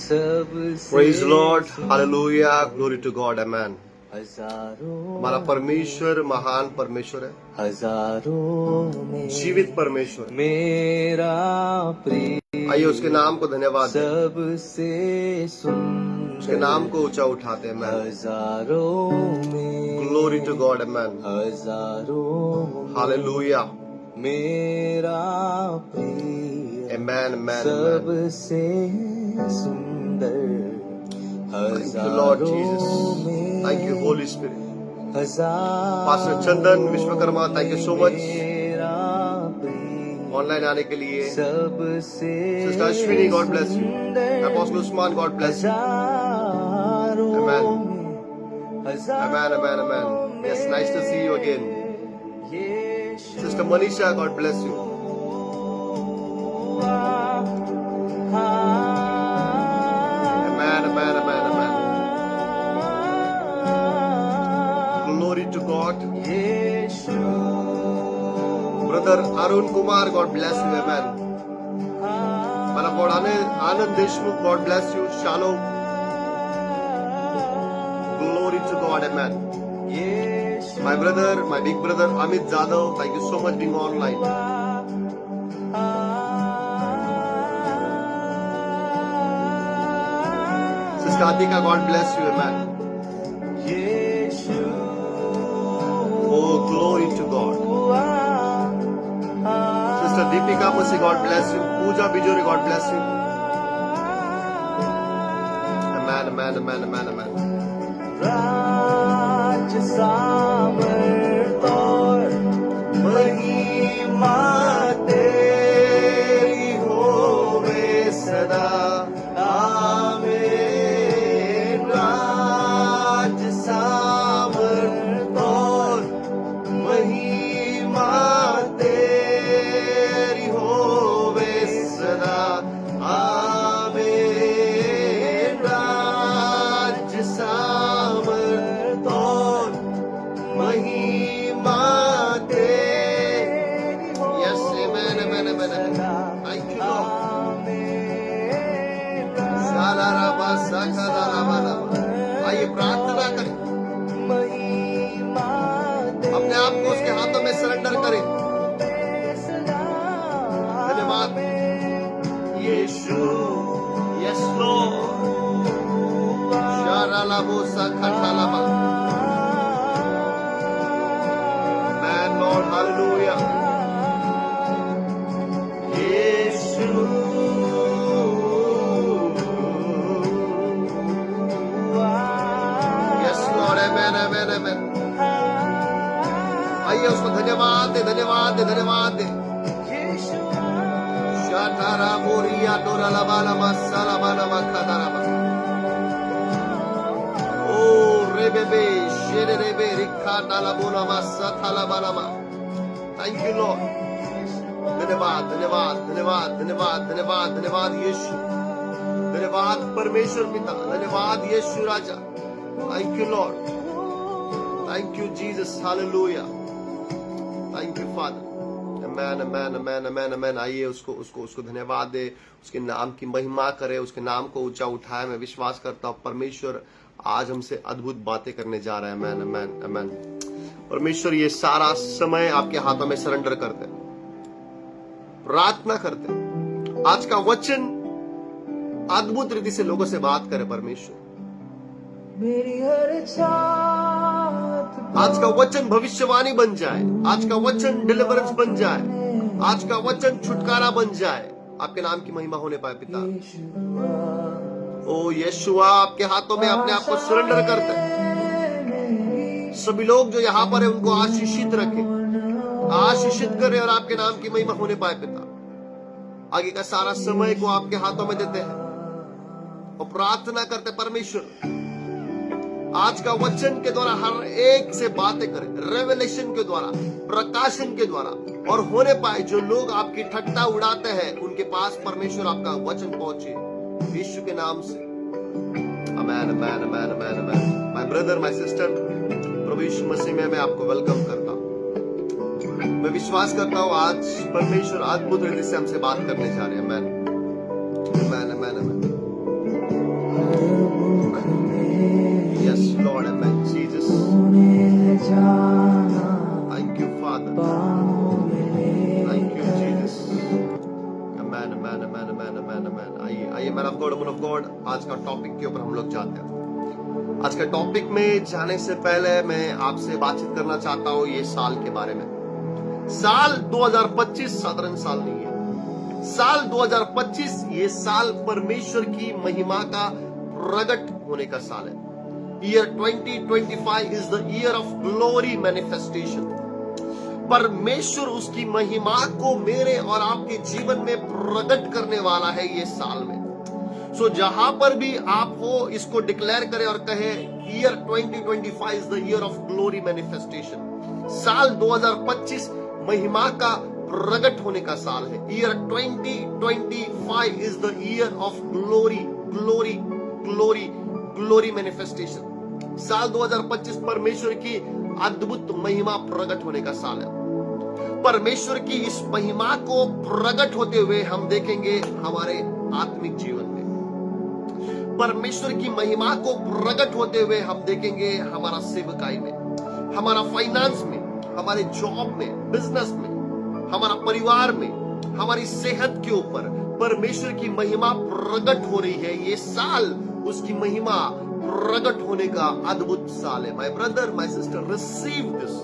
Praise the Lord. Hallelujah. Glory to God. Amen. हमारा परमेश्वर महान परमेश्वर है, जीवित परमेश्वर मेरा प्रिय। आइए उसके नाम को धन्यवाद सबसे उसके नाम को ऊंचा उठाते हैं। Glory to God. Amen. Hallelujah. मेरा प्रिय अमेन अमेन सबसे सुंदर। Thank you, Lord Jesus. Thank you, Holy Spirit. Pastor Chandan Vishwakarma, thank you so much. Online आने के लिए। Sister Ashwini, God bless you. Apostle Usman, God bless you. Amen. Amen, amen, amen. Yes, nice to see you again. Sister Manisha, God bless you. To God. Brother Arun Kumar, God bless you. Amen. Man of God Anand Deshmukh, God bless you. Shalom. Glory to God. Amen. My brother, my big brother Amit Jadhav, thank you so much being online. Sister Adhika, God bless you. Amen. Oh, glory to God. Sister Deepika Musi, God bless you. Pooja Bijori, God bless you. Amen, amen, amen, amen, amen. Raj Samartor Mahima Teri Hove Sada. Amen. Raj Samartor महिमा तेरी होवे सदा। आमीन। राज सामर्थ और महिमा तेरी। Yes आमीन आमीन आमीन। Thank you lord. सालाराबा साकादाराबा। आइए प्रार्थना करें, अपने आप को उसके हाथों में सरेंडर करें। धन्यवाद यीशु। Yes lord. शारालाबो साखटालाबा। Man lord. Hallelujah. Yeshu. Yes lord. Amen amen amen. आइए उसको धन्यवाद दे, धन्यवाद दे, धन्यवाद दे। शाटारा बोरिया डोरा लबाला मसाला बाला मखादारा। ओ रेबेबे शेरे रेबे रिखा डाला बोला मसा थाला बाला मा। Thank you Lord. धन्यवाद धन्यवाद धन्यवाद धन्यवाद धन्यवाद धन्यवाद यीशु। धन्यवाद परमेश्वर पिता। धन्यवाद यीशु राजा। Thank you Lord. Thank you Jesus. Hallelujah. Thank you father. Amen amen amen amen amen. आइए उसको धन्यवाद दे, उसके नाम की महिमा करे, उसके नाम को ऊंचा उठाए। मैं विश्वास करता हूँ परमेश्वर आज हमसे अद्भुत बातें करने जा रहा है। Amen amen amen. परमेश्वर ये सारा समय आपके हाथों में सरेंडर करते, प्रार्थना करते। आज का वचन अद्भुत रीति से लोगों से बात करे परमेश्वर। मेरी हर आज का वचन भविष्यवाणी बन जाए। आज का वचन डिलीवरेंस बन जाए। आज का वचन छुटकारा बन जाए। आपके नाम की महिमा होने पाए पिता। ओ यीशुआ, आपके हाथों में अपने आप को सरेंडर करते। सभी लोग जो यहाँ पर है उनको आशीषित रखे, आशीषित करे और आपके नाम की महिमा होने पाए पिता। आगे का सारा समय को आपके हाथों में देते हैं और प्रार्थना करते परमेश्वर आज का वचन के द्वारा हर एक से बातें करें, रेवलेशन के द्वारा, प्रकाशन के द्वारा, और होने पाए जो लोग आपकी ठट्टा उड़ाते हैं उनके पास परमेश्वर आपका वचन पहुंचे यीशु के नाम से। आमेन amen amen amen amen. My brother my sister, प्रभु यीशु मसीह में मैं आपको वेलकम करता हूं। मैं विश्वास करता हूं आज परमेश्वर अद्भुत रीति से हमसे बात करने जा रहे हैं। आमेन amen amen amen. Yes, Lord, amen. Jesus. Thank you, Father. Thank you, Jesus. Amen, amen, amen, amen, amen, amen. आइए man of God, woman of God, आज का टॉपिक के ऊपर हम लोग जाते हैं। आज के टॉपिक में जाने से पहले मैं आपसे बातचीत करना चाहता हूँ ये साल के बारे में। साल 2025 साधारण साल नहीं है। साल 2025 ये साल परमेश्वर की महिमा का प्रकट होने का साल है। Year 2025 is the year of glory manifestation. परमेश्वर उसकी महिमा को मेरे और आपके जीवन में प्रकट करने वाला है ये साल में। सो जहां पर भी आप हो, इसको डिक्लेयर करें और कहे year 2025 is the year of glory manifestation. साल 2025 महिमा का प्रकट होने का साल है। Year 2025 is the year of glory glory glory glory manifestation. साल 2025 परमेश्वर की अद्भुत महिमा प्रकट होने का साल है। परमेश्वर की इस महिमा को प्रकट होते हुए हम देखेंगे हमारे आत्मिक जीवन में। परमेश्वर की महिमा को प्रकट होते हुए हम देखेंगे हमारा सेवकाई में, हमारा फाइनेंस में, हमारे जॉब में, बिजनेस में, हमारा परिवार में, हमारी सेहत के ऊपर परमेश्वर की महिमा प्रकट हो रही है। ये साल उसकी महिमा प्रकट होने का अद्भुत साल है। My brother, my sister, receive this,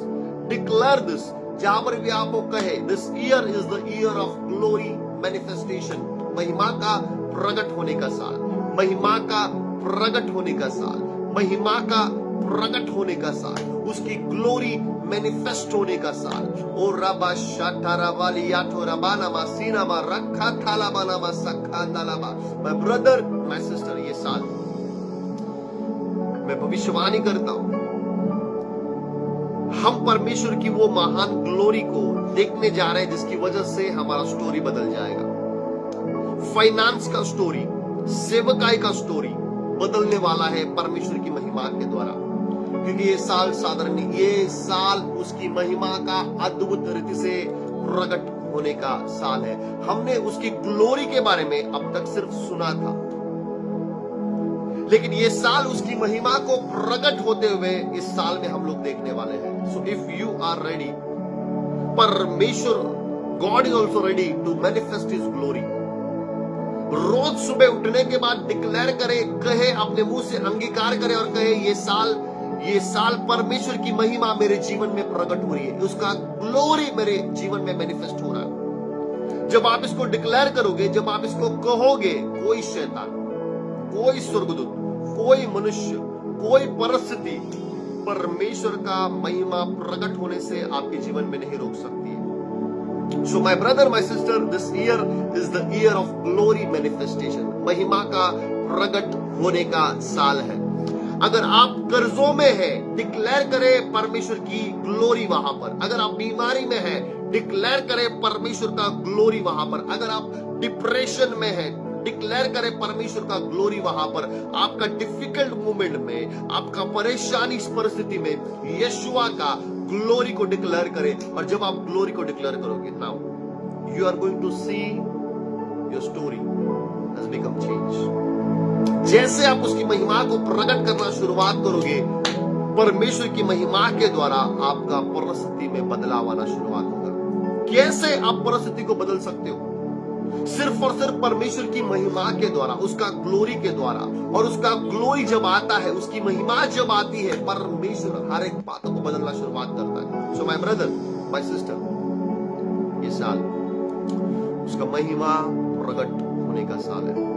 declare this. जहां पर भी आपको कहे this year is the year of glory manifestation. महिमा का प्रकट होने का साल, महिमा का प्रकट होने का साल, महिमा का प्रकट होने का साल, उसकी ग्लोरी मैनिफेस्ट होने का साल। ओ रबा शाटारा वाली याठो रबाना मा सीना मा रखा थाला बाना मा सखा तालाबा। माय ब्रदर, माय सिस्टर, ये साल मैं भविष्यवाणी करता हूं, हम परमेश्वर की वो महान ग्लोरी को देखने जा रहे हैं जिसकी वजह से हमारा स्टोरी बदल जाएगा। फाइनेंस का स्टोरी, सेवकाई का स्टोरी बदलने वाला है परमेश्वर की महिमा के द्वारा। क्योंकि ये साल साधारण नहीं, ये साल उसकी महिमा का अद्भुत रीति से प्रकट होने का साल है। हमने उसकी ग्लोरी के बारे में अब तक सिर्फ सुना था, लेकिन ये साल उसकी महिमा को प्रकट होते हुए इस साल में हम लोग देखने वाले हैं। So if you are ready, परमेश्वर God is also ready to manifest his glory. रोज सुबह उठने के बाद डिक्लेयर करे, कहे, अपने मुंह से अंगीकार करे और कहे ये साल परमेश्वर की महिमा मेरे जीवन में प्रकट हो रही है, उसका ग्लोरी मेरे जीवन में मैनिफेस्ट हो रहा है। जब आप इसको डिक्लेयर करोगे, जब आप इसको कहोगे, कोई शैतान, कोई स्वर्गदूत, कोई मनुष्य, कोई परिस्थिति परमेश्वर का महिमा प्रकट होने से आपके जीवन में नहीं रोक सकती है। So my brother, my sister, this year is the year of glory manifestation. महिमा का प्रकट होने का साल है। अगर आप कर्जों में हैं, डिक्लेयर करें परमेश्वर की ग्लोरी वहां पर। अगर आप बीमारी में हैं, डिक्लेयर करें परमेश्वर का ग्लोरी वहां पर। अगर आप डिप्रेशन में हैं, डिक्लेयर करें परमेश्वर का ग्लोरी वहां पर। आपका डिफिकल्ट मोमेंट में, आपका परेशानी इस परिस्थिति में यीशुआ का ग्लोरी को डिक्लेयर करें। और जब आप ग्लोरी को डिक्लेयर करोगे, now you are going to see your story has become change. जैसे आप उसकी महिमा को प्रकट करना शुरुआत करोगे, परमेश्वर की महिमा के द्वारा आपका परिस्थिति में बदलाव आना शुरुआत होगा। कैसे आप परिस्थिति को बदल सकते हो? सिर्फ और सिर्फ परमेश्वर की महिमा के द्वारा, उसका ग्लोरी के द्वारा। और उसका ग्लोरी जब आता है, उसकी महिमा जब आती है, परमेश्वर हर एक बातों को बदलना शुरुआत करता है। So my brother, my sister, ये साल उसका महिमा प्रकट होने का साल है।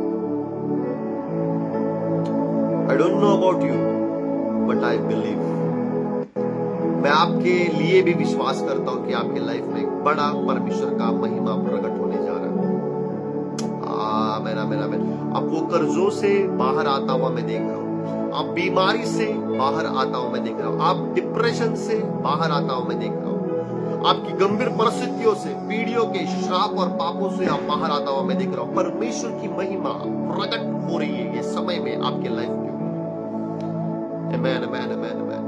I don't know about you, but I believe. मैं आपके लिए भी विश्वास करता हूं कि आपके लाइफ में एक बड़ा परमेश्वर का महिमा प्रकट होने जा रहा है। आमीन, आमीन, आमीन। अब वो कर्जों से बाहर आता हुआ मैं देख रहा हूं, आप बीमारी से बाहर आता हुआ मैं देख रहा हूं, आप डिप्रेशन से बाहर आता हुआ मैं देख रहा हूं, आपकी गंभीर परिस्थितियों से, पीढ़ियों के श्राप और पापों से आप बाहर आता हुआ मैं देख रहा हूं। परमेश्वर की महिमा प्रकट हो रही है ये समय में आपके लाइफ में। Amen, amen, amen, amen.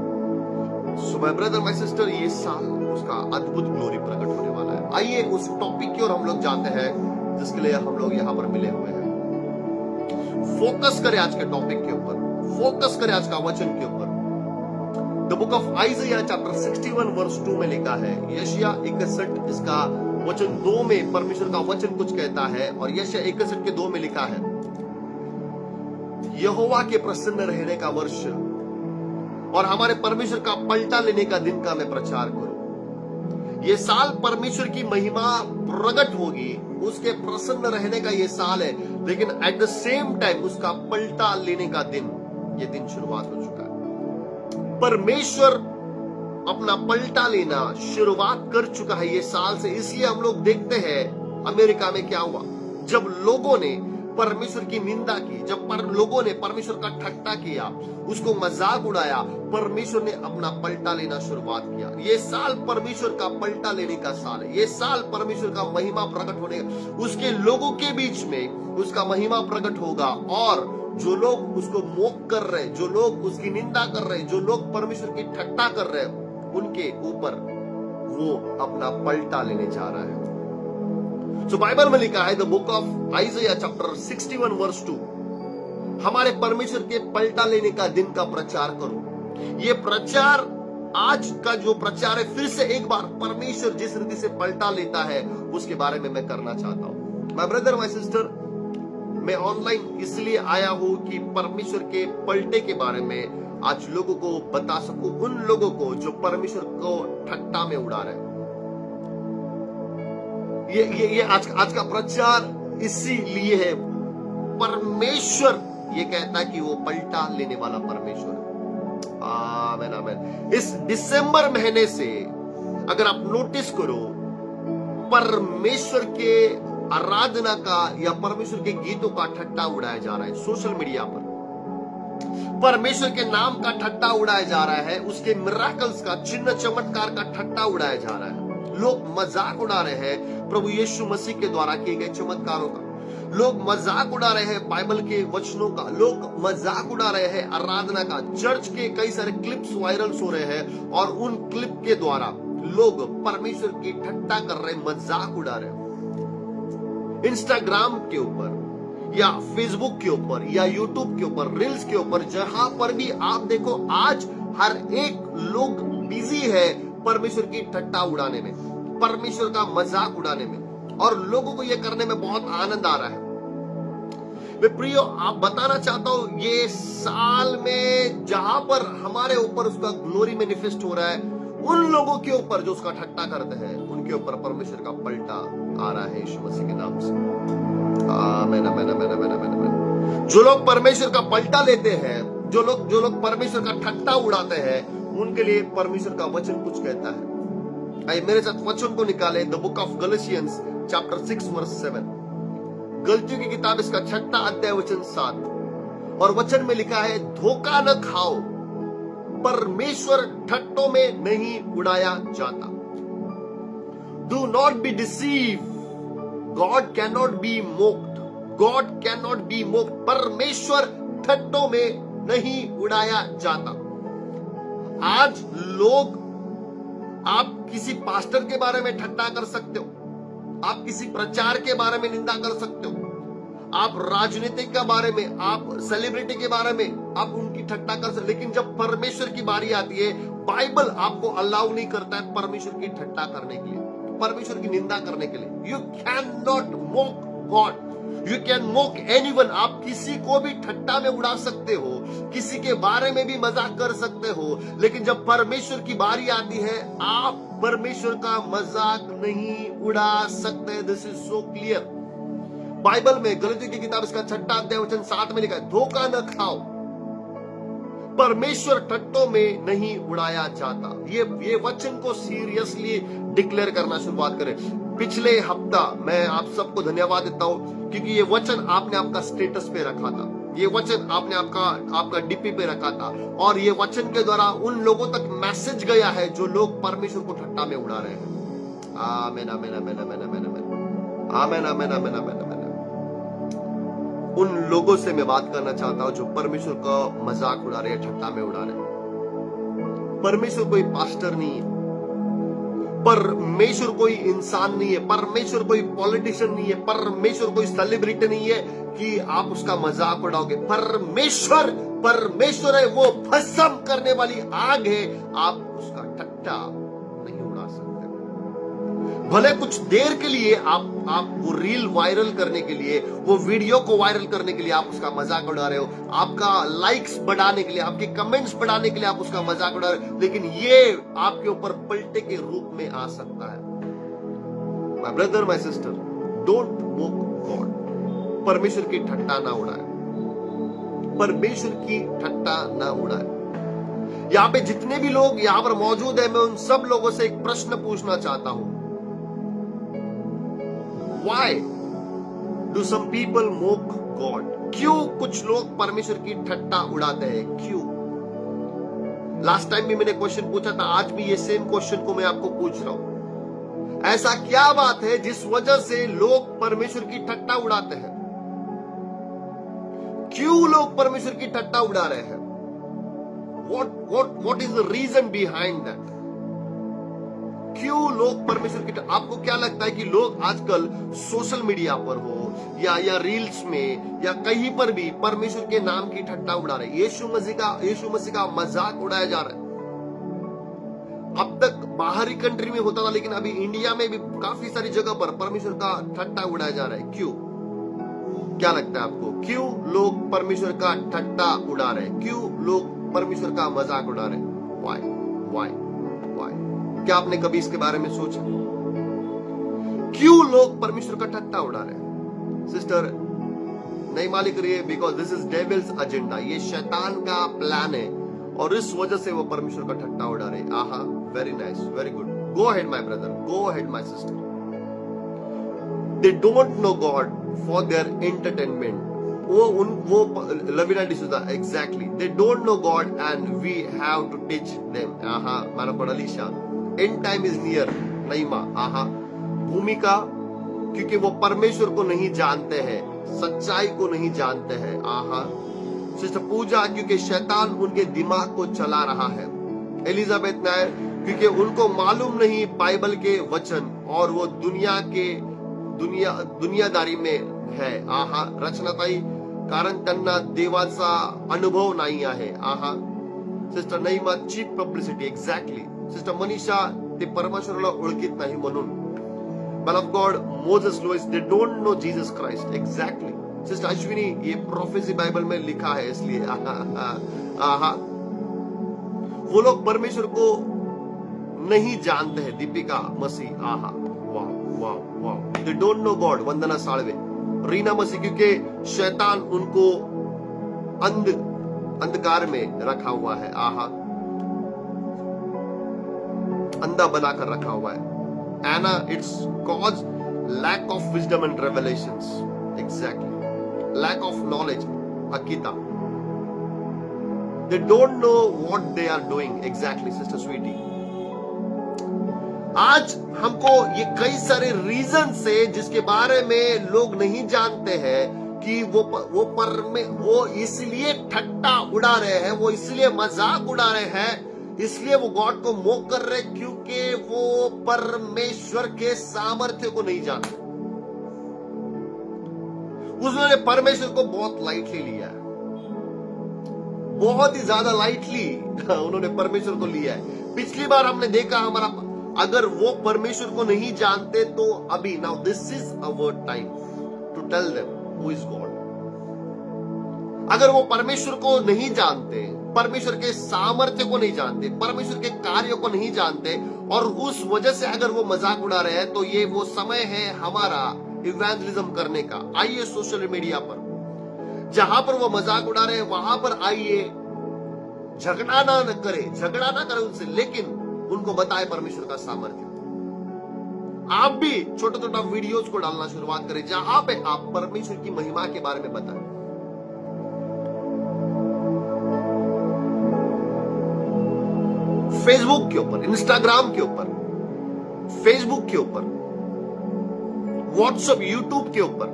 So my brother, my sister, ये साल उसका अद्भुत ग्लोरी प्रकट होने वाला है। आइए उस टॉपिक की ओर हम लोग जाते हैं जिसके लिए हम लोग यहाँ पर मिले हुए हैं। फोकस करें आज के टॉपिक के ऊपर। फोकस करें आज का वचन के ऊपर। The book of Isaiah chapter 61 verse 2 में लिखा है, यशायाह 61 इसका वचन 2 में परमेश्वर का वचन कुछ कहता है, और यशायाह 61 के 2 में लिखा है, यहोवा के प्रसन्न रहने का वर्ष और हमारे परमेश्वर का पलटा लेने का दिन का मैं प्रचार करूं। ये साल परमेश्वर की महिमा प्रकट होगी, उसके प्रसन्न रहने का ये साल है, लेकिन एट द सेम टाइम उसका पलटा लेने का दिन, ये दिन शुरुआत हो चुका है। परमेश्वर अपना पलटा लेना शुरुआत कर चुका है ये साल से। इसलिए हम लोग देखते हैं अमेरिका में क्या हुआ, जब लोगों ने परमेश्वर की निंदा की, जब लोगों ने परमेश्वर का ठट्टा किया, उसको मजाक उड़ाया, परमेश्वर ने अपना पलटा लेना शुरुआत किया। ये साल परमेश्वर का पलटा लेने का साल है। ये साल परमेश्वर का महिमा प्रकट होने का, उसके लोगों के बीच में उसका महिमा प्रकट होगा, और जो लोग उसको मोक कर रहे, जो लोग उसकी निंदा कर रहे, जो लोग परमेश्वर की ठट्टा कर रहे, उनके ऊपर वो अपना पलटा लेने जा रहा है। तो बाइबल में लिखा है, the book of Isaiah chapter 61 verse 2, हमारे परमेश्वर के पलटा लेने का दिन का प्रचार करो। ये प्रचार, आज का जो प्रचार है, फिर से एक बार परमेश्वर जिस रीति से पलटा लेता है उसके बारे में मैं करना चाहता हूं। माय ब्रदर, माय सिस्टर, मैं ऑनलाइन इसलिए आया हूं कि परमेश्वर के पलटे के बारे में आज लोगों को बता सकूं, उन लोगों को जो परमेश्वर को ठट्टा में उड़ा रहे। ये आज का प्रचार इसीलिए है। परमेश्वर ये कहता है कि वो पलटा लेने वाला परमेश्वर है। आमीन, आमीन। इस दिसंबर महीने से अगर आप नोटिस करो, परमेश्वर के आराधना का या परमेश्वर के गीतों का ठट्टा उड़ाया जा रहा है सोशल मीडिया पर। परमेश्वर के नाम का ठट्टा उड़ाया जा रहा है, उसके मिराकल्स का, चिन्ह चमत्कार का ठट्टा उड़ाया जा रहा है। लोग मजाक उड़ा रहे हैं प्रभु यीशु मसीह के द्वारा किए गए चमत्कारों का। लोग मजाक उड़ा रहे हैं बाइबल के वचनों का। लोग मजाक उड़ा रहे हैं आराधना का। चर्च के कई सारे क्लिप्स वायरल हो रहे हैं, और उन क्लिप के द्वारा लोग परमेश्वर की ठट्टा कर रहे, मजाक उड़ा रहे हैं। इंस्टाग्राम के ऊपर या फेसबुक के ऊपर या यूट्यूब के ऊपर, रील्स के ऊपर, जहां पर भी आप देखो, आज हर एक लोग बिजी है परमेश्वर की ठट्टा उड़ाने में, परमेश्वर का मजाक उड़ाने में, और लोगों को यह करने में बहुत आनंद आ रहा है। मैं प्रियो आप बताना चाहता हूं, ये साल में जहां पर हमारे ऊपर उसका ग्लोरी मैनिफेस्ट हो रहा है, उन लोगों के ऊपर जो उसका ठट्टा करते हैं, उनके ऊपर परमेश्वर का पलटा आ रहा है यीशु मसीह के नाम से। आमीन, आमीन, आमीन, आमीन, आमीन। जो लोग परमेश्वर का पलटा लेते हैं, जो लोग परमेश्वर का ठट्टा उड़ाते हैं, उनके लिए परमेश्वर का वचन कुछ कहता है। आइए मेरे साथ वचन को निकाले, the book of Galatians chapter 6 verse 7। गलतियों की किताब इसका 6 अध्याय वचन 7, और वचन में लिखा है, धोखा न खाओ, परमेश्वर ठट्टों में नहीं उड़ाया जाता। Do not be deceive, God can not be mocked, God can not be mocked. परमेश्वर ठट्टों में नहीं उड़ाया जाता। आज लोग, आप किसी पास्टर के बारे में ठट्टा कर सकते हो, आप किसी प्रचार के बारे में निंदा कर सकते हो, आप राजनीतिक के बारे में, आप सेलिब्रिटी के बारे में आप उनकी ठट्टा कर सकते, लेकिन जब परमेश्वर की बारी आती है, बाइबल आपको अलाउ नहीं करता है परमेश्वर की ठट्टा करने के लिए, परमेश्वर की निंदा करने के लिए। You can not mock God, you can mock anyone. आप किसी को भी ठट्टा में उड़ा सकते हो, किसी के बारे में भी मजाक कर सकते हो, लेकिन जब परमेश्वर की बारी आती है, आप परमेश्वर का मजाक नहीं उड़ा सकते। This is so clear. Bible में गलतियों की किताब इसका 6 अध्याय वचन 7 में लिखा है, धोखा न खाओ, परमेश्वर ठट्टों में नहीं उड़ाया जाता। ये वचन को सीरियसली डिक्लेयर करना शुरुआत करें। पिछले हफ्ता मैं आप सबको धन्यवाद देता हूं, क्योंकि ये वचन आपने आपका स्टेटस पे रखा था, ये वचन आपने आपका डीपी पे रखा था, और ये वचन के द्वारा उन लोगों तक मैसेज गया है जो लोग परमेश्वर को ठट्टा में उड़ा रहे हैं। आमीन, आमीन, आमीन, आमीन, आमीन, आमीन, आमीन, आमीन, आमीन, आमीन। उन लोगों से मैं बात करना चाहता हूं जो परमेश्वर का मजाक उड़ा रहे हैं, ठट्टा में उड़ा रहे हैं। परमेश्वर कोई पास्टर नहीं है, परमेश्वर कोई इंसान नहीं है, परमेश्वर कोई पॉलिटिशियन नहीं है, परमेश्वर कोई सेलिब्रिटी नहीं है कि आप उसका मजाक उड़ाओगे। परमेश्वर परमेश्वर है, वो भस्म करने वाली आग है, आप उसका ठट्ठा नहीं उड़ा सकते। भले कुछ देर के लिए आप वो रील वायरल करने के लिए, वो वीडियो को वायरल करने के लिए आप उसका मजाक उड़ा रहे हो, आपका लाइक्स बढ़ाने के लिए, आपके कमेंट्स बढ़ाने के लिए आप उसका मजाक उड़ा रहे हो, लेकिन ये आपके ऊपर पलटे के रूप में आ सकता है। My brother, my sister, don't mock God. परमेश्वर की ठट्टा ना उड़ाए, परमेश्वर की ठट्टा ना उड़ाए। यहां पे जितने भी लोग यहां पर मौजूद है, मैं उन सब लोगों से एक प्रश्न पूछना चाहता हूं। Why do some people mock God? क्यों कुछ लोग परमेश्वर की ठट्टा उड़ाते हैं? क्यों? लास्ट टाइम भी मैंने क्वेश्चन पूछा था, आज भी ये सेम क्वेश्चन को मैं आपको पूछ रहा हूं। ऐसा क्या बात है जिस वजह से लोग परमेश्वर की ठट्टा उड़ाते हैं? क्यों लोग परमेश्वर की ठट्टा उड़ा रहे हैं? What is the reason behind that? क्यों लोग परमेश्वर की, आपको क्या लगता है कि लोग आजकल सोशल मीडिया पर हो या रील्स में या कहीं पर भी परमेश्वर के नाम की ठट्टा उड़ा रहे हैं? यीशु मसीह का मजाक उड़ाया जा रहा है। अब तक बाहरी कंट्री में होता था, लेकिन अभी इंडिया में भी काफी सारी जगह पर परमेश्वर का ठट्टा उड़ाया जा रहा है। क्यों? क्या लगता है आपको? क्यों लोग परमेश्वर का ठट्टा उड़ा रहे हैं? क्यों लोग परमेश्वर का मजाक उड़ा रहे हैं? वाई? क्या आपने कभी इसके बारे में सोचा? क्यों लोग परमेश्वर का ठट्टा उड़ा रहे हैं? सिस्टर, नहीं मालिक रही है, because this is devils agenda. ये शैतान का प्लान है और इस वजह से वो परमेश्वर का ठट्टा उड़ा रहे हैं। Aha, very nice, very good. Go ahead my brother, go ahead my sister. They don't know God for their entertainment. वो Lavina D'Souza, exactly. They don't know God and we have to teach them. Aha, मानो पढ़लीशा। And time is near, Naima. Aha, Bhumika, क्योंकि वो परमेश्वर को नहीं जानते हैं, सच्चाई को नहीं जानते हैं। आहा, सिस्टर पूजा, क्योंकि शैतान उनके दिमाग को चला रहा है। एलिजाबेथ नायर, क्योंकि उनको मालूम नहीं बाइबल के वचन और वो दुनियादारी में है। आहा, रचनाताई, कारण त्यांना देवाचा अनुभव नाही आहे। Aha, sister Naima, cheap publicity, exactly. Sister Manisha, ते परमेश्वराला ओळखीत नाही म्हणून। Man of God Moses Louis, they don't know Jesus Christ, exactly. Sister Ashwini, ये प्रोफेसी बाइबल में लिखा है इसलिए। आहा, वो लोग परमेश्वर को नहीं जानते हैं। दीपिका मसीह, आहा, वाव वाव वाव। दे डोंट नो गॉड, वंदना साळवे। रीना मसीह, क्योंकि शैतान उनको अंधकार में रखा हुआ है। आहा, अंधा बनाकर रखा हुआ है। Anna, it's cause lack of wisdom and revelations, exactly. Lack of knowledge, Akita. They don't know what they are doing, exactly sister Sweety. आज हमको ये कई सारे रीजन से जिसके बारे में लोग नहीं जानते हैं कि वो इसलिए ठट्टा उड़ा रहे हैं, वो इसलिए मजाक उड़ा रहे हैं, इसलिए वो गॉड को मोक कर रहे, क्योंकि वो परमेश्वर के सामर्थ्य को नहीं जानते। उन्होंने परमेश्वर को बहुत लाइटली लिया है, बहुत ही ज्यादा लाइटली उन्होंने परमेश्वर को लिया है। पिछली बार हमने देखा, हमारा अगर वो परमेश्वर को नहीं जानते तो अभी, now this is our time to tell them who is God. अगर वो परमेश्वर को नहीं जानते, परमेश्वर के सामर्थ्य को नहीं जानते, परमेश्वर के कार्यों को नहीं जानते, और उस वजह से अगर वो मजाक उड़ा रहे हैं, तो ये वो समय है हमारा इवेंजलिज्म करने का। आइए सोशल मीडिया पर, जहां पर वो मजाक उड़ा रहे हैं वहां पर आइए, झगड़ा ना करे उनसे, लेकिन उनको बताए परमेश्वर का सामर्थ्य। आप भी छोटा छोटा वीडियोस को डालना शुरुआत करें, जहां पे आप परमेश्वर की महिमा के बारे में बताएं। फेसबुक के ऊपर, इंस्टाग्राम के ऊपर, फेसबुक के ऊपर, व्हाट्सएप, यूट्यूब के ऊपर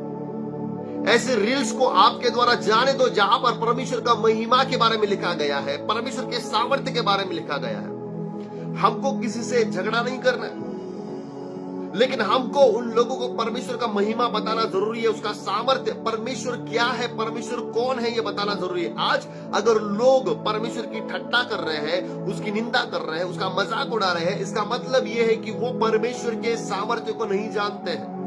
ऐसे रील्स को आपके द्वारा जाने दो, जहां पर परमेश्वर का महिमा के बारे में लिखा गया है, परमेश्वर के सामर्थ्य के बारे में लिखा गया है। हमको किसी से झगड़ा नहीं करना है, लेकिन हमको उन लोगों को परमेश्वर का महिमा बताना जरूरी है, उसका सामर्थ्य, परमेश्वर क्या है, परमेश्वर कौन है, ये बताना जरूरी है। आज अगर लोग परमेश्वर की ठट्टा कर रहे हैं, उसकी निंदा कर रहे हैं, उसका मजाक उड़ा रहे हैं, इसका मतलब ये है कि वो परमेश्वर के सामर्थ्य को नहीं जानते हैं।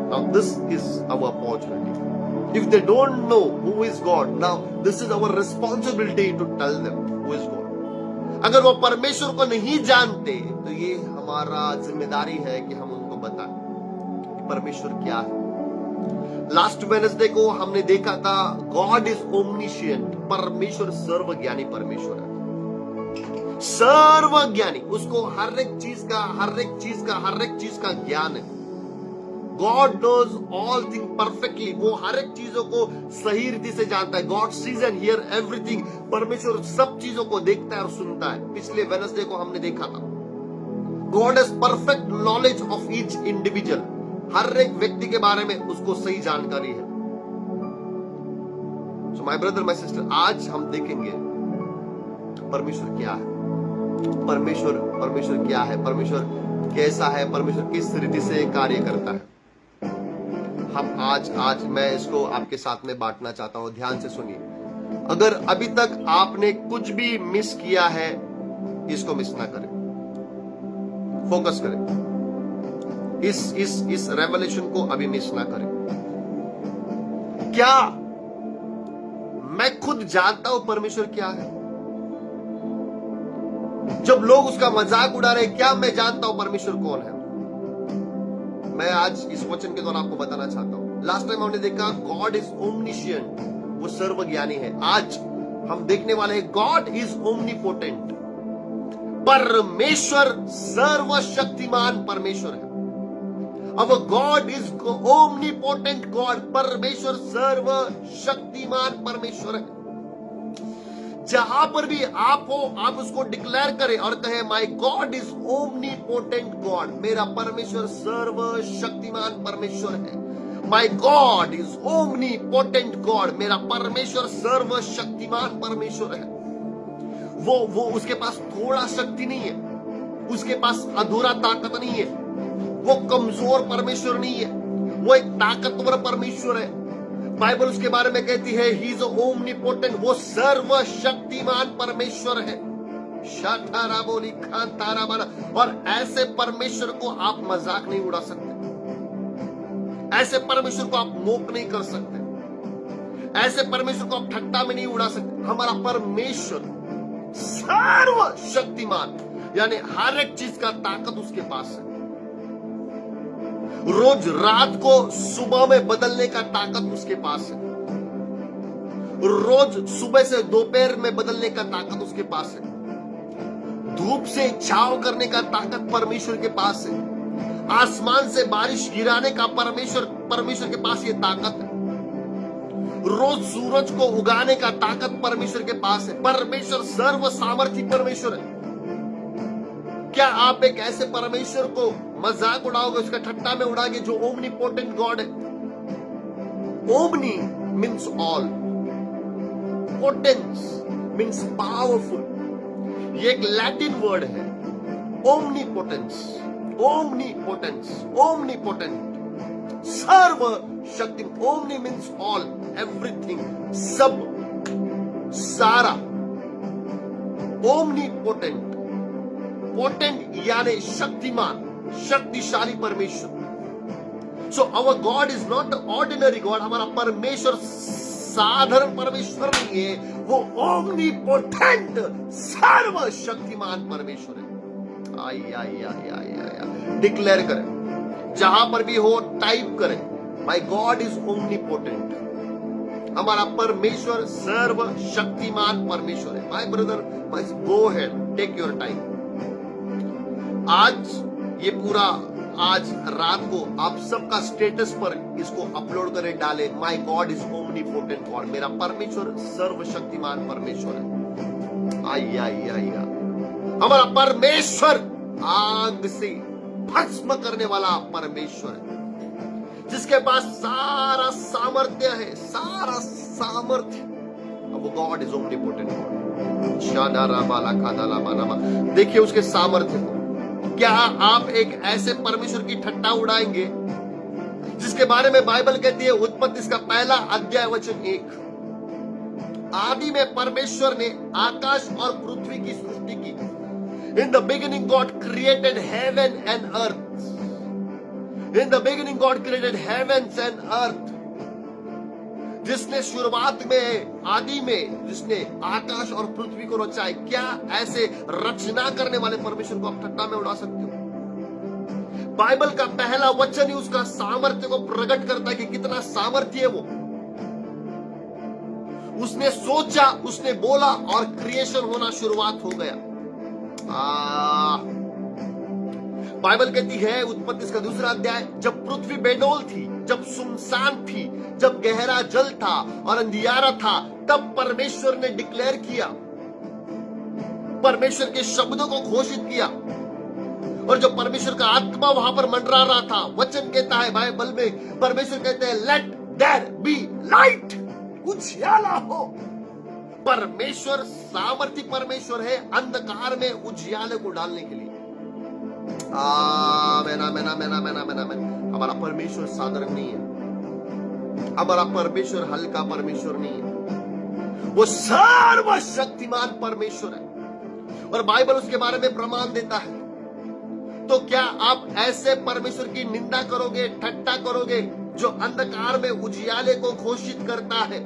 Now this is our opportunity. If they don't know who is God, now this is our responsibility to tell them who is God. अगर वो परमेश्वर को नहीं जानते तो ये हमारा जिम्मेदारी है कि हम उनको बताएं कि परमेश्वर क्या है। लास्ट वेडनेसडे को हमने देखा था गॉड इज ओमनिशिएंट, परमेश्वर सर्वज्ञानी परमेश्वर है, सर्वज्ञानी, उसको हर एक चीज का ज्ञान है। God knows all thing perfectly, वो हर एक चीजों को सही रीति से जानता है। God sees and here everything, परमेश्वर सब चीजों को देखता है और सुनता है। पिछले वेडनेसडे को हमने देखा था God has perfect knowledge of each individual, हर एक व्यक्ति के बारे में उसको सही जानकारी है। So my brother my sister, आज हम देखेंगे परमेश्वर क्या है, परमेश्वर क्या है, परमेश्वर कैसा है, परमेश्वर किस रीति से कार्य करता है। हम आज मैं इसको आपके साथ में बांटना चाहता हूं, ध्यान से सुनिए। अगर अभी तक आपने कुछ भी मिस किया है, इसको मिस ना करें, फोकस करें, इस रेवलेशन को अभी मिस ना करें। क्या मैं खुद जानता हूं परमेश्वर क्या है? जब लोग उसका मजाक उड़ा रहे, क्या मैं जानता हूं परमेश्वर कौन है? मैं आज इस वचन के द्वारा आपको बताना चाहता हूं। लास्ट टाइम हमने देखा गॉड इज ओमनिशिएंट, वो सर्वज्ञानी है। आज हम देखने वाले हैं गॉड इज ओमनीपोटेंट, परमेश्वर सर्वशक्तिमान परमेश्वर है। अब गॉड इज ओमनीपोटेंट गॉड, परमेश्वर सर्वशक्तिमान परमेश्वर है। जहां पर भी आप हो, आप उसको डिक्लेयर करें और कहें my God is omnipotent God, मेरा परमेश्वर सर्वशक्तिमान परमेश्वर है। My God is omnipotent God, मेरा परमेश्वर सर्वशक्तिमान परमेश्वर है। वो उसके पास थोड़ा शक्ति नहीं है, उसके पास अधूरा ताकत नहीं है, वो कमजोर परमेश्वर नहीं है, वो एक ताकतवर परमेश्वर है। बाइबल उसके बारे में कहती है ही इज ओमनीपोटेंट, वो सर्वशक्तिमान परमेश्वर है। शातारा बोली खान तारा बना। और ऐसे परमेश्वर को आप मजाक नहीं उड़ा सकते, ऐसे परमेश्वर को आप मोक नहीं कर सकते, ऐसे परमेश्वर को आप ठट्टा में नहीं उड़ा सकते। हमारा परमेश्वर सर्वशक्तिमान, यानी हर एक चीज का ताकत उसके पास है। रोज रात को सुबह में बदलने का ताकत उसके पास है, रोज सुबह से दोपहर में बदलने का ताकत उसके पास है, धूप से छांव करने का ताकत परमेश्वर के पास है, आसमान से बारिश गिराने का परमेश्वर के पास ये ताकत है, रोज सूरज को उगाने का ताकत परमेश्वर के पास है। परमेश्वर सर्व सामर्थी परमेश्वर है। क्या आप एक ऐसे परमेश्वर को मजाक उड़ाओगे, उसका ठट्टा में उड़ाओगे जो ओमनीपोटेंट गॉड है? Omni means all, potence means powerful. ये एक लैटिन वर्ड है, ओमनीपोटेंस, ओमनीपोटेंस, ओमनीपोटेंट, सर्व शक्ति। ओमनी मीन्स ऑल, एवरीथिंग, सब, सारा। ओमनीपोटेंट, पोटेंट यानी शक्तिमान, शक्तिशाली परमेश्वर। So our God is not ordinary God, हमारा परमेश्वर साधारण परमेश्वर नहीं है, वो ओमनीपोटेंट सर्वशक्तिमान परमेश्वर है। आई आई आई आई आई, डिक्लेयर करें, जहां पर भी हो टाइप करें, माय गॉड इज ओमनीपोटेंट, हमारा परमेश्वर सर्वशक्तिमान परमेश्वर है। My brother, go head, take your time. आज ये पूरा, आज रात को आप सबका स्टेटस पर इसको अपलोड करें, डालें, my God is omnipotent God, मेरा परमेश्वर सर्वशक्तिमान परमेश्वर है। आई आई आई, हमारा परमेश्वर आग से भस्म करने वाला परमेश्वर है, जिसके पास सारा सामर्थ्य है, सारा सामर्थ्य। अब गॉड इज ओमनीपोटेंट गॉड। शादारा बाला खादाला बानामा, देखिए उसके सामर्थ्य को, क्या आप एक ऐसे परमेश्वर की ठट्टा उड़ाएंगे जिसके बारे में बाइबल कहती है, उत्पत्ति इसका पहला अध्याय वचन 1, आदि में परमेश्वर ने आकाश और पृथ्वी की सृष्टि की। In the beginning God created heaven and earth. In the beginning God created heavens and earth. जिसने शुरुआत में, आदि में, जिसने आकाश और पृथ्वी को रचा है, क्या ऐसे रचना करने वाले परमेश्वर को आप ठट्टा में उड़ा सकते हो? बाइबल का पहला वचन ही उसका सामर्थ्य को प्रकट करता है कि कितना सामर्थ्य है वो। उसने सोचा, उसने बोला और क्रिएशन होना शुरुआत हो गया। बाइबल कहती है, उत्पत्ति इसका दूसरा अध्याय, जब पृथ्वी बेडौल थी, जब सुनसान थी, जब गहरा जल था और अंधियारा था, तब परमेश्वर ने डिक्लेयर किया, परमेश्वर के शब्दों को घोषित किया। और जब परमेश्वर का आत्मा वहां पर मंडरा रहा था, वचन कहता है बाइबल में, परमेश्वर कहते हैं, लेट देयर बी लाइट, उजियाला हो। परमेश्वर सामर्थी परमेश्वर है अंधकार में उजियाले को डालने के लिए। आमेन, आमेन, आमेन, आमेन, आमेन, आमेन। हमारा परमेश्वर साधारण नहीं है, हमारा परमेश्वर हल्का परमेश्वर नहीं है, वो सर्वशक्तिमान परमेश्वर है और बाइबल उसके बारे में प्रमाण देता है। तो क्या आप ऐसे परमेश्वर की निंदा करोगे, ठट्टा करोगे जो अंधकार में उजियाले को घोषित करता है?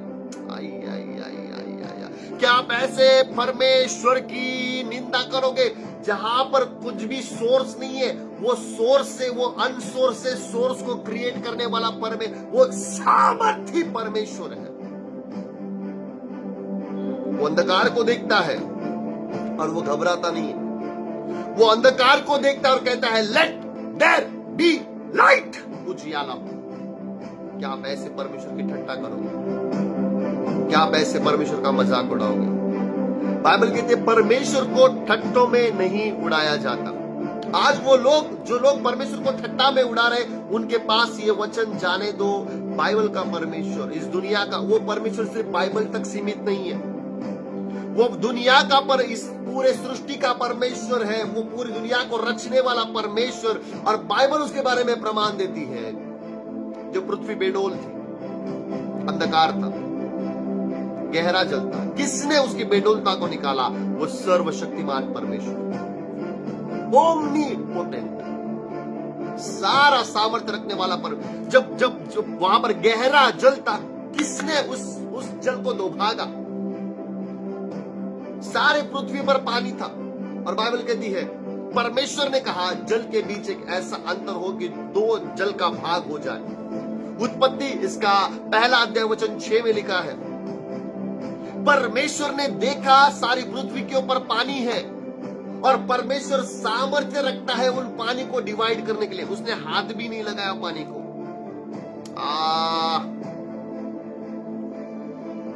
आई आई आई आई आई। क्या आप ऐसे परमेश्वर की निंदा करोगे जहां पर कुछ भी सोर्स नहीं है, वो सोर्स से, वो अनसोर्स से सोर्स को क्रिएट करने वाला परमेश्वर, वो सामर्थी परमेश्वर है। वो अंधकार को देखता है और वो घबराता नहीं है। वो अंधकार को देखता है और कहता है, लेट देयर बी लाइट, उजियाला हो। क्या आप ऐसे परमेश्वर की ठट्टा करोगे? क्या आप ऐसे परमेश्वर का मजाक उड़ाओगे? बाइबल कहती है, परमेश्वर को ठट्टों में नहीं उड़ाया जाता। आज वो लोग, जो लोग परमेश्वर को ठट्टा में उड़ा रहे, उनके पास ये वचन जाने दो, बाइबल का परमेश्वर, इस दुनिया का वो परमेश्वर सिर्फ बाइबल तक सीमित नहीं है, वो दुनिया का पर, इस पूरे सृष्टि का परमेश्वर है, वो पूरी दुनिया को रचने वाला परमेश्वर। और बाइबल उसके बारे में प्रमाण देती है, जो पृथ्वी बेडौल थी, अंधकार था, गहरा जल था, किसने उसकी बेडौलता को निकाला? वो सर्वशक्तिमान परमेश्वर, ओमनीपोटेंट, सारा सामर्थ्य रखने वाला परमेश्वर। जब वहां पर गहरा जल था, किसने उस जल को दोभागा? सारे पृथ्वी पर पानी था और बाइबल कहती है, परमेश्वर ने कहा, जल के बीच एक ऐसा अंतर हो कि दो जल का भाग हो जाए। उत्पत्ति इसका पहला अध्याय वचन 6 में लिखा है, परमेश्वर ने देखा सारी पृथ्वी के ऊपर पानी है और परमेश्वर सामर्थ्य रखता है उन पानी को डिवाइड करने के लिए। उसने हाथ भी नहीं लगाया पानी को।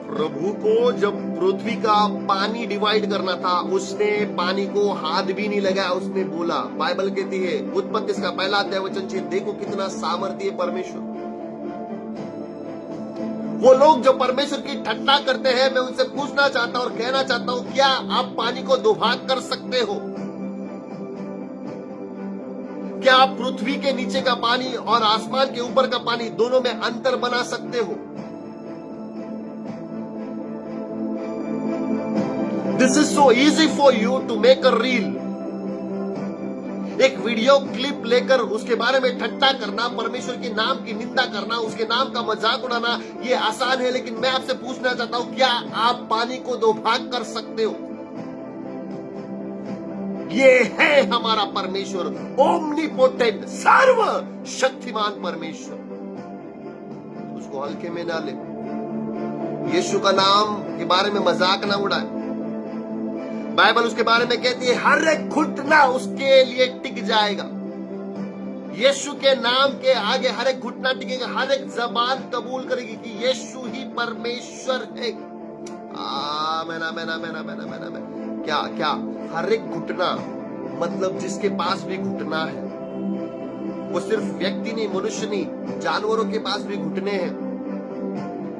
प्रभु को जब पृथ्वी का पानी डिवाइड करना था, उसने पानी को हाथ भी नहीं लगाया, उसने बोला। बाइबल कहती है, उत्पत्ति इसका पहला अध्याय वचन 6, देखो कितना सामर्थ्य है परमेश्वर। वो लोग जो परमेश्वर की ठट्टा करते हैं, मैं उनसे पूछना चाहता हूं और कहना चाहता हूं, क्या आप पानी को दो भाग कर सकते हो? क्या आप पृथ्वी के नीचे का पानी और आसमान के ऊपर का पानी दोनों में अंतर बना सकते हो? This is so easy for you to make a reel. एक वीडियो क्लिप लेकर उसके बारे में ठट्टा करना, परमेश्वर के नाम की निंदा करना, उसके नाम का मजाक उड़ाना, ये आसान है। लेकिन मैं आपसे पूछना चाहता हूं, क्या आप पानी को दो भाग कर सकते हो? ये है हमारा परमेश्वर, ओमनीपोटेंट, सर्व शक्तिमान परमेश्वर। उसको हल्के में ना ले। यीशु का नाम के बारे में मजाक ना उड़ाए। बाइबल उसके बारे में कहती है, हर एक घुटना उसके लिए टिक जाएगा। यीशु के नाम के आगे हर एक घुटना टिकेगा, हर एक जबान कबूल करेगी कि यीशु ही परमेश्वर है। आमेन, आमेन, आमेन, आमेन, आमेन, आमेन। क्या क्या हर एक घुटना, मतलब जिसके पास भी घुटना है, वो सिर्फ व्यक्ति नहीं, मनुष्य नहीं, जानवरों के पास भी घुटने हैं।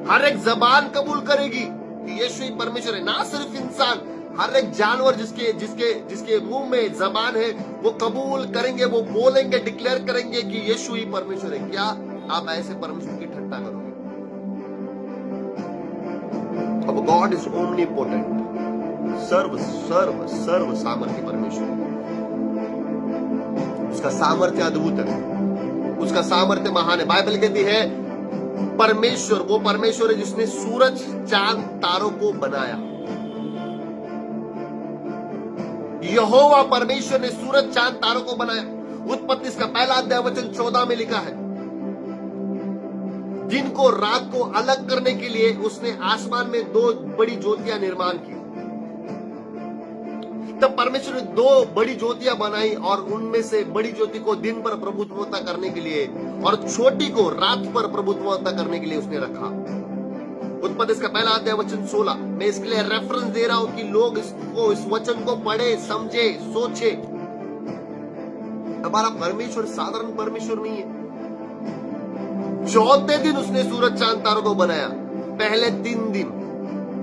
हर एक जबान कबूल करेगी कि यीशु ही परमेश्वर है। ना सिर्फ इंसान, हर एक जानवर जिसके जिसके जिसके मुंह में जबान है वो कबूल करेंगे, वो बोलेंगे, डिक्लेयर करेंगे कि यीशु ही परमेश्वर है। क्या आप ऐसे परमेश्वर की ठट्टा करोगे? अब गॉड इज ओमनीपोटेंट, सर्व सर्व सर्व सामर्थ्य परमेश्वर। उसका सामर्थ्य अद्भुत है, उसका सामर्थ्य महान है। बाइबल कहती है परमेश्वर वो परमेश्वर है जिसने सूरज चांद तारों को बनाया। यहोवा परमेश्वर ने सूरज चांद तारों को बनाया। उत्पत्ति इसका पहला अध्याय वचन 14 में लिखा है, दिन को रात को अलग करने के लिए उसने आसमान में 2 बड़ी ज्योतियां निर्माण की। तब परमेश्वर ने 2 बड़ी ज्योतियां बनाई और उनमें से बड़ी ज्योति को दिन पर प्रभुत्वता करने के लिए और छोटी को रात पर प्रभुत्वता करने के लिए उसने रखा। उत्पत्ति इसका पहला अध्याय वचन 16। मैं इसके लिए रेफरेंस दे रहा हूं कि लोग इसको, इस वचन को पढ़े, समझे, सोचे। हमारा परमेश्वर साधारण परमेश्वर नहीं है। चौथे दिन उसने सूरज चांद तारों को बनाया। पहले 3 दिन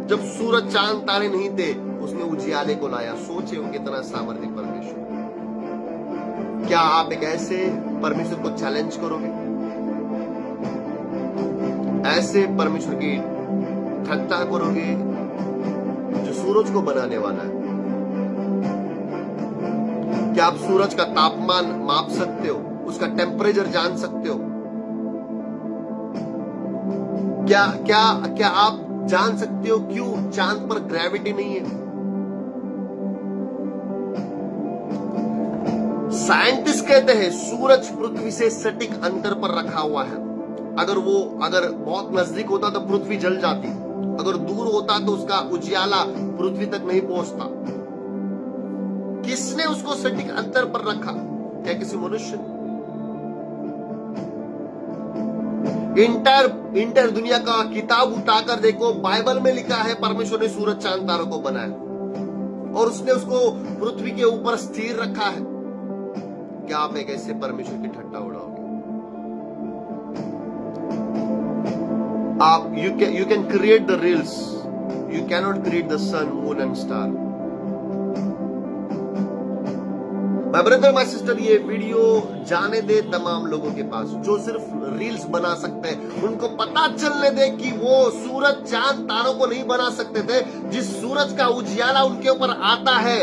जब सूरज चांद तारे नहीं थे उसने उजियाले को लाया। सोचे वो कितना सामर्थ्य परमेश्वर। क्या आप एक ऐसे परमेश्वर को चैलेंज करोगे? ऐसे परमेश्वर की ठट्टा करोगे जो सूरज को बनाने वाला है? क्या आप सूरज का तापमान माप सकते हो? उसका टेम्परेचर जान सकते हो? क्या क्या क्या आप जान सकते हो क्यों चांद पर ग्रेविटी नहीं है? साइंटिस्ट कहते हैं सूरज पृथ्वी से सटीक अंतर पर रखा हुआ है। अगर बहुत नजदीक होता तो पृथ्वी जल जाती, अगर दूर होता तो उसका उजियाला पृथ्वी तक नहीं पहुंचता। किसने उसको सटीक अंतर पर रखा? क्या किसी मनुष्य ने? इंटर दुनिया का किताब उठाकर देखो, बाइबल में लिखा है परमेश्वर ने सूरज चांद तारों को बनाया और उसने उसको पृथ्वी के ऊपर स्थिर रखा है। क्या आप एक ऐसे परमेश्वर की ठट्टा उड़ाओगे? You can create the reels, you cannot create the sun, moon and star. My brother, my sister, ये वीडियो जाने दे तमाम लोगों के पास जो सिर्फ रील्स बना सकते हैं। उनको पता चलने दे कि वो सूरज चांद तारों को नहीं बना सकते थे। जिस सूरज का उजियाला उनके ऊपर आता है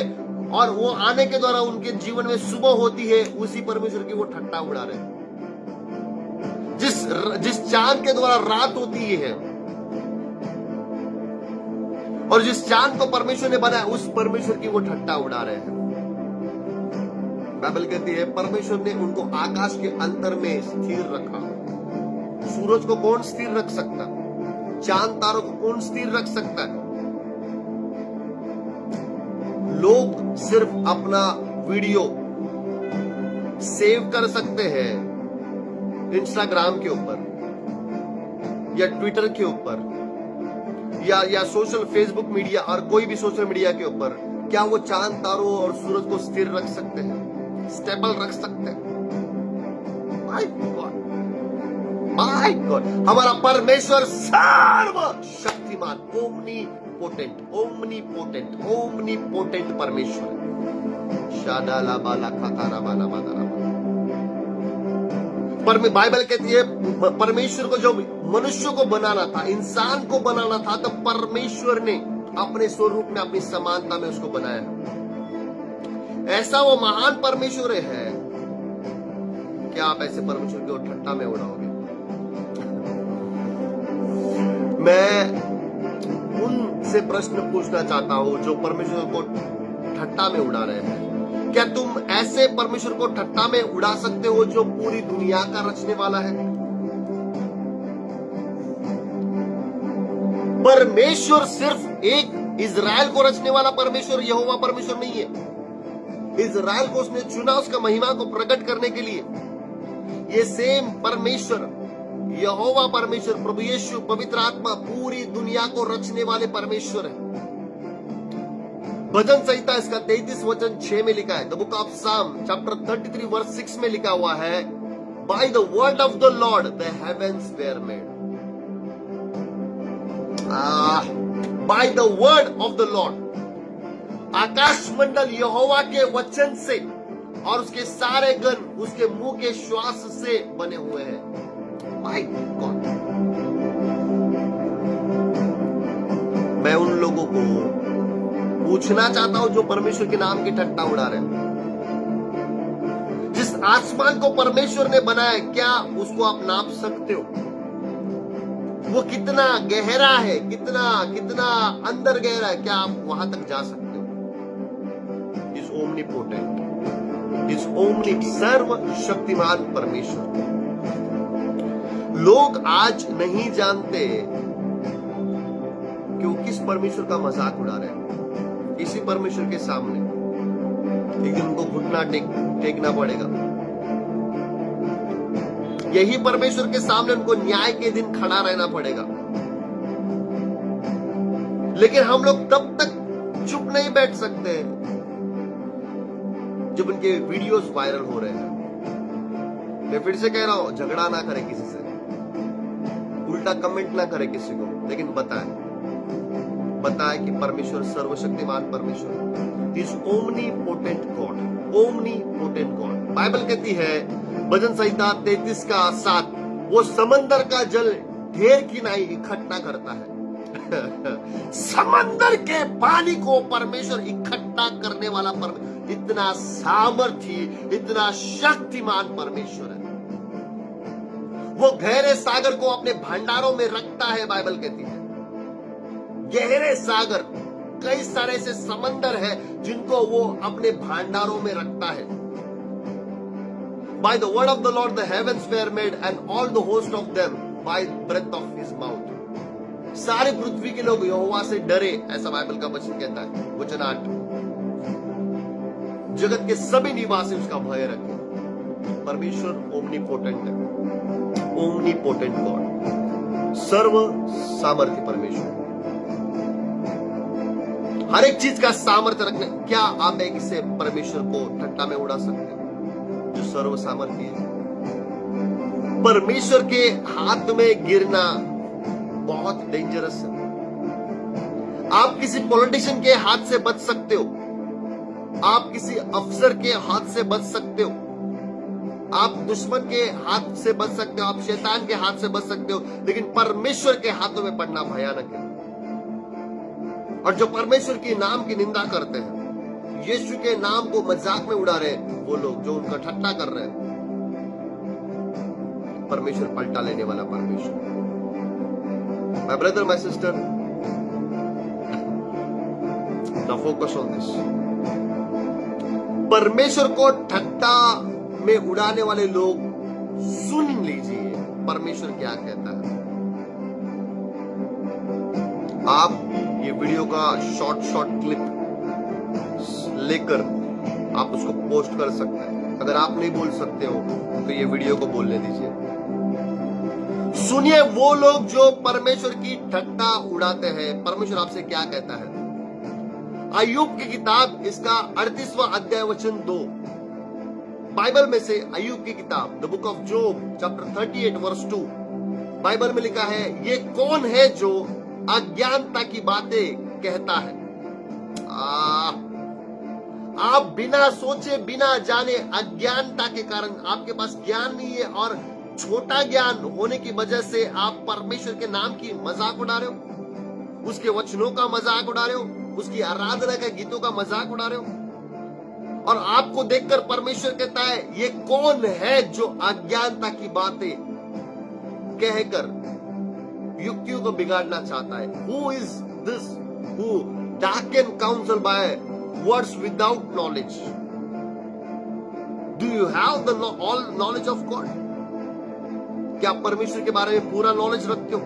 और वो आने के द्वारा उनके जीवन में सुबह होती है, उसी परमेश्वर की वो ठट्टा उड़ा रहे हैं। जिस चांद के द्वारा रात होती है और जिस चांद को परमेश्वर ने बनाया उस परमेश्वर की वो ठट्टा उड़ा रहे हैं। बाइबल कहती है परमेश्वर ने उनको आकाश के अंतर में स्थिर रखा। सूरज को कौन स्थिर रख सकता? चांद तारों को कौन स्थिर रख सकता है? लोग सिर्फ अपना वीडियो सेव कर सकते हैं इंस्टाग्राम के ऊपर या ट्विटर के ऊपर या सोशल फेसबुक मीडिया और कोई भी सोशल मीडिया के ऊपर। क्या वो चांद तारों और सूरज को स्थिर रख सकते हैं, स्टेबल रख सकते हैं? माय गॉड, हमारा परमेश्वर सर्व शक्तिमान, ओमनीपोटेंट परमेश्वर। शादाला बाला खतारा बाला बादारा। पर बाइबल कहती है परमेश्वर को जो मनुष्य को बनाना था, इंसान को बनाना था, तो परमेश्वर ने अपने स्वरूप में, अपनी समानता में उसको बनाया। ऐसा वो महान परमेश्वर है। क्या आप ऐसे परमेश्वर को ठट्टा में उड़ाओगे? मैं उनसे प्रश्न पूछना चाहता हूं जो परमेश्वर को ठट्टा में उड़ा रहे हैं। क्या तुम ऐसे परमेश्वर को ठट्टा में उड़ा सकते हो जो पूरी दुनिया का रचने वाला है? परमेश्वर सिर्फ एक इजराइल को रचने वाला परमेश्वर यहोवा परमेश्वर नहीं है। इजराइल को उसने चुना उसका महिमा को प्रकट करने के लिए। ये सेम परमेश्वर यहोवा परमेश्वर, प्रभु यीशु, पवित्र आत्मा पूरी दुनिया को रचने वाले परमेश्वर है। भजन संहिता इसका 33 वचन 6 में लिखा है। The book of psalm chapter 33 verse 6 में लिखा हुआ है, by the word of the lord the heavens were made. By the word of the lord आकाश मंडल यहोवा के वचन से और उसके सारे गण उसके मुंह के श्वास से बने हुए हैं। माय गॉड, मैं उन लोगों को पूछना चाहता हूं जो परमेश्वर के नाम की ठट्टा उड़ा रहे हैं। जिस आसमान को परमेश्वर ने बनाया, क्या उसको आप नाप सकते हो? वो कितना गहरा है, कितना कितना अंदर गहरा है, क्या आप वहां तक जा सकते हो? इज ओमनीपोटेंट, इज ओमनी, सर्व शक्तिमान परमेश्वर। लोग आज नहीं जानते कि वो किस परमेश्वर का मजाक उड़ा रहे हैं। इसी परमेश्वर के सामने एक दिन उनको घुटना टेकना पड़ेगा। यही परमेश्वर के सामने उनको न्याय के दिन खड़ा रहना पड़ेगा। लेकिन हम लोग तब तक चुप नहीं बैठ सकते जब उनके वीडियोस वायरल हो रहे हैं। मैं फिर से कह रहा हूं, झगड़ा ना करें किसी से, उल्टा कमेंट ना करें किसी को, लेकिन बताएं कि परमेश्वर सर्वशक्तिमान परमेश्वर is omnipotent God, omnipotent God. Bible कहती है भजन संहिता 33 का 7, वो समंदर का जल ढेर की नहीं इकट्ठा करता है। समंदर के पानी को परमेश्वर इकट्ठा करने वाला परमेश्वर, इतना सामर्थी, इतना शक्तिमान परमेश्वर है। वो गहरे सागर को अपने भंडारों में रखता है। बाइबल कहती है गहरे सागर, कई सारे ऐसे समंदर है जिनको वो अपने भंडारों में रखता है। By the word of the Lord the heavens were made and all the host of them by breath of his mouth. सारी पृथ्वी के लोग यहोवा से डरे, ऐसा बाइबल का वचन कहता है। वचन 8, जगत के सभी निवासी उसका भय रखे। परमेश्वर ओमनीपोटेंट है, ओमनीपोटेंट गॉड, सर्व सामर्थ्य परमेश्वर, हर एक चीज का सामर्थ्य रखने। क्या आप एक से परमेश्वर को ठट्टा में उड़ा सकते हैं जो सर्व सामर्थ्य है? परमेश्वर के हाथ में गिरना बहुत डेंजरस है। आप किसी पॉलिटिशियन के हाथ से बच सकते हो, आप किसी अफसर के हाथ से बच सकते हो, आप दुश्मन के हाथ से बच सकते हो, आप शैतान के हाथ से बच सकते हो, लेकिन परमेश्वर के हाथों में पड़ना भयानक है। और जो परमेश्वर के नाम की निंदा करते हैं, यीशु के नाम को मजाक में उड़ा रहे हैं, वो लोग जो उनका ठट्टा कर रहे हैं, परमेश्वर पलटा लेने वाला परमेश्वर। My brother, my sister, now focus on this. परमेश्वर को ठट्टा में उड़ाने वाले लोग सुन लीजिए परमेश्वर क्या कहता है। आप ये वीडियो का शॉर्ट क्लिप लेकर आप उसको पोस्ट कर सकते हैं। अगर आप नहीं बोल सकते हो तो ये वीडियो को बोलने दीजिए। सुनिए वो लोग जो परमेश्वर की ठट्टा उड़ाते हैं, परमेश्वर आपसे क्या कहता है। अय्यूब की किताब, इसका 38वां अध्याय वचन 2, बाइबल में से अय्यूब की किताब, the book of Job chapter 38 verse 2, Bible में लिखा है, ये कौन है जो अज्ञानता की बातें कहता है। आप बिना सोचे बिना जाने, अज्ञानता के कारण, आपके पास ज्ञान नहीं है और छोटा ज्ञान होने की वजह से आप परमेश्वर के नाम की मजाक उड़ा रहे हो, उसके वचनों का मजाक उड़ा रहे हो, उसकी आराधना के गीतों का मजाक उड़ा रहे हो। और आपको देखकर परमेश्वर कहता है, ये कौन है जो अज्ञानता की बातें कहकर युक्तियों को बिगाड़ना चाहता है। Who is this who darken counsel by words without knowledge? Do you have the all knowledge of God? क्या आप परमेश्वर के बारे में पूरा नॉलेज रखते हो?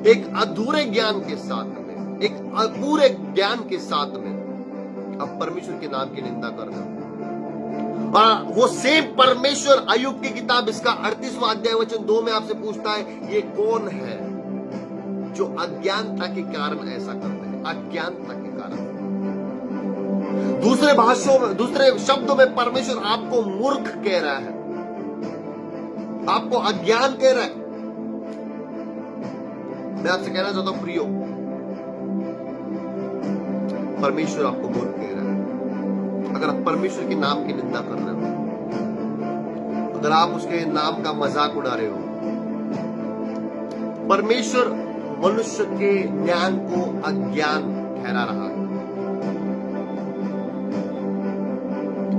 एक अधूरे ज्ञान के साथ में, एक अपूरे ज्ञान के साथ में आप परमेश्वर के नाम की निंदा कर रहे हो। और वो सेम परमेश्वर अय्यूब की किताब, इसका 38वां अध्याय वचन 2 में आपसे पूछता है, ये कौन है जो अज्ञानता के कारण ऐसा करते हैं? अज्ञानता के कारण। दूसरे भाषाओं में, दूसरे शब्दों में परमेश्वर आपको मूर्ख कह रहा है, आपको अज्ञान कह रहा है। मैं आपसे कहना चाहता हूं प्रियो, परमेश्वर आपको मूर्ख कह रहा है। अगर आप परमेश्वर के नाम की निंदा कर रहे हो, अगर आप उसके नाम का मजाक उड़ा रहे हो, परमेश्वर मनुष्य के ज्ञान को अज्ञान ठहरा रहा है।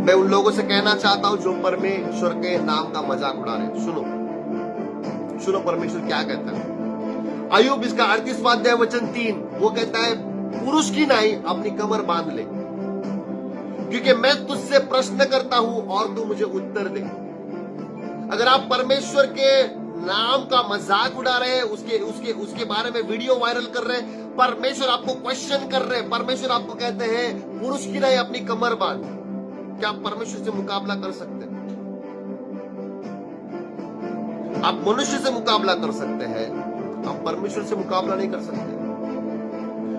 मैं उन लोगों से कहना चाहता हूं जो परमेश्वर के नाम का मजाक उड़ा रहे हैं, सुनो सुनो परमेश्वर क्या कहता है। अय्यूब इसका 38वां अध्याय वचन 3, वो कहता है पुरुष की नाई अपनी कमर बांध ले, क्योंकि मैं तुझसे प्रश्न करता हूं और तू मुझे उत्तर दे। अगर आप परमेश्वर के नाम का मजाक उड़ा रहे हैं, उसके बारे में वीडियो वायरल कर रहे हैं, परमेश्वर आपको क्वेश्चन कर रहे हैं, परमेश्वर आपको कहते हैं पुरुष की नाई अपनी कमर बांध, क्या आप परमेश्वर से मुकाबला कर सकते हैं? आप मनुष्य से मुकाबला कर सकते हैं, आप परमेश्वर से मुकाबला नहीं कर सकते।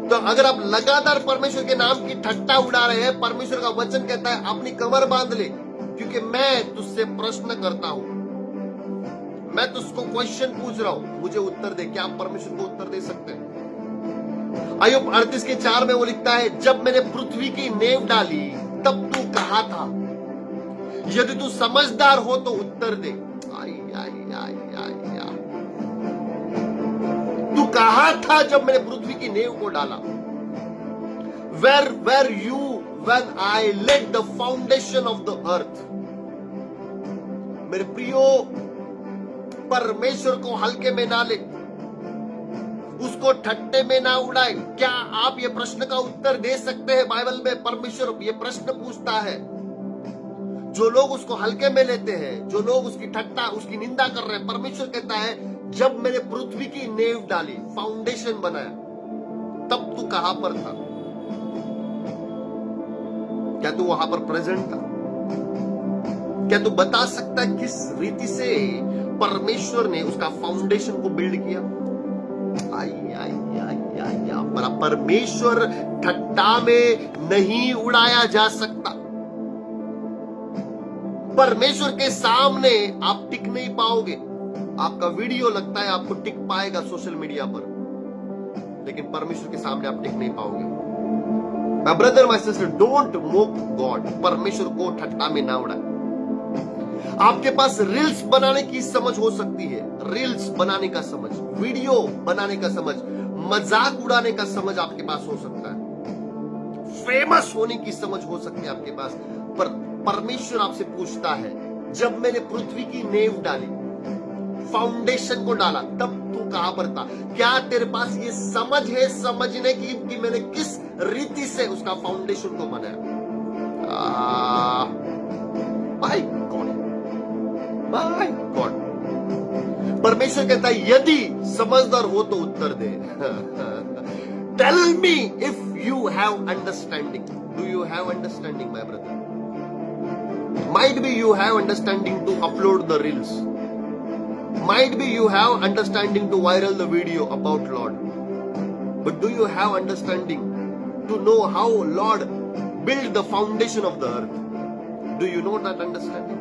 तो अगर आप लगातार परमेश्वर के नाम की ठट्टा उड़ा रहे हैं, परमेश्वर का वचन कहता है अपनी कमर बांध ले, क्योंकि मैं तुझसे प्रश्न करता हूं, मैं तुझको क्वेश्चन पूछ रहा हूं, मुझे उत्तर दे। क्या आप परमेश्वर को उत्तर दे सकते हैं? अय्यूब 38:4 में वो लिखता है, जब मैंने पृथ्वी की नींव डाली तब तू कहा था, यदि तू समझदार हो तो उत्तर दे। आई आई आई आई आई, तू कहा था जब मैंने पृथ्वी की नींव को डाला। Where you when I laid the foundation of the earth. मेरे प्रियो, परमेश्वर को हल्के में ना ले, उसको ठट्टे में ना उड़ाए। क्या आप ये प्रश्न का उत्तर दे सकते हैं? बाइबल में परमेश्वर ये प्रश्न पूछता है। जो लोग उसको हल्के में लेते हैं, जो लोग उसकी ठट्टा, उसकी निंदा कर रहे हैं, परमेश्वर कहता है जब मैंने पृथ्वी की नींव डाली, फाउंडेशन बनाया, तब तू कहां पर था? क्या तू वहां पर प्रेजेंट था? क्या तू बता सकता है किस रीति से परमेश्वर ने उसका फाउंडेशन को बिल्ड किया? आई आई आई आई, परमेश्वर ठट्टा में नहीं उड़ाया जा सकता। परमेश्वर के सामने आप टिक नहीं पाओगे। आपका वीडियो लगता है आपको टिक पाएगा सोशल मीडिया पर, लेकिन परमेश्वर के सामने आप टिक नहीं पाओगे। My brother, my sister, don't mock God. परमेश्वर को ठट्टा में ना उड़ाए। आपके पास रील्स बनाने की समझ हो सकती है, रील्स बनाने का समझ, वीडियो बनाने का समझ, मजाक उड़ाने का समझ आपके पास हो सकता है, फेमस होने की समझ हो सकती है आपके पास, पर परमेश्वर आपसे पूछता है जब मैंने पृथ्वी की नींव डाली, फाउंडेशन को डाला, तब तू कहां पर था? क्या तेरे पास ये समझ है समझने की कि मैंने किस रीति से उसका फाउंडेशन को बनाया? माय गॉड, परमेश्वर कहता है यदि समझदार हो तो उत्तर दे। Tell me if you have understanding. Do you have understanding my brother? Might be you have understanding to upload the reels. Might be you have understanding to viral the video about Lord. But do you have understanding to know how Lord built the foundation of the earth? Do you know that understanding?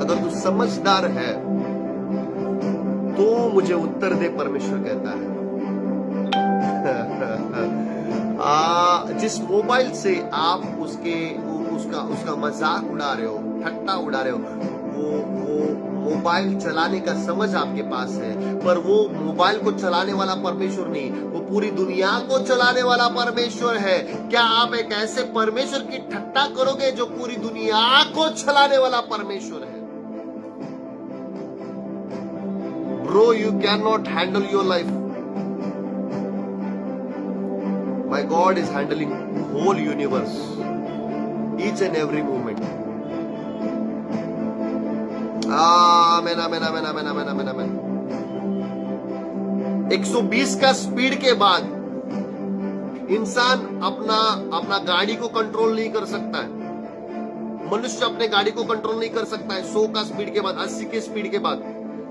अगर तू समझदार है तो मुझे उत्तर दे, परमेश्वर कहता है। जिस मोबाइल से आप उसका मजाक उड़ा रहे हो, ठट्टा उड़ा रहे हो, वो मोबाइल चलाने का समझ आपके पास है, पर वो मोबाइल को चलाने वाला परमेश्वर नहीं, वो पूरी दुनिया को चलाने वाला परमेश्वर है। क्या आप एक ऐसे परमेश्वर की ठट्टा करोगे जो पूरी दुनिया को चलाने वाला परमेश्वर है? Bro, you can not handle your life. My God is handling whole universe, each and every moment. Amen, amen, amen, amen, amen, amen, amen. 120 का स्पीड के बाद इंसान अपना गाड़ी को कंट्रोल नहीं कर सकता है। मनुष्य अपने गाड़ी को कंट्रोल नहीं कर सकता है 100 का स्पीड के बाद, 80 के स्पीड के बाद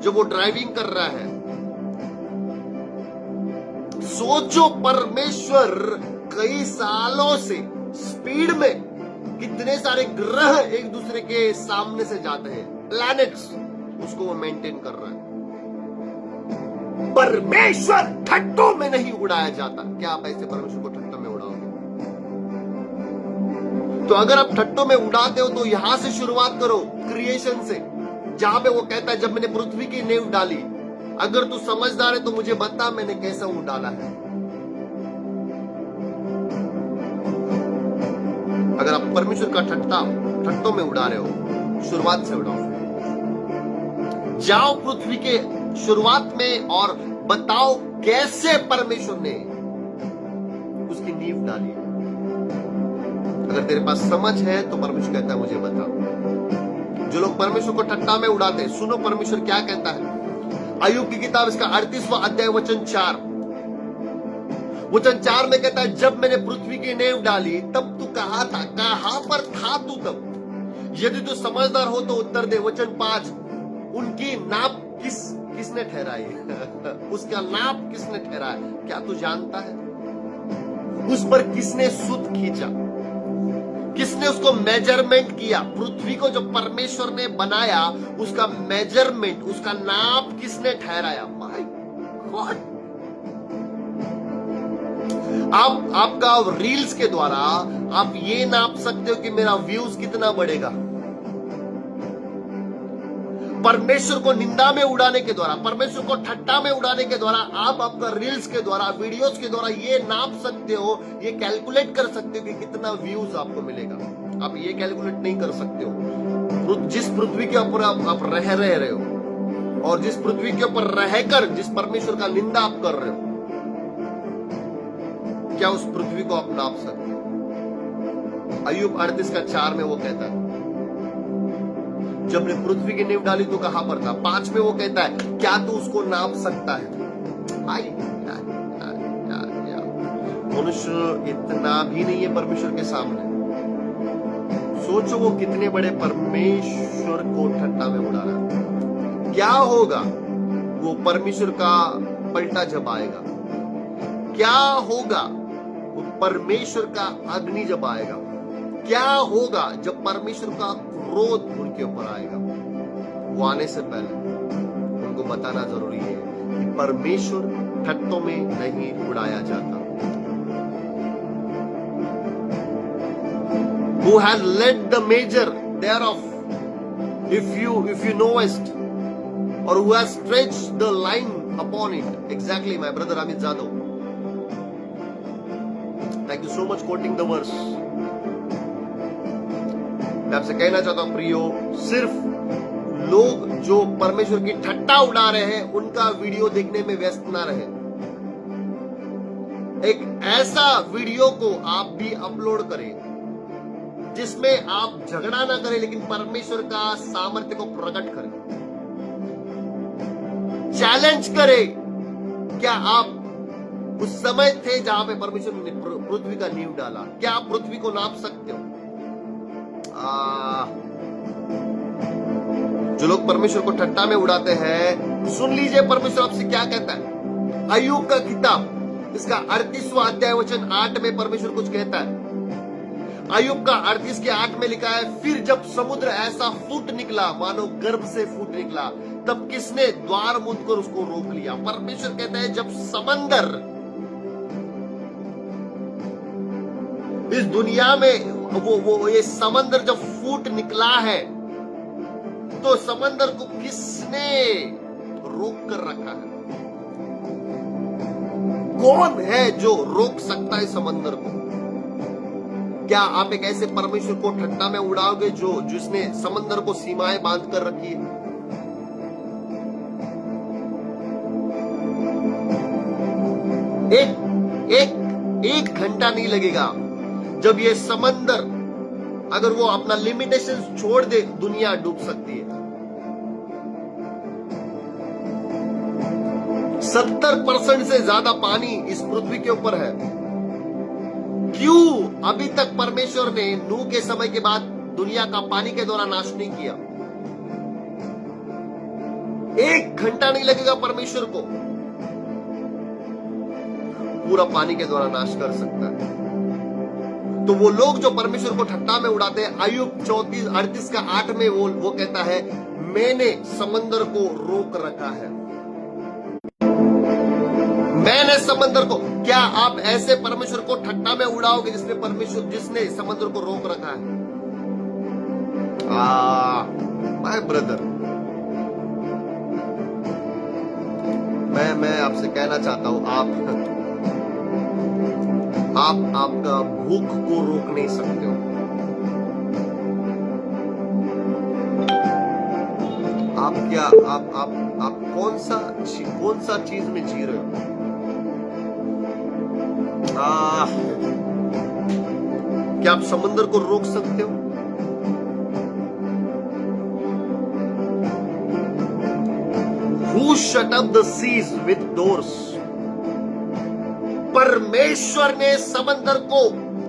जब वो ड्राइविंग कर रहा है। सोचो, परमेश्वर कई सालों से स्पीड में कितने सारे ग्रह एक दूसरे के सामने से जाते हैं, प्लैनेट्स, उसको वो मेंटेन कर रहा है। परमेश्वर ठट्टों में नहीं उड़ाया जाता। क्या आप ऐसे परमेश्वर को ठट्टों में उड़ाओगे? तो अगर आप ठट्टों में उड़ाते हो तो यहां से शुरुआत करो, क्रिएशन से, जहां पे वो कहता है जब मैंने पृथ्वी की नींव डाली। अगर तू समझदार है तो मुझे बता मैंने कैसा ऊंट डाला है। अगर आप परमेश्वर का ठट्टों में उड़ा रहे हो, शुरुआत से उड़ाओ। जाओ पृथ्वी के शुरुआत में और बताओ कैसे परमेश्वर ने उसकी नींव डाली है। अगर तेरे पास समझ है तो परमेश्वर कहता है मुझे बता। जो लोग परमेश्वर को ठट्टा में उड़ाते हैं, सुनो परमेश्वर क्या कहता है। अय्यूब की किताब इसका 38वां अध्याय वचन 4 में कहता है जब मैंने पृथ्वी की नींव डाली तब तू कहां था, कहां पर था तू तब? यदि तू समझदार हो तो उत्तर दे। वचन 5, उनकी नाप किसने ठहराई? उसका नाप किसने ठहराया? क्या तू जानता है? उस पर किसने सूत खींचा? किसने उसको मेजरमेंट किया? पृथ्वी को जो परमेश्वर ने बनाया उसका मेजरमेंट, उसका नाप किसने ठहराया? My God. आपका रील्स के द्वारा आप ये नाप सकते हो कि मेरा व्यूज कितना बढ़ेगा। परमेश्वर को निंदा में उड़ाने के द्वारा, परमेश्वर को ठट्टा में उड़ाने के द्वारा आप आपका रील्स के द्वारा, वीडियोस के द्वारा ये नाप सकते हो, ये कैलकुलेट कर सकते हो कि कितना व्यूज आपको मिलेगा। आप ये कैलकुलेट नहीं कर सकते हो। जिस पृथ्वी के ऊपर आप रह रहे हो और जिस पृथ्वी के ऊपर रहकर जिस परमेश्वर का निंदा आप कर रहे हो, क्या उस पृथ्वी को आप नाप सकते हो? अय्यूब 38:4 में वो कहता है जब ने पृथ्वी की नींव डाली तो कहां पर था। 5 में वो कहता है क्या तू उसको नाप सकता है? मनुष्य इतना भी नहीं है परमेश्वर के सामने। सोचो वो कितने बड़े परमेश्वर को ठट्टा में उड़ा रहा है। क्या होगा वो परमेश्वर का पलटा जब आएगा? क्या होगा वो परमेश्वर का अग्नि जब आएगा? क्या होगा जब परमेश्वर का क्रोध उनके ऊपर आएगा? वो आने से पहले उनको बताना जरूरी है कि परमेश्वर ठट्टों में नहीं उड़ाया जाता। Who has led the measure thereof, if you knowest, or who has stretched the line upon it? Exactly, my brother Amit Jadhav. Thank you so much quoting the verse. मैं आपसे कहना चाहता हूं प्रियो, सिर्फ लोग जो परमेश्वर की ठट्टा उड़ा रहे हैं उनका वीडियो देखने में व्यस्त ना रहे। एक ऐसा वीडियो को आप भी अपलोड करें जिसमें आप झगड़ा ना करें लेकिन परमेश्वर का सामर्थ्य को प्रकट करें। चैलेंज करें। क्या आप उस समय थे जहां पे परमेश्वर ने पृथ्वी का नींव डाला? क्या आप पृथ्वी को नाप सकते हो? जो लोग परमेश्वर को ठट्टा में उड़ाते हैं, सुन लीजिए परमेश्वर आपसे क्या कहता है। अय्यूब का किताब इसका 38वां अध्याय वचन 8 में परमेश्वर कुछ कहता है। अय्यूब का 38:8 में लिखा है, फिर जब समुद्र ऐसा फूट निकला मानो गर्भ से फूट निकला, तब किसने द्वार मूंद कर उसको रोक लिया? परमेश्वर कहता है जब समंदर इस दुनिया में वो ये समंदर जब फूट निकला है तो समंदर को किसने रोक कर रखा है? कौन है जो रोक सकता है समंदर को? क्या आप एक ऐसे परमेश्वर को ठट्टा में उड़ाओगे जिसने समंदर को सीमाएं बांध कर रखी है? एक घंटा नहीं लगेगा जब ये समंदर अगर वो अपना लिमिटेशन छोड़ दे, दुनिया डूब सकती है। 70% से ज्यादा पानी इस पृथ्वी के ऊपर है। क्यों अभी तक परमेश्वर ने नूह के समय के बाद दुनिया का पानी के द्वारा नाश नहीं किया? 1 घंटा नहीं लगेगा परमेश्वर को, पूरा पानी के द्वारा नाश कर सकता है। तो वो लोग जो परमेश्वर को ठट्टा में उड़ाते हैं, अय्यूब 38:8 में वो कहता है मैंने समंदर को रोक रखा है। मैंने समंदर को, क्या आप ऐसे परमेश्वर को ठट्टा में उड़ाओगे जिसने समंदर को रोक रखा है? माय ब्रदर, मैं आपसे कहना चाहता हूं, आप आपका भूख को रोक नहीं सकते हो। आप कौन सा चीज में जी रहे हो? क्या आप समंदर को रोक सकते हो? Who shut up the seas with doors? परमेश्वर ने समंदर को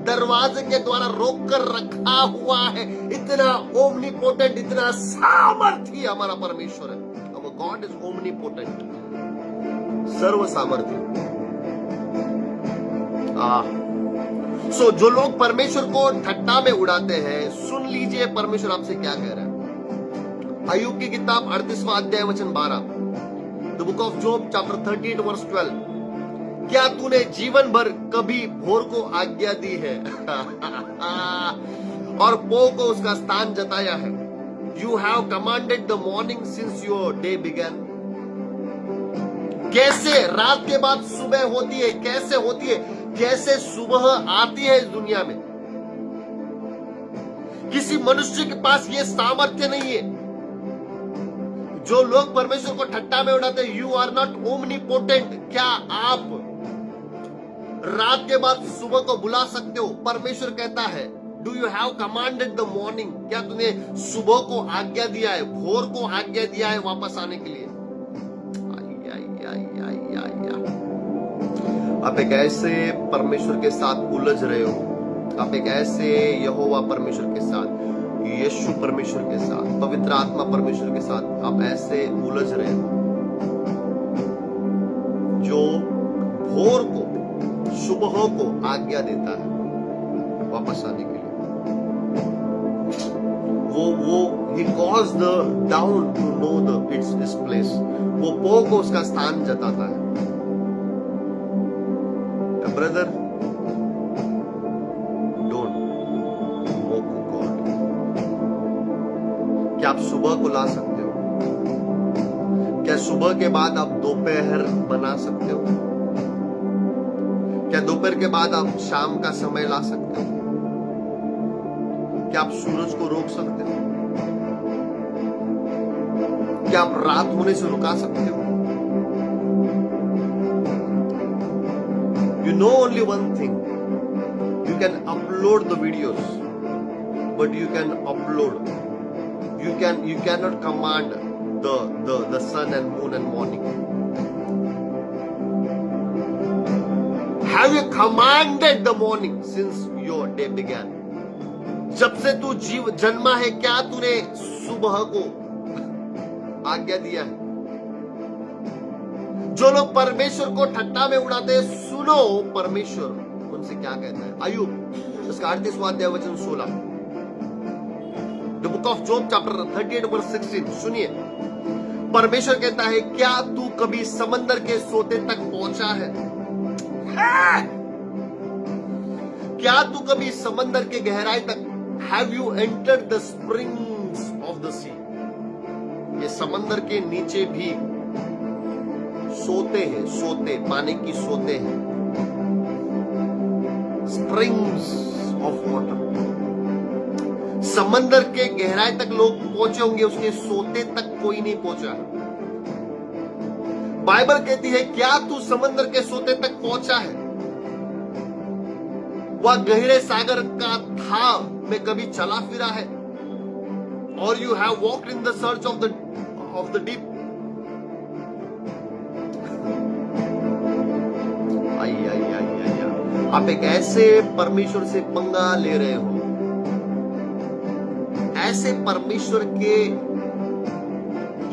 दरवाजे के द्वारा रोक कर रखा हुआ है। इतना ओमनीपोटेंट, इतना सामर्थी हमारा परमेश्वर है। Our God is omnipotent, सर्व सामर्थी। सो जो लोग परमेश्वर को ठट्टा में उड़ाते हैं, सुन लीजिए परमेश्वर आपसे क्या कह रहा है। अय्यूब की किताब 38वां अध्याय वचन 12, the book of Job chapter 38 verse 12। क्या तूने जीवन भर कभी भोर को आज्ञा दी है और पो को उसका स्थान जताया है? You have commanded the morning since your day began. कैसे रात के बाद सुबह होती है, कैसे होती है, कैसे सुबह आती है इस दुनिया में। किसी मनुष्य के पास यह सामर्थ्य नहीं है। जो लोग परमेश्वर को ठट्टा में उड़ाते हैं, यू आर नॉट ओमनीपोटेंट। क्या आप रात के बाद सुबह को बुला सकते हो? परमेश्वर कहता है, do you have commanded the morning? क्या तूने सुबह को आज्ञा दिया है, भोर को आज्ञा दिया है वापस आने के लिए? आप एक ऐसे परमेश्वर के साथ उलझ रहे हो, आप एक ऐसे यहोवा परमेश्वर के साथ, यीशु परमेश्वर के साथ, पवित्र आत्मा परमेश्वर के साथ आप ऐसे उलझ रहे हो जो भोर को, सुबह को आज्ञा देता है वापस आने के लिए। वो he calls the down to know its place। वो पो को उसका स्थान जताता है। Brother, don't mock God. क्या आप सुबह को ला सकते हो? क्या सुबह के बाद आप दोपहर बना सकते हो? क्या दोपहर के बाद आप शाम का समय ला सकते हो? क्या आप सूरज को रोक सकते हो? क्या आप रात होने से रुका सकते हो? You know only one thing, you can upload the videos, but you cannot command the sun and moon and morning. Have you commanded the morning since your day began? जब से तू जन्मा है, क्या तूने सुबह को आज्ञा दिया है? जो लोग परमेश्वर को ठट्टा में उड़ाते हैं, सुनो परमेश्वर उनसे क्या कहता है। अय्यूब उसका 38वां अध्याय वचन 16, the book of Job chapter 38 verse 16। सुनिए, परमेश्वर कहता है, क्या तू कभी समंदर के सोते तक पहुंचा है? क्या तू कभी समंदर के गहराई तक? Have you entered the springs of the sea? ये समंदर के नीचे भी सोते हैं, सोते पानी की सोते हैं, स्प्रिंग्स ऑफ वाटर। समंदर के गहराई तक लोग पहुंचे होंगे, उसके सोते तक कोई नहीं पहुंचा। बाइबल कहती है, क्या तू समंदर के सोते तक पहुंचा है? वह गहरे सागर का था में कभी चला फिरा है? और you have walked in the search of the deep? आप एक ऐसे परमेश्वर से पंगा ले रहे हो, ऐसे परमेश्वर के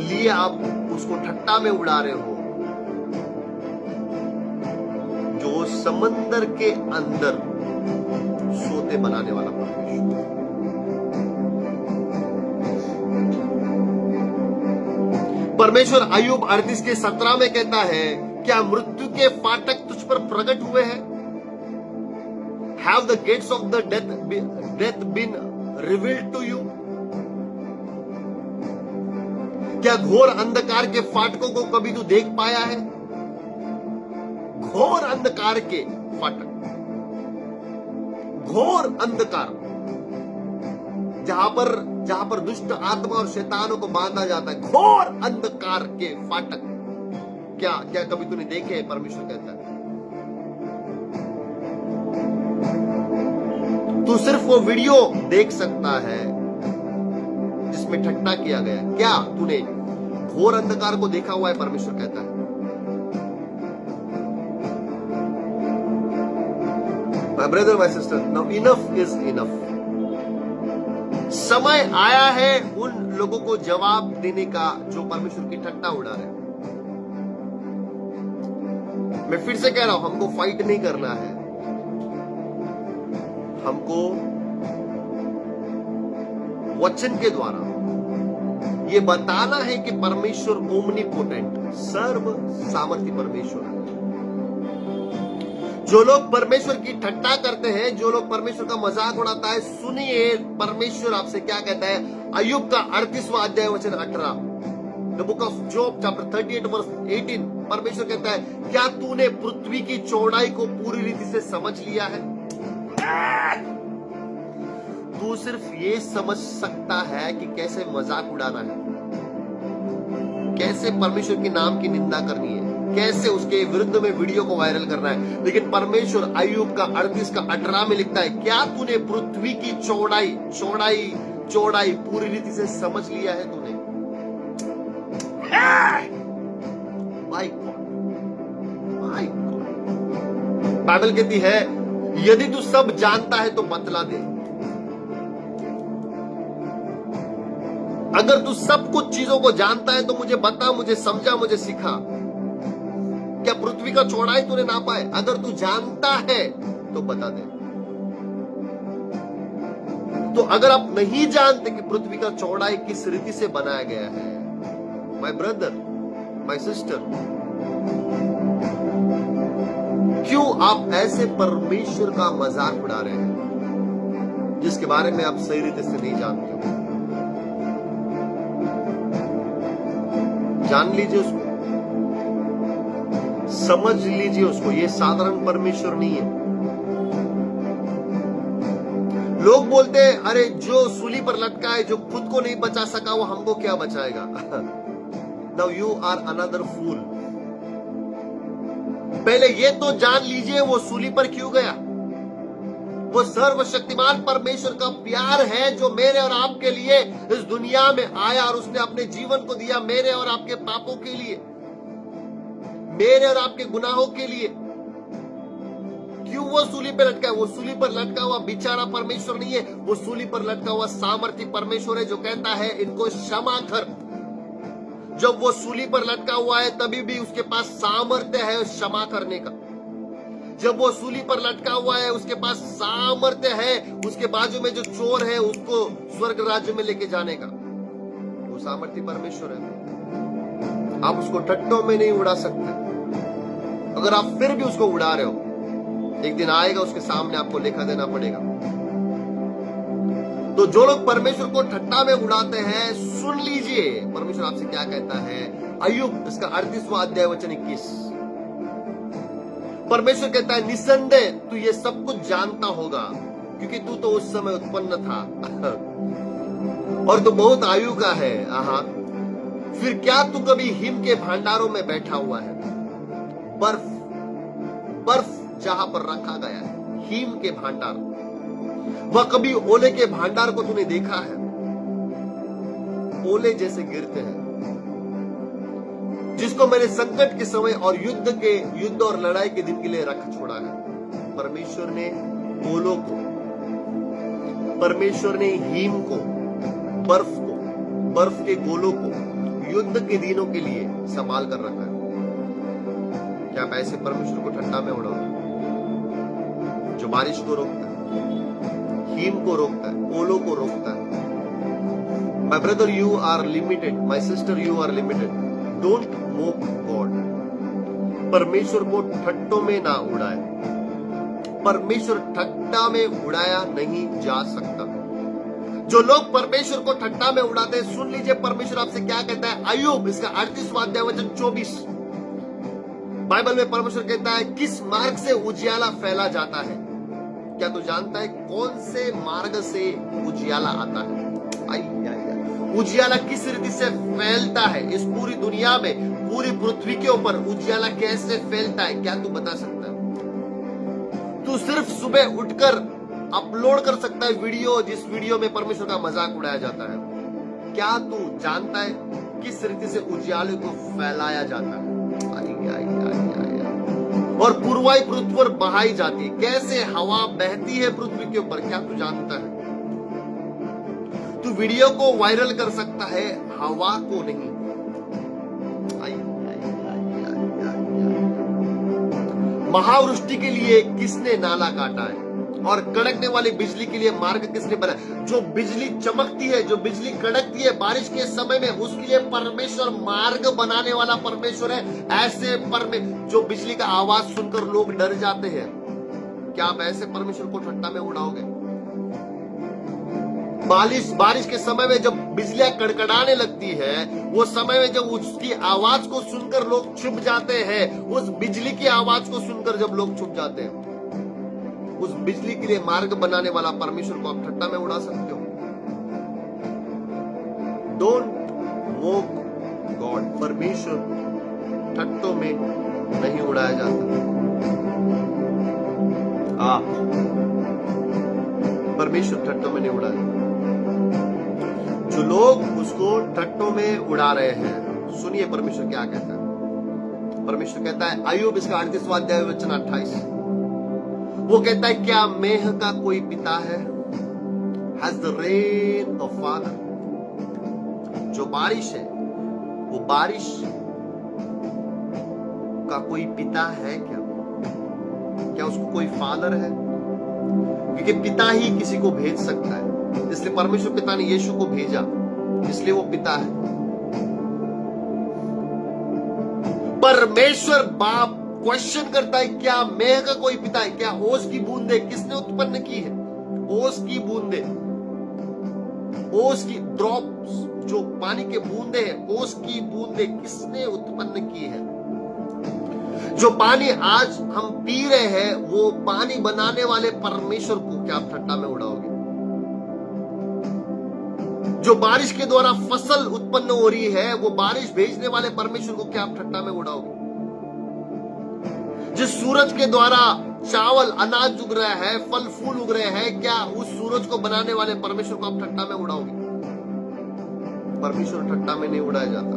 लिए आप उसको ठट्टा में उड़ा रहे हो, जो समंदर के अंदर सोते बनाने वाला परमेश्वर। परमेश्वर अय्यूब 38 के 17 में कहता है क्या मृत्यु के फाटक तुझ पर प्रकट हुए हैं? Have the gates of the death been revealed to you? क्या घोर अंधकार के फाटकों को कभी तू देख पाया है? घोर अंधकार के फाटक, घोर अंधकार, जहां पर दुष्ट आत्मा और शैतानों को बांधा जाता है, घोर अंधकार के फाटक क्या कभी तूने देखे? परमेश्वर कहता है तू सिर्फ वो वीडियो देख सकता है जिसमें ठट्टा किया गया है। क्या तूने घोर अंधकार को देखा हुआ है? परमेश्वर कहता है My brother, my sister, now enough is enough. समय आया है उन लोगों को जवाब देने का जो परमेश्वर की ठट्टा उड़ा रहे हैं। मैं फिर से कह रहा हूं, हमको फाइट नहीं करना है, हमको वचन के द्वारा ये बताना है कि परमेश्वर ओमनीपोटेंट, सर्व सामर्थ्य परमेश्वर है। जो लोग परमेश्वर की ठट्टा करते हैं, जो लोग परमेश्वर का मजाक उड़ाता है, सुनिए परमेश्वर आपसे क्या कहता है। अय्यूब का 38वां अध्याय वचन 18, the book of Job chapter 38 verse 18, परमेश्वर कहता है क्या तूने पृथ्वी की चौड़ाई को पूरी रीति से समझ लिया है? तू सिर्फ ये समझ सकता है कि कैसे मजाक उड़ाना है, कैसे परमेश्वर के नाम की निंदा करनी है, कैसे उसके विरुद्ध में वीडियो को वायरल करना है। लेकिन परमेश्वर अय्यूब का 38 का 18 में लिखता है क्या तूने पृथ्वी की चौड़ाई पूरी रीति से समझ लिया है? तूने बाइबल कहती है यदि तू सब जानता है तो बतला दे। अगर तू सब कुछ चीजों को जानता है तो मुझे बता, मुझे समझा, मुझे सिखा। क्या पृथ्वी का चौड़ाई तूने नापा है? अगर तू जानता है तो बता दे। तो अगर आप नहीं जानते कि पृथ्वी का चौड़ाई किस रीति से बनाया गया है, माय ब्रदर, माय सिस्टर, क्यों आप ऐसे परमेश्वर का मजाक उड़ा रहे हैं जिसके बारे में आप सही रीति से नहीं जानते हो? जान लीजिए उसको, समझ लीजिए उसको। ये साधारण परमेश्वर नहीं है। लोग बोलते हैं अरे जो सूली पर लटका है, जो खुद को नहीं बचा सका, वो हमको क्या बचाएगा? नाउ यू आर अनदर फूल। पहले ये तो जान लीजिए वो सूली पर क्यों गया। वो सर्वशक्तिमान परमेश्वर का प्यार है जो मेरे और आपके लिए इस दुनिया में आया और उसने अपने जीवन को दिया मेरे और आपके पापों के लिए, मेरे और आपके गुनाहों के लिए। क्यों वो सूली पर लटका है? वो सूली पर लटका हुआ बेचारा परमेश्वर नहीं है, वो सूली पर लटका हुआ सामर्थी परमेश्वर है जो कहता है इनको क्षमा कर। जब वो सूली पर लटका हुआ है तभी भी उसके पास सामर्थ्य है क्षमा करने का। जब वो सूली पर लटका हुआ है उसके पास सामर्थ्य है उसके बाजू में जो चोर है उसको स्वर्ग राज्य में लेके जाने का। वो सामर्थ्य परमेश्वर है। आप उसको टट्टों में नहीं उड़ा सकते। अगर आप फिर भी उसको उड़ा रहे हो, एक दिन आएगा उसके सामने आपको लेखा देना पड़ेगा। तो जो लोग परमेश्वर को ठट्टा में उड़ाते हैं, सुन लीजिए परमेश्वर आपसे क्या कहता है। अय्यूब इसका 38वां अध्याय वचन 21, परमेश्वर कहता है निसंदेह तू ये सब कुछ जानता होगा क्योंकि तू तो उस समय उत्पन्न था और तू बहुत आयु का है। फिर क्या तू कभी हिम के भंडारों में बैठा हुआ है? बर्फ जहां पर रखा गया है, हिम के भंडार, वह कभी ओले के भंडार को तूने देखा है? ओले जैसे गिरते हैं जिसको मैंने संकट के समय और युद्ध और लड़ाई के दिन के लिए रख छोड़ा है। परमेश्वर ने ओलों को, परमेश्वर ने हिम को, बर्फ के गोलों को युद्ध के दिनों के लिए संभाल कर रखा है। क्या आप ऐसे परमेश्वर को ठट्टा में उड़ाओ जो बारिश को रोकता है, हिम को रोकता है, ओलों को रोकता है? My brother you are limited, my sister you are limited. Don't mock God. परमेश्वर को ठट्टों में ना उड़ाए। परमेश्वर ठट्टा में उड़ाया नहीं जा सकता। जो लोग परमेश्वर को ठट्टा में उड़ाते हैं, सुन लीजिए परमेश्वर आपसे क्या कहता है। अय्यूब इसका 38वां अध्याय वचन 24, बाइबल में परमेश्वर कहता है, किस मार्ग से उजियाला फैला जाता है? क्या तू जानता है कौन से मार्ग से उजियाला आता है? उजियाला किस रीति से फैलता है इस पूरी दुनिया में, पूरी पृथ्वी के ऊपर उजियाला कैसे फैलता है? क्या तू बता सकता है? तू सिर्फ सुबह उठकर अपलोड कर सकता है वीडियो, जिस वीडियो में परमेश्वर का मजाक उड़ाया जाता है। क्या तू जानता है किस रीति से उजियाले को फैलाया जाता है? और पूर्वाई पृथ्वी पर बहाई जाती है। कैसे हवा बहती है पृथ्वी के ऊपर, क्या तू जानता है? तू वीडियो को वायरल कर सकता है, हवा को नहीं। महावृष्टि के लिए किसने नाला काटा है? और कड़कने वाली बिजली के लिए मार्ग किसने बनाया? जो बिजली चमकती है, जो बिजली कड़कती है बारिश के समय में, उसके लिए परमेश्वर मार्ग बनाने वाला परमेश्वर है। ऐसे जो बिजली का आवाज सुनकर लोग डर जाते हैं, क्या आप ऐसे परमेश्वर को ठट्टा में उड़ाओगे? बारिश के समय में जब बिजलियां कड़कड़ाने लगती है, वो समय में जब उसकी आवाज को सुनकर लोग छुप जाते हैं, उस बिजली की आवाज को सुनकर जब लोग छुप जाते हैं, उस बिजली के लिए मार्ग बनाने वाला परमेश्वर को आप ठट्टा में उड़ा सकते हो? Don't mock God. परमेश्वर ठट्टों में नहीं उड़ाया जाता। परमेश्वर ठट्टों में नहीं उड़ाया जाता। जो लोग उसको ठट्टों में उड़ा रहे हैं, सुनिए परमेश्वर क्या कहता है। परमेश्वर कहता है, अय्यूब इसका 38वां अध्याय वचन 28, वो कहता है, क्या मेह का कोई पिता है? Has the rain a father? जो बारिश है, वो बारिश का कोई पिता है क्या? क्या उसको कोई फादर है? क्योंकि पिता ही किसी को भेज सकता है, इसलिए परमेश्वर पिता ने यीशु को भेजा, इसलिए वो पिता है। परमेश्वर बाप क्वेश्चन करता है, क्या मेह का कोई पिता है? क्या ओस की बूंदे किसने उत्पन्न की है? ओस की बूंदे, ओस की ड्रॉप्स, जो पानी के बूंदे हैं, ओस की बूंदे किसने उत्पन्न की है? जो पानी आज हम पी रहे हैं, वो पानी बनाने वाले परमेश्वर को क्या आप ठट्टा में उड़ाओगे? जो बारिश के द्वारा फसल उत्पन्न हो रही है, वो बारिश भेजने वाले परमेश्वर को क्या आप ठट्टा में उड़ाओगे? जिस सूरज के द्वारा चावल अनाज उग रहा है, फल फूल उग रहे हैं, क्या उस सूरज को बनाने वाले परमेश्वर को आप ठट्टा में उड़ाओगे? परमेश्वर ठट्टा में नहीं उड़ाया जाता।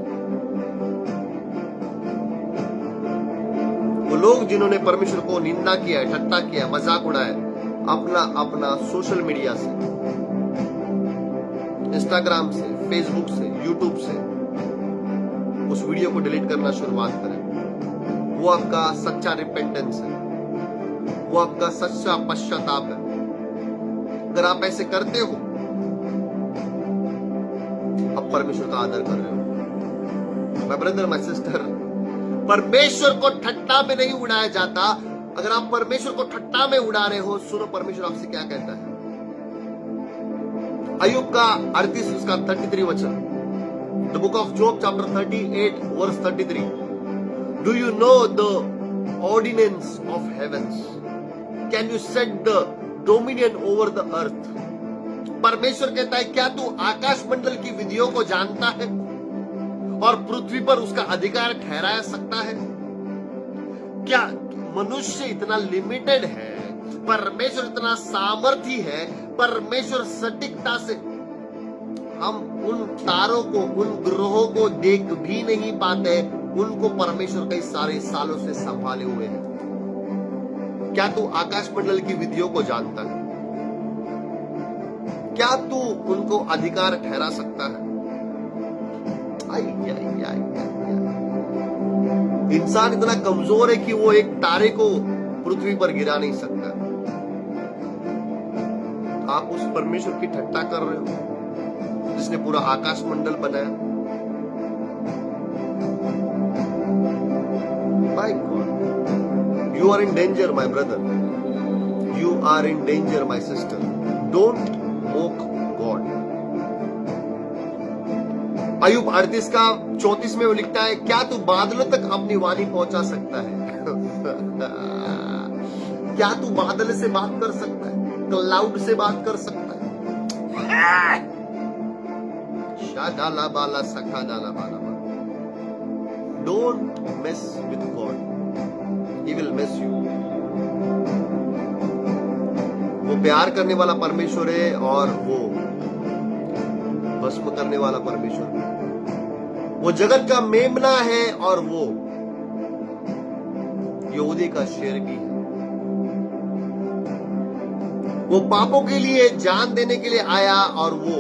वो लोग जिन्होंने परमेश्वर को निंदा किया है, ठट्टा किया, मजाक उड़ाया, अपना सोशल मीडिया से, इंस्टाग्राम से, फेसबुक से, यूट्यूब से उस वीडियो को डिलीट करना शुरुआत करें। वो आपका सच्चा रिपेंटेंस है, वो आपका सच्चा पश्चाताप है। अगर आप ऐसे करते हो, आप परमेश्वर का आदर कर रहे हो। माय ब्रदर, माय सिस्टर, परमेश्वर को ठट्टा में नहीं उड़ाया जाता। अगर आप परमेश्वर को ठट्टा में उड़ा रहे हो, सुनो परमेश्वर आपसे क्या कहता है। अय्यूब का 38 उसका 33 वचन, the book of Job chapter 38 verse 33, do you know the ordinance of heavens, can you set the dominion over the earth. परमेश्वर कहता है, क्या तू आकाश मंडल की विधियों को जानता है और पृथ्वी पर उसका अधिकार ठहरा सकता है? क्या मनुष्य इतना लिमिटेड है? परमेश्वर इतना सामर्थी है, परमेश्वर सटीकता से, हम उन तारों को, उन ग्रहों को देख भी नहीं पाते, उनको परमेश्वर कई सारे सालों से संभाले हुए हैं। क्या तू आकाश मंडल की विधियों को जानता है? क्या तू उनको अधिकार ठहरा सकता है? इंसान इतना कमजोर है कि वो एक तारे को पृथ्वी पर गिरा नहीं सकता। आप उस परमेश्वर की ठट्टा कर रहे हो जिसने पूरा आकाश मंडल बनाया। My God, You are in danger, my brother. You are in danger, my sister. Don't mock God. अय्यूब 38 का 34 में वो लिखता है, क्या तू बादलों तक अपनी वाणी पहुंचा सकता है? क्या तू बादल से बात कर सकता है? क्लाउड से बात कर सकता है? शादाला बाला सखा डाला बाला। Don't mess with God. He will mess you. वो प्यार करने वाला परमेश्वर है और वो भस्म करने वाला परमेश्वर है। वो जगत का मेमना है और वो यहूदी का शेर भी है। वो पापों के लिए जान देने के लिए आया और वो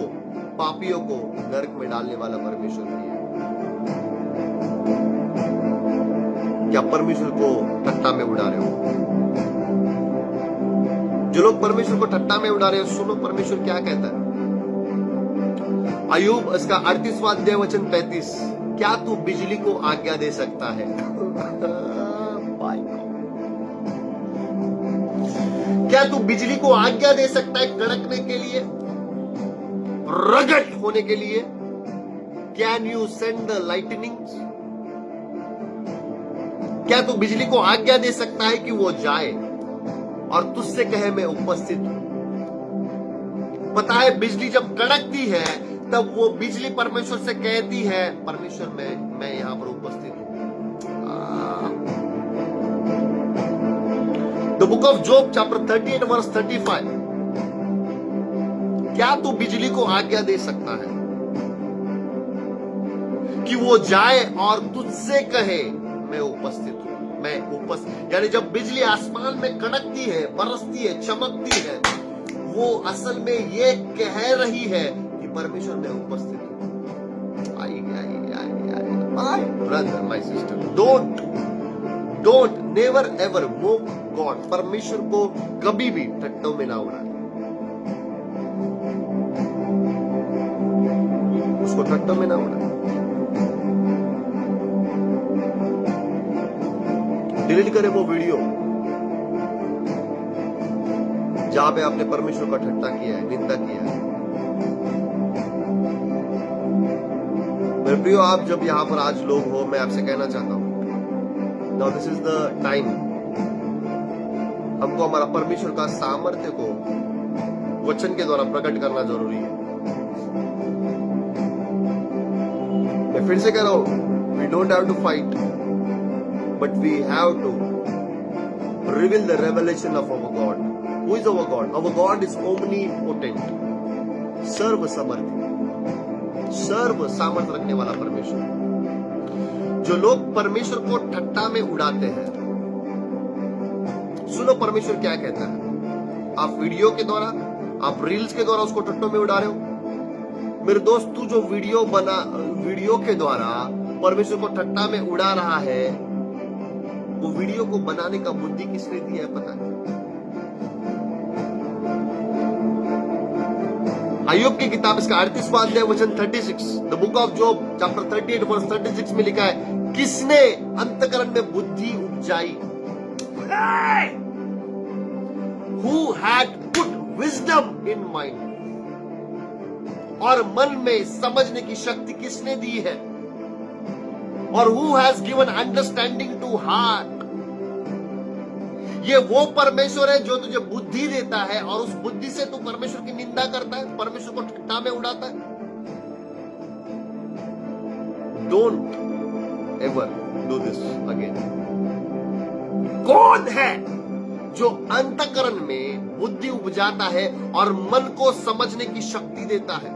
पापियों को नरक में डालने वाला परमेश्वर भी है। क्या परमेश्वर को ठट्टा में उड़ा रहे हो? जो लोग परमेश्वर को ठट्टा में उड़ा रहे हो, सुनो परमेश्वर क्या कहता है। अय्यूब इसका 38वां अध्याय वचन 35, क्या तू बिजली को आज्ञा दे सकता है? क्या तू बिजली को आज्ञा दे सकता है कड़कने के लिए, प्रगट होने के लिए? Can you send the lightnings? क्या तू बिजली को आज्ञा दे सकता है कि वो जाए और तुझसे कहे मैं उपस्थित हूं? पता है बिजली जब कड़कती है तब वो बिजली परमेश्वर से कहती है, परमेश्वर मैं यहां पर उपस्थित हूं। The book of Job chapter 38 verse 35, क्या तू बिजली को आज्ञा दे सकता है कि वो जाए और तुझसे कहे मैं उपस्थित हूं, मैं उपस्थित। यानी जब बिजली आसमान में कड़कती है, बरसती है, चमकती है, वो असल में ये कह रही है कि परमेश्वर में उपस्थित हूं। I my brother, my sister, don't never ever mock God. परमेश्वर को कभी भी ठट्टों में ना उड़ाए, उसको ठट्टों में ना उड़ाए। डिलीट करे वो वीडियो जहां पे आपने परमेश्वर का ठट्टा किया है, निंदा किया है। मेरे प्रियो, आप जब यहां पर आज लोग हो, मैं आपसे कहना चाहता हूं, now this is the time. हमको हमारा परमेश्वर का सामर्थ्य को वचन के द्वारा प्रकट करना जरूरी है। मैं फिर से कह रहा हूं, we don't have to fight, but we have to reveal the revelation of our God. Who is our God? Our God is omnipotent, सर्व समर्थ, सर्व सामर्थ रखने वाला परमेश्वर। जो लोग परमेश्वर को ठट्टा में उड़ाते हैं, सुनो परमेश्वर क्या कहता है। आप वीडियो के द्वारा, आप रील्स के द्वारा उसको ठट्टों में उड़ा रहे हो। मेरे दोस्त, तू जो वीडियो के द्वारा परमेश्वर को ठट्टा में उड़ा रहा है, वो वीडियो को बनाने का बुद्धि किसने दिया है पता है? अय्यूब की किताब इसका 38वां अध्याय वचन 36, the book of Job chapter 38 verse 36 में लिखा है, किसने अंतकरण में बुद्धि उपजाई? Who had put wisdom in mind? और मन में समझने की शक्ति किसने दी है? और who has given understanding to heart? ये वो परमेश्वर है जो तुझे बुद्धि देता है और उस बुद्धि से तू परमेश्वर की निंदा करता है, परमेश्वर को ठट्ठा में उड़ाता है। Don't ever do this again. कौन है जो अंतकरण में बुद्धि उपजाता है और मन को समझने की शक्ति देता है?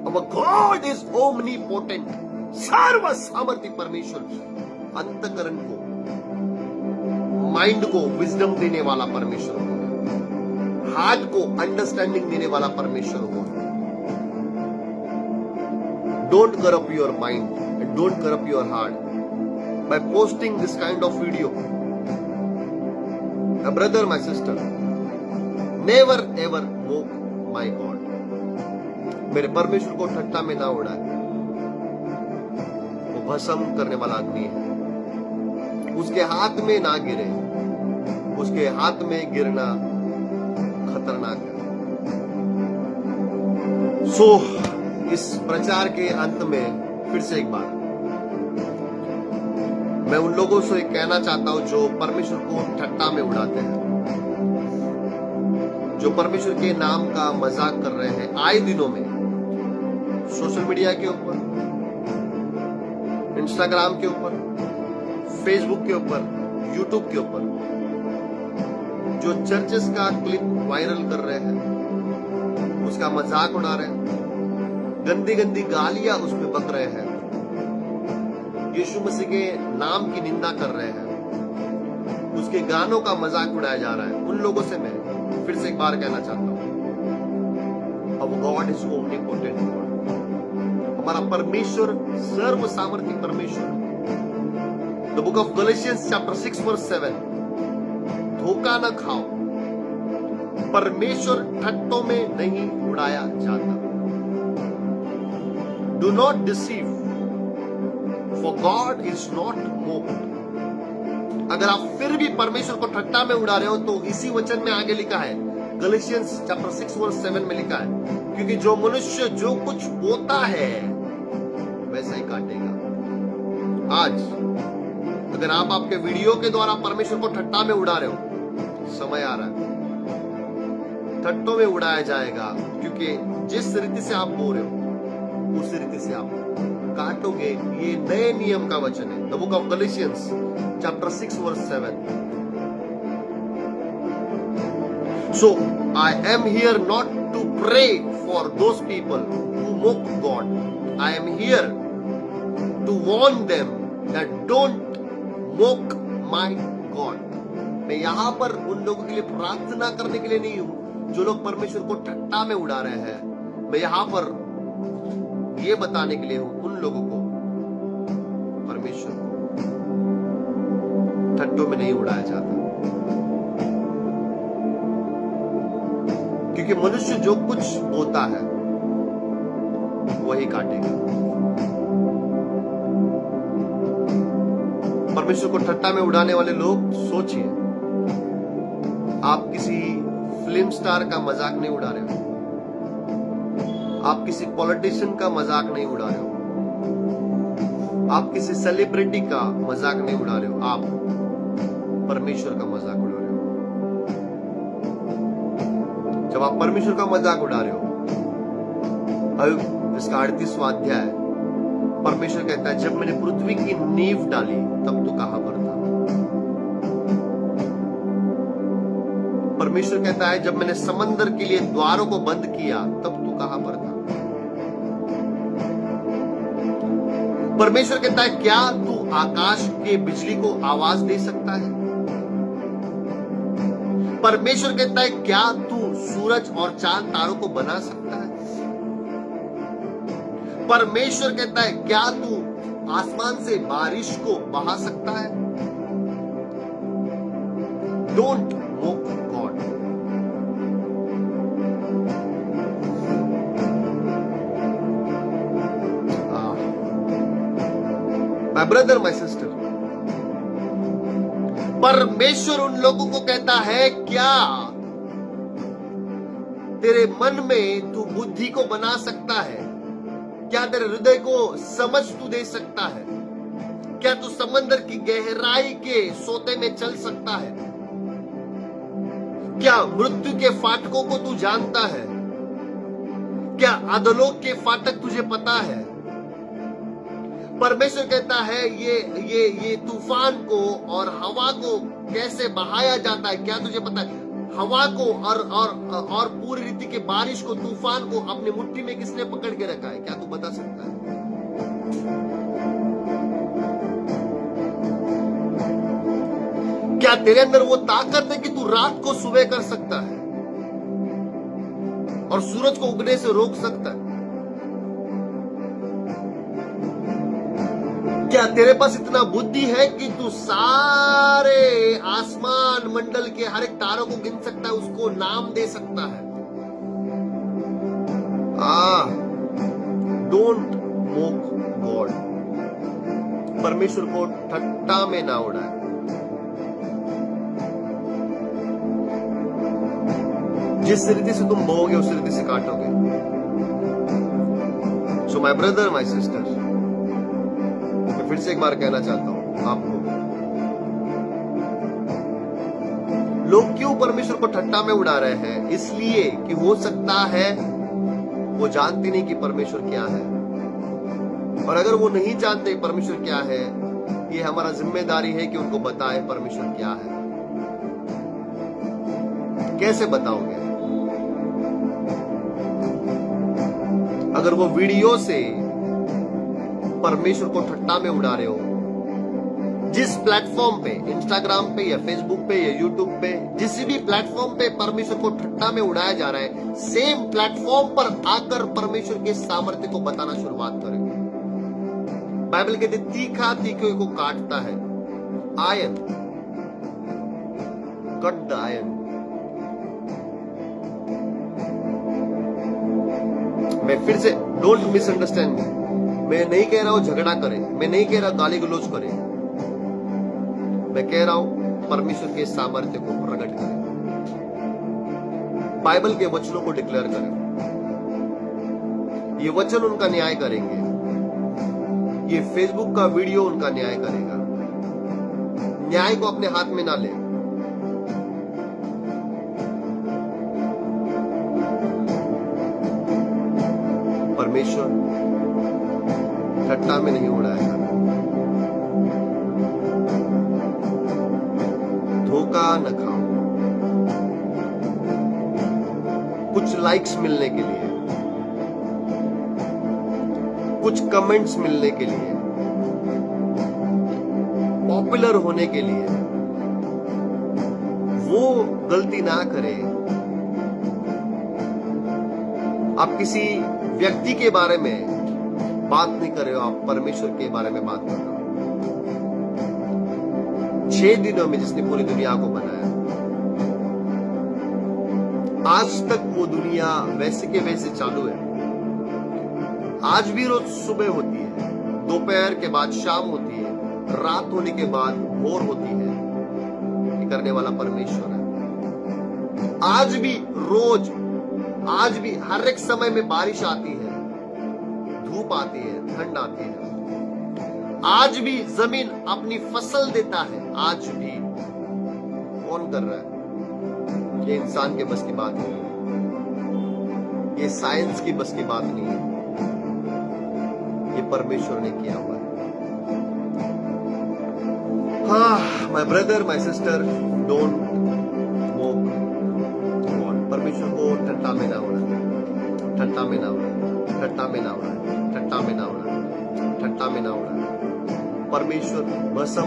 Our God is omnipotent, सर्व सामर्थ्य परमेश्वर। अंतकरण को, माइंड को विजडम देने वाला परमेश्वर हो, हार्ट को अंडरस्टैंडिंग देने वाला परमेश्वर हो। Don't corrupt your mind and don't corrupt your heart by posting this kind of video. My brother, my sister, never ever mock my God. मेरे परमेश्वर को ठट्टा में ना उड़ाए, वो भस्म करने वाला आदमी है। उसके हाथ में ना गिरे, उसके हाथ में गिरना खतरनाक है। सो इस प्रचार के अंत में फिर से एक बार मैं उन लोगों से कहना चाहता हूं जो परमेश्वर को ठट्टा में उड़ाते हैं, जो परमेश्वर के नाम का मजाक कर रहे हैं आए दिनों में, सोशल मीडिया के ऊपर, इंस्टाग्राम के ऊपर, फेसबुक के ऊपर, यूट्यूब के ऊपर, जो चर्चेस का क्लिप वायरल कर रहे हैं, उसका मजाक उड़ा रहे हैं, गंदी गंदी गालियां उस पर बक रहे हैं, यीशु मसीह के नाम की निंदा कर रहे हैं, उसके गानों का मजाक उड़ाया जा रहा है, उन लोगों से मैं फिर से एक बार कहना चाहता हूं, अब गॉड इज ओमनीपोटेंट गॉड, हमारा परमेश्वर सर्व सामर्थ्य परमेश्वर। The book of Galatians chapter 6 verse 7, धोखा न खाओ, परमेश्वर ठट्टों में नहीं उड़ाया जाता। Do not deceive, For God is not mocked. अगर आप फिर भी परमेश्वर को ठट्टा में उड़ा रहे हो तो इसी वचन में आगे लिखा है, गैलेशियंस चैप्टर 6 वर्स 7 में लिखा है, क्योंकि जो मनुष्य जो कुछ बोता है वैसा ही काटेगा। आज अगर आप आपके वीडियो के द्वारा परमेश्वर को ठट्टा में उड़ा रहे हो, समय आ रहा है, ठट्टों में उड़ाया जाएगा, क्योंकि जिस रीति से आप बोल रहे हो उस रीति से आप काटोगे। ये नए नियम का वचन है, the book of Galatians chapter 6 verse 7। So I am here not to pray for those people who mock God, I am here to warn them that don't mock my God. मैं यहां पर उन लोगों के लिए प्रार्थना करने के लिए नहीं हूं जो लोग परमेश्वर को ठट्टा में उड़ा रहे हैं, मैं यहां पर ये बताने के लिए हूं उन लोगों को, परमेश्वर ठट्टों में नहीं उड़ाया जाता, क्योंकि मनुष्य जो कुछ बोता है वही काटेगा। परमेश्वर को ठट्टा में उड़ाने वाले लोग, सोचिए, आप किसी फिल्म स्टार का मजाक नहीं उड़ा रहे हो, आप किसी पॉलिटिशियन का मजाक नहीं उड़ा रहे हो, आप किसी सेलिब्रिटी का मजाक नहीं उड़ा रहे हो, आप परमेश्वर का मजाक उड़ा रहे हो। जब आप परमेश्वर का मजाक उड़ा रहे हो, इसका 38वां अध्याय, परमेश्वर कहता है, जब मैंने पृथ्वी की नींव डाली तब तू कहां पर था। परमेश्वर कहता है, जब मैंने समंदर के लिए द्वारों को बंद किया तब तू कहां पर था। परमेश्वर कहता है, क्या तू आकाश के बिजली को आवाज दे सकता है। परमेश्वर कहता है, क्या तू सूरज और चांद तारों को बना सकता है। परमेश्वर कहता है, क्या तू आसमान से बारिश को बहा सकता है। Don't mock God. My brother, my sister, परमेश्वर उन लोगों को कहता है, क्या तेरे मन में तू बुद्धि को बना सकता है। क्या तेरे हृदय को समझ तू दे सकता है। क्या तू समंदर की गहराई के सोते में चल सकता है। क्या मृत्यु के फाटकों को तू जानता है। क्या अधोलोक के फाटक तुझे पता है। परमेश्वर कहता है, ये तूफान को और हवा को कैसे बहाया जाता है, क्या तुझे पता है। हवा को और पूरी रीति के बारिश को, तूफान को अपनी मुट्ठी में किसने पकड़ के रखा है, क्या तू बता सकता है। क्या तेरे अंदर वो ताकत है कि तू रात को सुबह कर सकता है और सूरज को उगने से रोक सकता है। क्या तेरे पास इतना बुद्धि है कि तू सारे आसमान मंडल के हर एक तारों को गिन सकता है, उसको नाम दे सकता है। Don't mock God. परमेश्वर को ठट्टा में ना उड़ाए। जिस रीति से तुम बोओगे उस रीति से काटोगे। So my brother, my sister, मैं फिर से एक बार कहना चाहता हूं आपको, लोग क्यों परमेश्वर को ठट्टा में उड़ा रहे हैं? इसलिए कि हो सकता है वो जानते नहीं कि परमेश्वर क्या है, और अगर वो नहीं जानते परमेश्वर क्या है, ये हमारा जिम्मेदारी है कि उनको बताए परमेश्वर क्या है। कैसे बताओगे? अगर वो वीडियो से परमेश्वर को ठट्टा में उड़ा रहे हो, जिस प्लेटफॉर्म पे, इंस्टाग्राम पे या फेसबुक पे या यूट्यूब पे, जिस भी प्लेटफॉर्म पे परमेश्वर को ठट्टा में उड़ाया जा रहा है, सेम प्लेटफॉर्म पर आकर परमेश्वर के सामर्थ्य को बताना शुरुआत करें। बाइबल कहते तीखा तीखे को काटता है। Ion, cut the ion. मैं फिर से, डोंट मिसअंडरस्टैंड मी, मैं नहीं कह रहा हूं झगड़ा करे, मैं नहीं कह रहा गाली गलौज करे, मैं कह रहा हूं परमेश्वर के सामर्थ्य को प्रकट करें, बाइबल के वचनों को डिक्लेयर करें। ये वचन उनका न्याय करेंगे, ये फेसबुक का वीडियो उनका न्याय करेगा। न्याय को अपने हाथ में ना ले। परमेश्वर ठट्टा में नहीं उड़ाएगा, धोखा न खाओ। कुछ लाइक्स मिलने के लिए, कुछ कमेंट्स मिलने के लिए, पॉपुलर होने के लिए वो गलती ना करें। आप किसी व्यक्ति के बारे में बात नहीं कर रहे हो, आप परमेश्वर के बारे में बात कर रहे हो। 6 दिनों में जिसने पूरी दुनिया को बनाया, आज तक वो दुनिया वैसे के वैसे चालू है। आज भी रोज सुबह होती है, दोपहर के बाद शाम होती है, रात होने के बाद भोर होती है। ये करने वाला परमेश्वर है। आज भी रोज, आज भी हर एक समय में बारिश आती है, धूप आती है, ठंड आती है। आज भी जमीन अपनी फसल देता है। आज भी कौन कर रहा है? ये इंसान के बस की बात नहीं है, ये साइंस की बस की बात नहीं है, ये परमेश्वर ने किया हुआ है। हाँ, my brother, my sister, don't mock God. परमेश्वर को ठट्टा में ना उड़ाए, ठट्टा में ना उड़ाए, ठट्टा में ना उड़ाए, ठट्टा में ना उड़ाए, ठट्टा में ना उड़ाए। परमेश्वर भस्म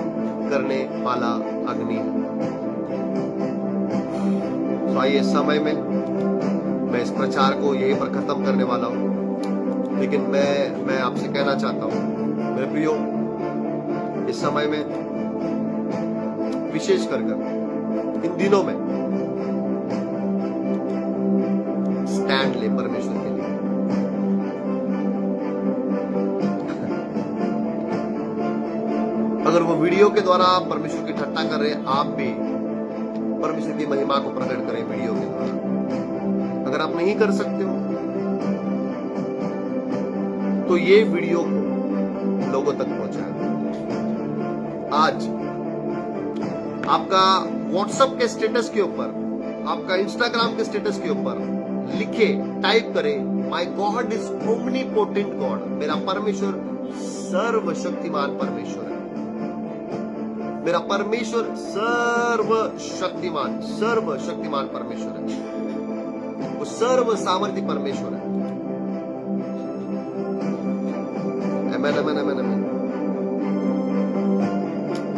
करने वाला अग्नि है। तो आइए, समय में मैं इस प्रचार को यहीं पर खत्म करने वाला हूं, लेकिन मैं आपसे कहना चाहता हूं मेरे प्रियो, इस समय में विशेष कर इन दिनों में स्टैंड ले परमेश्वर के लिए। अगर वो वीडियो के द्वारा आप परमेश्वर की ठट्टा कर रहे हैं, आप भी परमेश्वर की महिमा को प्रकट करें वीडियो के द्वारा। अगर आप नहीं कर सकते हो तो ये वीडियो को लोगों तक पहुंचाएं। आज आपका व्हाट्सएप के स्टेटस के ऊपर, आपका इंस्टाग्राम के स्टेटस के ऊपर लिखे, टाइप करें, my God is omnipotent God. मेरा परमेश्वर सर्वशक्तिमान परमेश्वर है। मेरा परमेश्वर सर्वशक्तिमान परमेश्वर है। वो सर्व सामर्थ्य परमेश्वर है। आमेन, आमेन, आमेन, आमेन।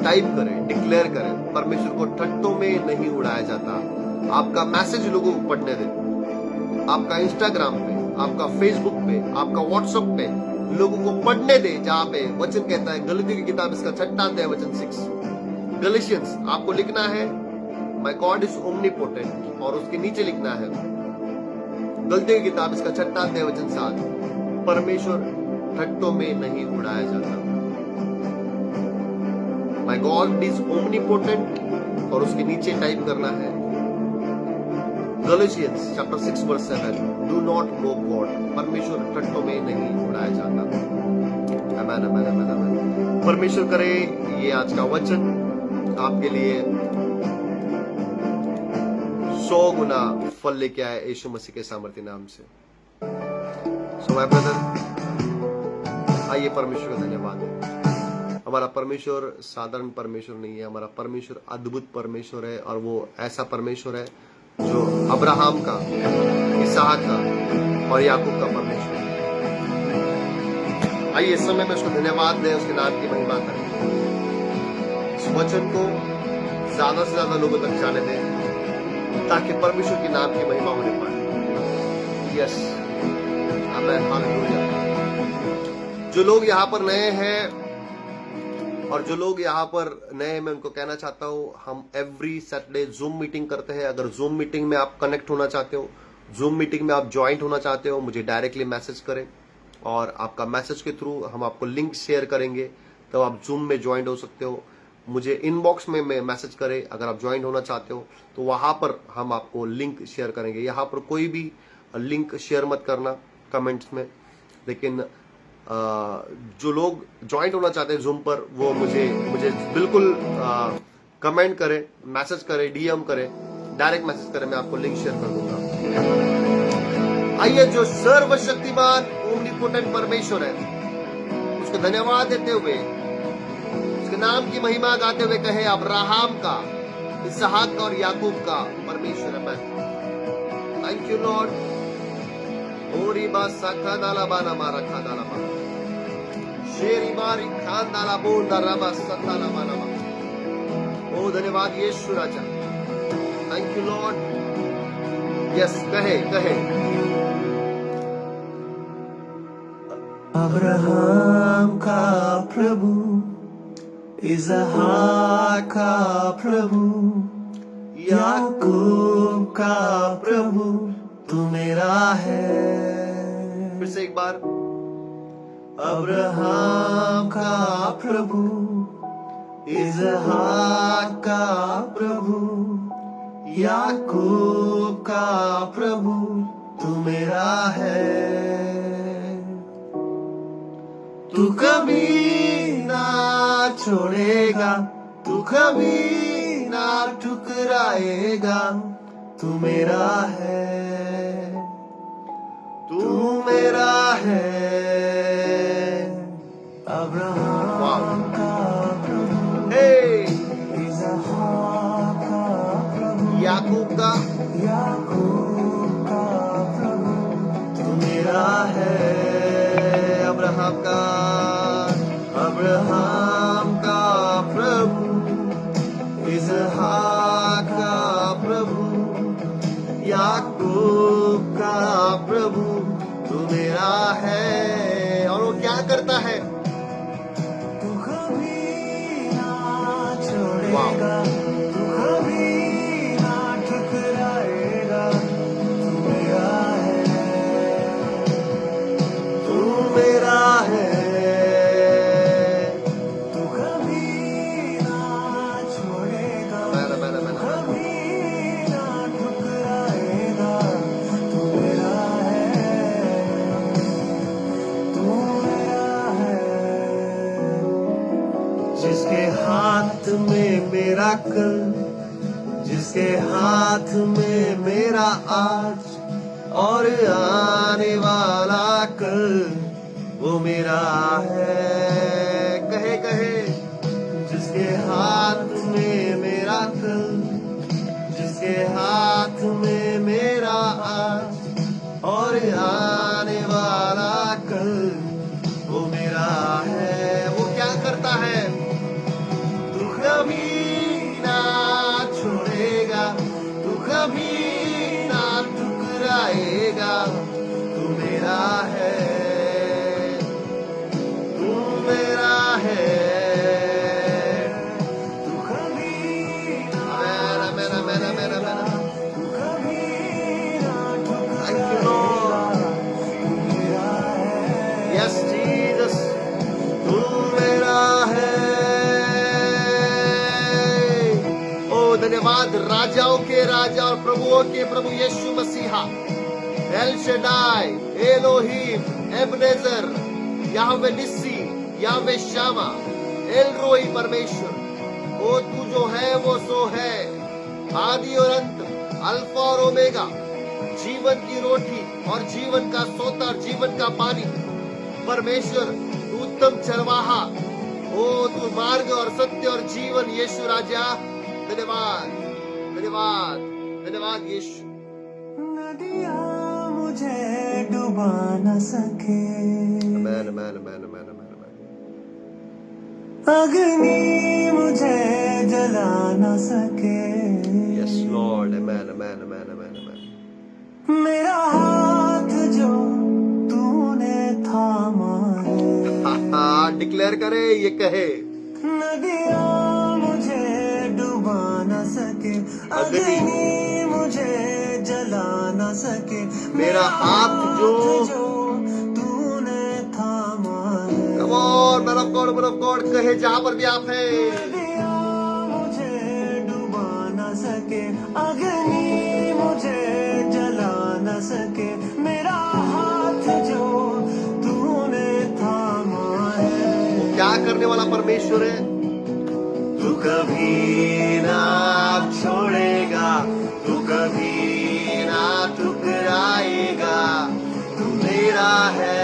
टाइप करें, डिक्लेयर करें, परमेश्वर को ठट्टों में नहीं उड़ाया जाता। आपका मैसेज लोगों को पढ़ने दें। आपका इंस्टाग्राम पे, आपका फेसबुक पे, आपका व्हाट्सएप पे लोगों को पढ़ने दे, जहां पे वचन कहता है, गलतियों की किताब इसका 6 अध्याय वचन 6, गैलेशियंस आपको लिखना है माय गॉड इज ओमनीपोटेंट, और उसके नीचे लिखना है गलतियों की किताब इसका 6 अध्याय वचन 7, परमेश्वर ठट्टों में नहीं उड़ाया जाता। माय गॉड इज ओमनीपोटेंट, और उसके नीचे टाइप करना है Galatians chapter 6 verse 7, do not mock God. परमेश्वर टट्टों में नहीं उड़ाया जाता। आमेन आमेन आमेन आमेन। परमेश्वर करे ये आज का वचन आपके लिए 100 गुना फल लेके आए यीशु मसीह के सामर्थ्य नाम से। सो माय ब्रदर, आइए परमेश्वर का धन्यवाद है। हमारा परमेश्वर साधारण परमेश्वर नहीं है, हमारा परमेश्वर अद्भुत परमेश्वर है, और वो ऐसा परमेश्वर है जो अब्राहम का, इसहाक का और याकूब का परमेश्वर है। आइए इस समय में उसको धन्यवाद दें, उसके नाम की महिमा करें। इस वचन को ज्यादा से ज्यादा लोगों तक जाने दें ताकि परमेश्वर के नाम की महिमा होने पाए। यस, आमेन, हालेलुया। जो लोग यहाँ पर नए हैं और जो लोग यहाँ पर नए, मैं उनको कहना चाहता हूँ, हम एवरी सैटरडे जूम मीटिंग करते हैं। अगर जूम मीटिंग में आप कनेक्ट होना चाहते हो, जूम मीटिंग में आप ज्वाइंट होना चाहते हो, मुझे डायरेक्टली मैसेज करें और आपका मैसेज के थ्रू हम आपको लिंक शेयर करेंगे, तब आप जूम में ज्वाइंट हो सकते हो। मुझे इनबॉक्स में मैसेज करें अगर आप ज्वाइंट होना चाहते हो, तो वहां पर हम आपको लिंक शेयर करेंगे। यहाँ पर कोई भी लिंक शेयर मत करना कमेंट्स में, लेकिन जो लोग ज्वाइंट होना चाहते हैं जूम पर, वो मुझे बिल्कुल कमेंट करें, मैसेज करें, डीएम करें, डायरेक्ट मैसेज करें, मैं आपको लिंक शेयर कर दूंगा। आइए, जो सर्वशक्तिमान ओमनीपोटेंट परमेश्वर है, उसको धन्यवाद देते हुए, उसके नाम की महिमा गाते हुए कहे, अब्राहम का, इसहाक का और याकूब का परमेश्वर है। Thank you Lord. ओरी बा साखा दाला बाना मारा खा दाला बा शेरी मारी खान दाला बोन दाला बा सताला बाना बा। ओ धन्यवाद यीशु राजा, थैंक यू लॉर्ड। यस, कहे कहे, अब्राहम का प्रभु, इसहाक का प्रभु, याकूब का प्रभु, तू मेरा है। फिर से एक बार, अब्राहम का प्रभु, इसहाक का प्रभु, याकूब का प्रभु, तू मेरा है। तू कभी ना छोड़ेगा, तू कभी ना ठुकराएगा, तू मेरा है, तू मेरा है। अब्राहम का प्रभु, इसहाक का प्रभु, याकूब का, याकूब का प्रभु, तू मेरा है। अब्राहम का, अब्राहम का प्रभु, इसहाक का प्रभु, याकूब का प्रभु, तू मेरा है। और वो क्या करता है? तू कभी ना छोड़ेगा, तू कभी ना ठुकराएगा, तू मेरा है, तू मेरा है। तू कभी ना छोड़ेगा, कभी ना ठुकराएगा, तू मेरा है, तू मेरा है। जिसके हाथ में मेरा कल, जिसके हाथ में मेरा आज और आने वाला कल, वो मेरा है। कहे कहे, जिसके हाथ में मेरा कल, जिसके हाथ में मेरा आज और आने वाला कल, वो मेरा है। वो क्या करता है? तू कभी ना छोड़ेगा, तू कभी ना ठुकराएगा, तू मेरा है, तू मेरा है। तू कभी ना आमेन, आमेन, आमेन, आमेन, आमेन। तू कभी ना Thank you, Lord. तू मेरा है। Yes, Jesus. तू मेरा है। धन्यवाद राजाओं के राजा और प्रभुओं के प्रभु यीशु मसीहा, L Shaddai, Elohim, Ebenezer, Yahweh निस्सी, याहवे शामा, एल रोई परमेश्वर। ओ तू जो है वो सो है, आदि और अंत, अल्फा और ओमेगा, जीवन की रोटी और जीवन का सोता और जीवन का पानी। परमेश्वर तू उत्तम चरवाहा, ओ तू मार्ग और सत्य और जीवन। यीशु राजा, धन्यवाद धन्यवाद धन्यवाद यीशु। नदियाँ मुझे डुबा न सके, man man man man man man अग्नि मुझे जला न सके। Yes Lord, man man man man man. मेरा हाथ जो तूने थामा है, डिक्लेयर करे, ये कहे, नदियाँ मुझे डुबा न सके, अग्नि मुझे जला न सके। मेरा हाथ जो तूने थामा है, come on man of God कहे जहां पर भी आप हैं। नदियाँ मुझे डुबा न सके, अग्नि मुझे जला न सके। मेरा हाथ जो तूने थामा है, क्या करने वाला परमेश्वर है? तू कभी ना छोड़ेगा, तू कभी ना ठुकराएगा। तू मेरा है,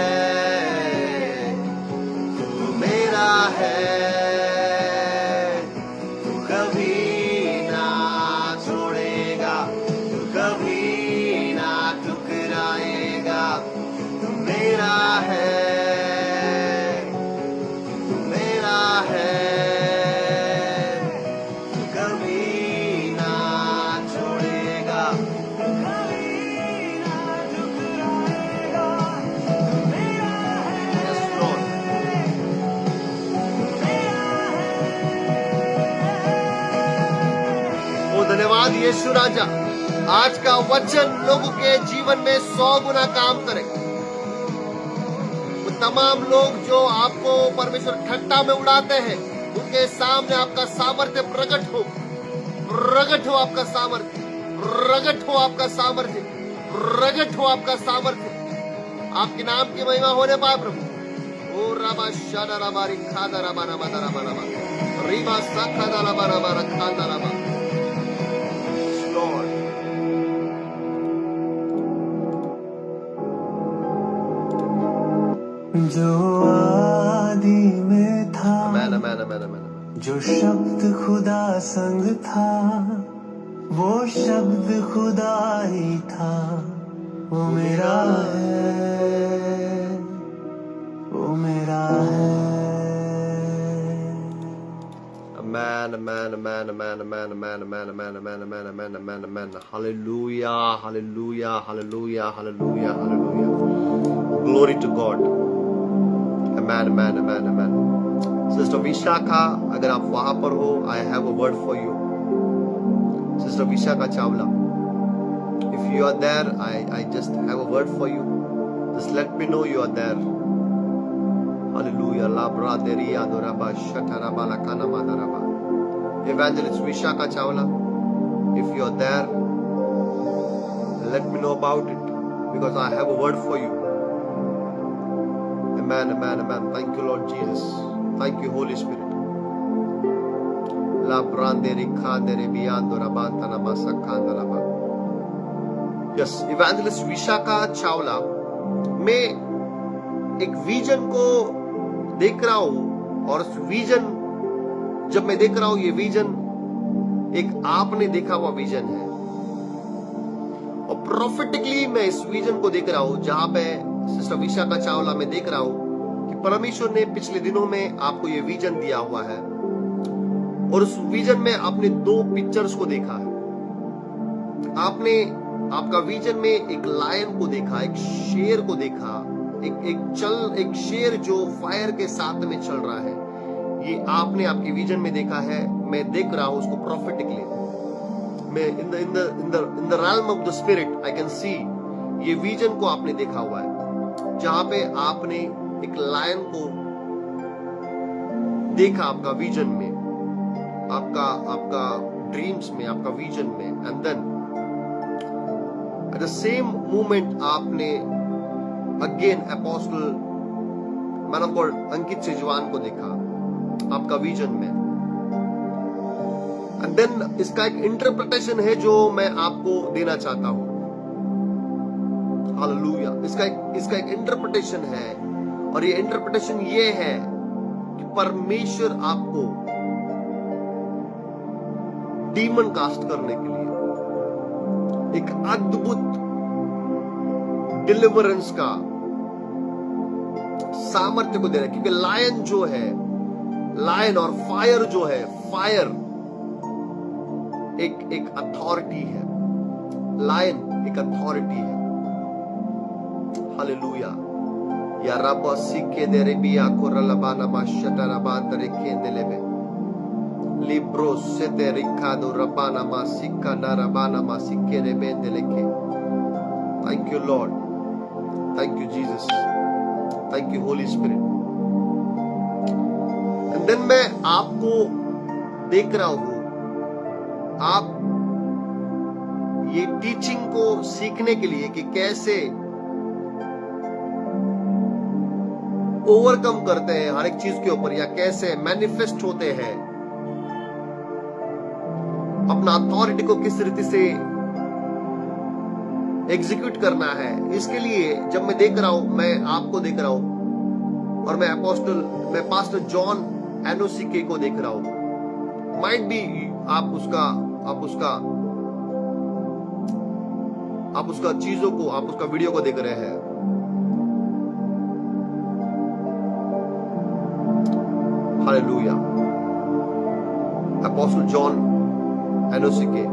तू मेरा है, तू कभी ना छोड़ेगा, तू कभी ना ठुकराएगा। तू मेरा है, तू मेरा है, तू कभी ना छोड़ेगा, तू कभी ना ठुकराएगा। तू मेरा है, यस लॉर्ड। तू मेरा है। ओ धन्यवाद यीशु राजा। आज का वचन लोगों के जीवन में 100 गुना काम करे। वो तमाम लोग जो आपको परमेश्वर ठट्टा में उड़ाते हैं, उनके सामने आपका सामर्थ्य प्रकट हो, प्रकट हो आपका सामर्थ्य, प्रकट हो आपका सामर्थ्य, प्रकट हो आपका सामर्थ्य। आपके नाम की महिमा होने पाए प्रभु। ओ रामा शाना रामा रिखादा रामा रामा रामा रामा रीमा साखादा रामा रामा रखादा रामा। लॉर्ड, जो आदि में था, मैन मैन मैन मैन। जो शब्द खुदा संग था, वो शब्द खुदा ही था। वो मेरा है, वो मेरा है। Man, man, man, man, man, man, man, man, man, man, man, man, man. Hallelujah, hallelujah, hallelujah, hallelujah, hallelujah. Glory to God. Amen, amen, amen, amen. Sister Vishakha, अगर आप वहां पर हो, I have a word for you. Sister Vishakha Chawla, if you are there, I just have a word for you. Just let me know you are there. Hallelujah. Labra deri adoraba shataraba lakana madaraba. Evangelist Vishakha Chawla, if you are there, let me know about it, because I have a word for you. Amen, amen, amen. Thank you, Lord Jesus. Thank you, Holy Spirit. Labra deri khandere biandoraba tanama sakhandalaba. Yes, Evangelist Vishakha Chawla, मैं एक vision को देख रहा हूं, और उस vision, जब मैं देख रहा हूं, ये विजन एक आपने देखा हुआ विजन है, और प्रोफेटिकली मैं इस विजन को देख रहा हूं, जहां पे सिस्टर विशाखा चावला में देख रहा हूं कि परमेश्वर ने पिछले दिनों में आपको ये विजन दिया हुआ है, और उस विजन में आपने 2 पिक्चर्स को देखा है। आपने आपका विजन में एक लायन को देखा, एक शेर को देखा, एक शेर जो फायर के साथ में चल रहा है। ये आपने आपके विजन में देखा है। मैं देख रहा हूं उसको प्रोफेटिकली। मैं in the realm of the spirit I can see, ये विजन को आपने देखा हुआ है, जहां पे आपने एक लायन को देखा आपका विजन में। आपका ड्रीम्स में, आपका विजन में, and then at the same moment आपने again apostle man of God Ankit Sejwan को देखा आपका विजन में। एंड देन इसका एक इंटरप्रिटेशन है जो मैं आपको देना चाहता हूं। हालेलुया। इसका एक इंटरप्रिटेशन है, और ये इंटरप्रिटेशन ये है कि परमेश्वर आपको डीमन कास्ट करने के लिए एक अद्भुत डिलीवरेंस का सामर्थ्य को दे रहा है। क्योंकि लायन जो है, लायन और फायर जो है, फायर एक अथॉरिटी है, लायन एक अथॉरिटी है। हालेलुया। या रब सिक्के दे रे बिया कोरलबाना माशटरा बांदरे केंदेलेबे लिब्रो से ते रिकादो रबाना मा सिक्का ना रबाना मा सिक्के रे बेंदेलेके। Thank you Lord, thank you Jesus, thank you Holi spirit. And then मैं आपको देख रहा हूं, आप ये टीचिंग को सीखने के लिए कि कैसे ओवरकम करते हैं हर एक चीज के ऊपर, या कैसे मैनिफेस्ट होते हैं, अपना अथॉरिटी को किस रीति से एग्जीक्यूट करना है। इसके लिए जब मैं देख रहा हूं, मैं आपको देख रहा हूं, और मैं पास्टर जॉन एनोसिके को देख रहा हूं। माइट बी आप उसका चीजों को, आप उसका वीडियो को देख रहे हैं। हालेलुया। अपोस्टल जॉन एनोसिके,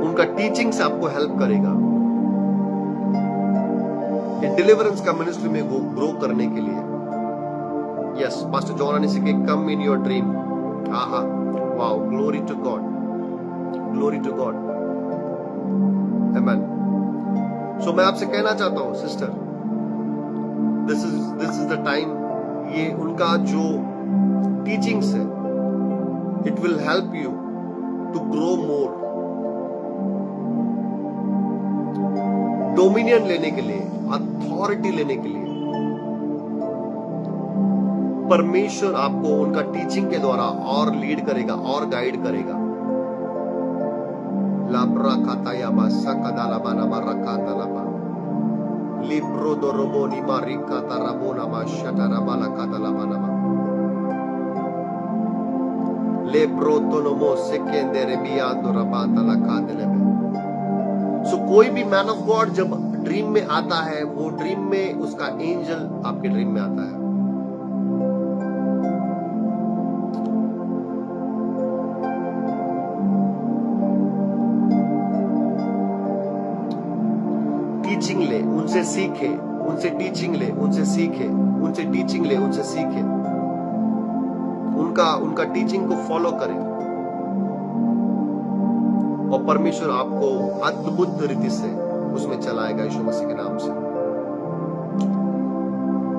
उनका टीचिंग से आपको हेल्प करेगा ये डिलीवरेंस का मिनिस्ट्री में ग्रो करने के लिए। Yes, pastor John Enosike, come in your dream. Aha, wow, glory to God, glory to God, amen. So मैं आपसे कहना चाहता हूं sister, this is the time. ये उनका जो टीचिंग्स है, it will help you to grow more, dominion लेने के लिए, अथॉरिटी लेने के लिए। परमेश्वर आपको उनका टीचिंग के द्वारा और लीड करेगा और गाइड करेगा। लाब्रा काताया बासा कदाला बाना मारका दलाबा लिब्रो दो रोबोनी मारिका ताराबोना मा शटारा बाला कादला बाना मा लेब्रो तोनोमो सेकेंडरे बियांदो रबांदला कादलेबे। सो कोई भी मैन ऑफ गॉड जब ड्रीम में आता है, वो ड्रीम में उसका एंजल आपके ड्रीम में आता है। टीचिंग ले, उनसे सीखे, उनसे टीचिंग ले, उनसे सीखे, उनसे टीचिंग ले, उनसे सीखे, उनका टीचिंग को फॉलो करें, और परमेश्वर आपको अद्भुत रीति से उसमें चलाएगा यीशु मसीह के नाम से।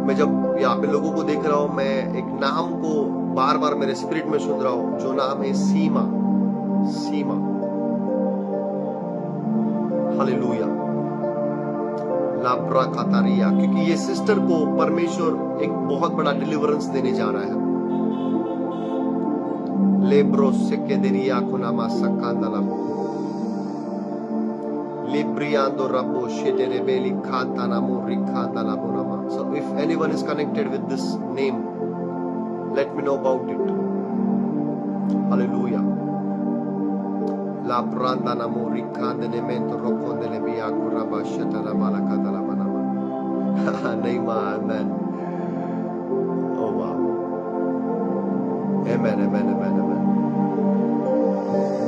मैं जब यहाँ पे लोगों को देख रहा हूं, मैं एक नाम को बार बार मेरे स्पिरिट में सुन रहा हूं, जो नाम है सीमा। सीमा, हालेलुया। लाब्रा कातारिया, क्योंकि ये सिस्टर को परमेश्वर एक बहुत बड़ा डिलीवरेंस देने जा रहा है। लेब्रो सेकेदेरिया कुनामा सकांदला लिब्रियान्दो रबो शेटेरेबेली खाताना मोरी खाताना बोनामा। So if anyone is connected with this name, let me know about it. Hallelujah. La branda na mori kandene mento rokondele biaku rabashata na malakata la manama. Name, amen. Oh wow. Amen, amen, amen, amen.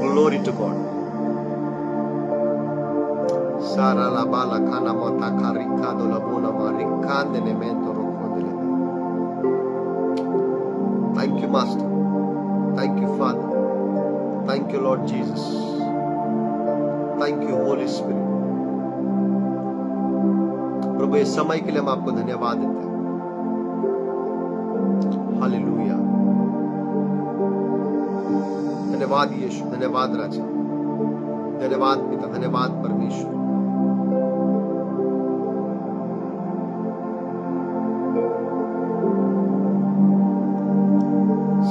Glory to God. Sara la bala kana mota karikado la bona marikande ne mento rokondele. Thank you, Master. Thank you, Father. Thank you, Lord Jesus. Thank you, Holy Spirit. प्रभु, इस समय के लिए हम आपको धन्यवाद देते हैं। Hallelujah. धन्यवाद यीशु, धन्यवाद राजा, धन्यवाद पिता, धन्यवाद परमेश्वर।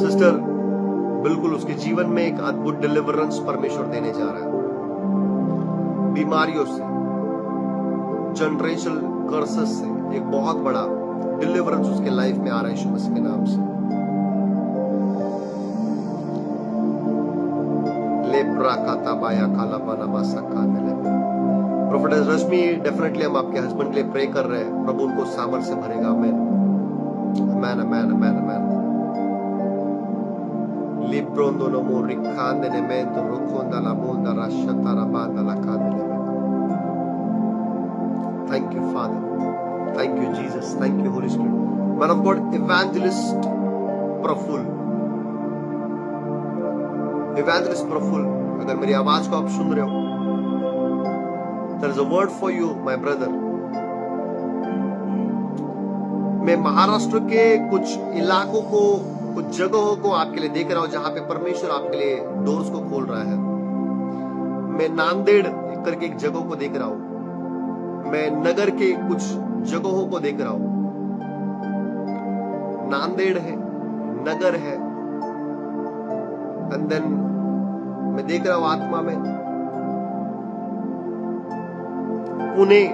सिस्टर, बिल्कुल उसके जीवन में एक अद्भुत डिलीवरेंस परमेश्वर देने जा रहा है। बीमारियों से, जनरेशनल कर्सेस से एक बहुत बड़ा डिलीवरेंस उसके लाइफ में आ रहा है यीशु मसीह के नाम से। लेप्रा काता बाया काला बना मासा कांदले। प्रोफेट रश्मि, डेफिनेटली हम आपके हस्बैंड के लिए प्रे कर रहे हैं, प्रभु उनको सामर्थ से भरेगा। आमेन, amen, amen, amen, amen. Librondo no moricande ne mento roconda la monda rasciata la banda la cadele. Thank you, Father. Thank you, Jesus. Thank you, Holy Spirit. Man of God, Evangelist Praful. Evangelist Praful, अगर मेरी आवाज को आप सुन रहे हो, there is a word for you, my brother. मैं महाराष्ट्र के कुछ इलाकों को, कुछ जगहों को आपके लिए देख रहा हूं जहां पे परमेश्वर आपके लिए डोर्स को खोल रहा है। मैं नांदेड़ करके एक जगह को देख रहा हूं, मैं नगर के कुछ जगहों को देख रहा हूं। नांदेड़ है, नगर है, एंड देन मैं देख रहा हूं आत्मा में पुणे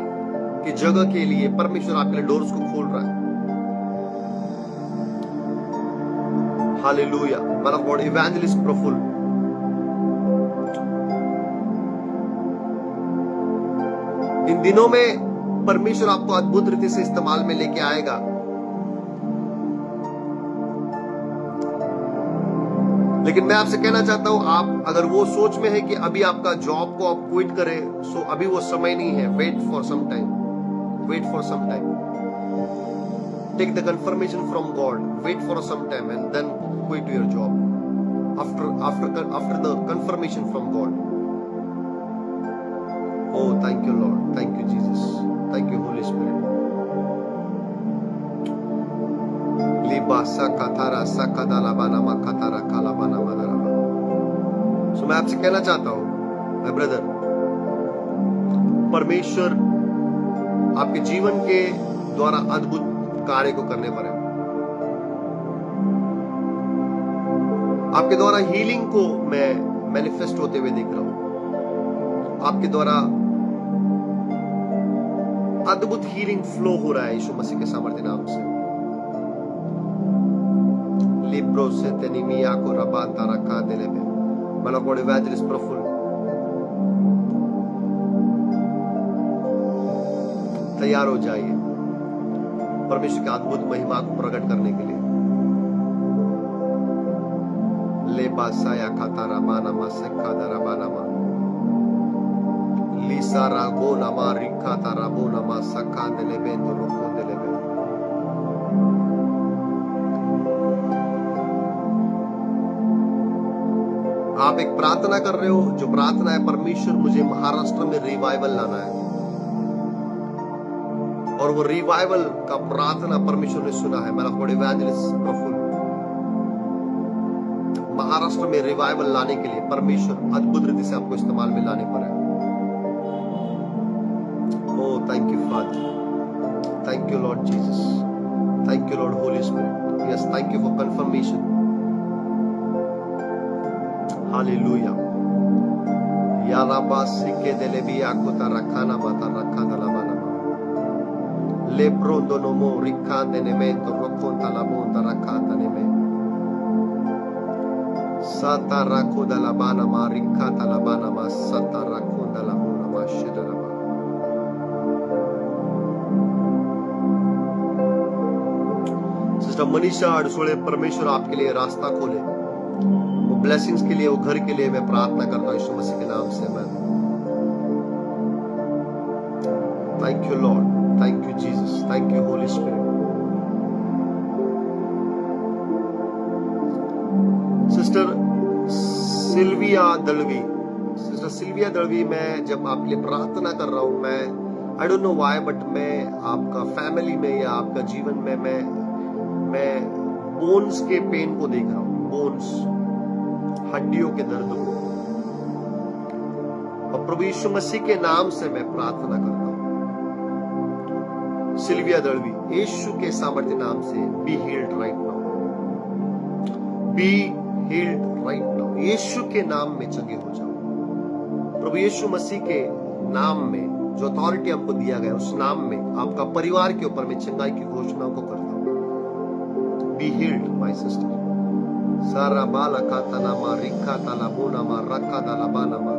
की जगह के लिए परमेश्वर आपके लिए डोर्स को खोल रहा है। Hallelujah. Man of God, Evangelist Praful. इन दिनों में परमेश्वर आपको अद्भुत रीति से इस्तेमाल में लेके आएगा। लेकिन मैं आपसे कहना चाहता हूं, आप अगर वो सोच में है कि अभी आपका जॉब को आप क्विट करें, सो अभी वो समय नहीं है। Wait for some time, wait for some time, take the confirmation from God, wait for some time and then quit your job after the confirmation from God. Oh, thank you, Lord. Thank you, Jesus. Thank you, Holy Spirit. Liba sakatara sakadala banama katara kala banama daraba. So मैं आपसे कहना चाहता हूं, my brother, परमेश्वर आपके जीवन के द्वारा अद्भुत कार्य को करने पर है। आपके द्वारा हीलिंग को मैं मैनिफेस्ट होते हुए देख रहा हूं। आपके द्वारा अद्भुत हीलिंग फ्लो हो रहा है यीशु मसीह के सामर्थ्य नाम से। लिब्रो से तेनिमिया को रबाता रखा देले में मन ऑफ गॉड इवेंजलिस्ट प्रफुल, तैयार हो जाइए परमेश्वर की अद्भुत महिमा को प्रकट करने के लिए। Lebasaya katarabana masekadaраbanama Lisa ragona marikata rabona masakandele bendo rokondele bendo। आप एक प्रार्थना कर रहे हो, जो प्रार्थना है, परमेश्वर मुझे महाराष्ट्र में रिवाइवल लाना है, और वो रिवाइवल का प्रार्थना परमेश्वर ने सुना है। मेरा गॉड इवेंजलिस्ट प्रफुल, महाराष्ट्र में रिवाइवल लाने के लिए परमेश्वर अद्भुत रीति से आपको इस्तेमाल में लाने पर है। Oh, thank you father, thank you lord Jesus, thank you lord holy spirit. Yes, thank you for confirmation. Hallelujah. याला बासी के दिले भी आकुता रखाना माता रखा दलाबाना ले प्रोंदो नोमो रिकांदे ने में तो रोकोंता la bonda rakata ne me sata rakoda la bana ma rikata la bana ma sata rakonda la buna ma sheda la bana। Sister Manisha Adsole, परमेश्वर आपके लिए रास्ता खोले, वो ब्लेसिंग्स के लिए, वो घर के लिए मैं प्रार्थना करता हूं यीशु मसीह के नाम से। मैं thank you Lord, thank you Jesus, thank you Holi Spirit. Sister Sylvia Dalvi, sister Sylvia Dalvi, मैं जब आपके लिए प्रार्थना कर रहा हूं, मैं I don't know why, but मैं आपका फैमिली में या आपका जीवन में मैं बोन्स के पेन को देख रहा हूं। बोन्स, हड्डियों के दर्द को। और प्रभु यीशु मसीह के नाम से मैं प्रार्थना करता हूं, सिल्विया दड़वी, यीशु के सामर्थ्य नाम से be healed right now, be healed right now. Yeshu के नाम में चंगे हो जाओ। प्रभु यीशु मसीह के नाम में जो अथॉरिटी हमको दिया गया, उस नाम में आपका परिवार के ऊपर मैं चंगाई की घोषणाओं को करता हूं। Be healed my sister. सारा बाला काता नामा रिक्का ताला बोनामा रक्का दाला बानामा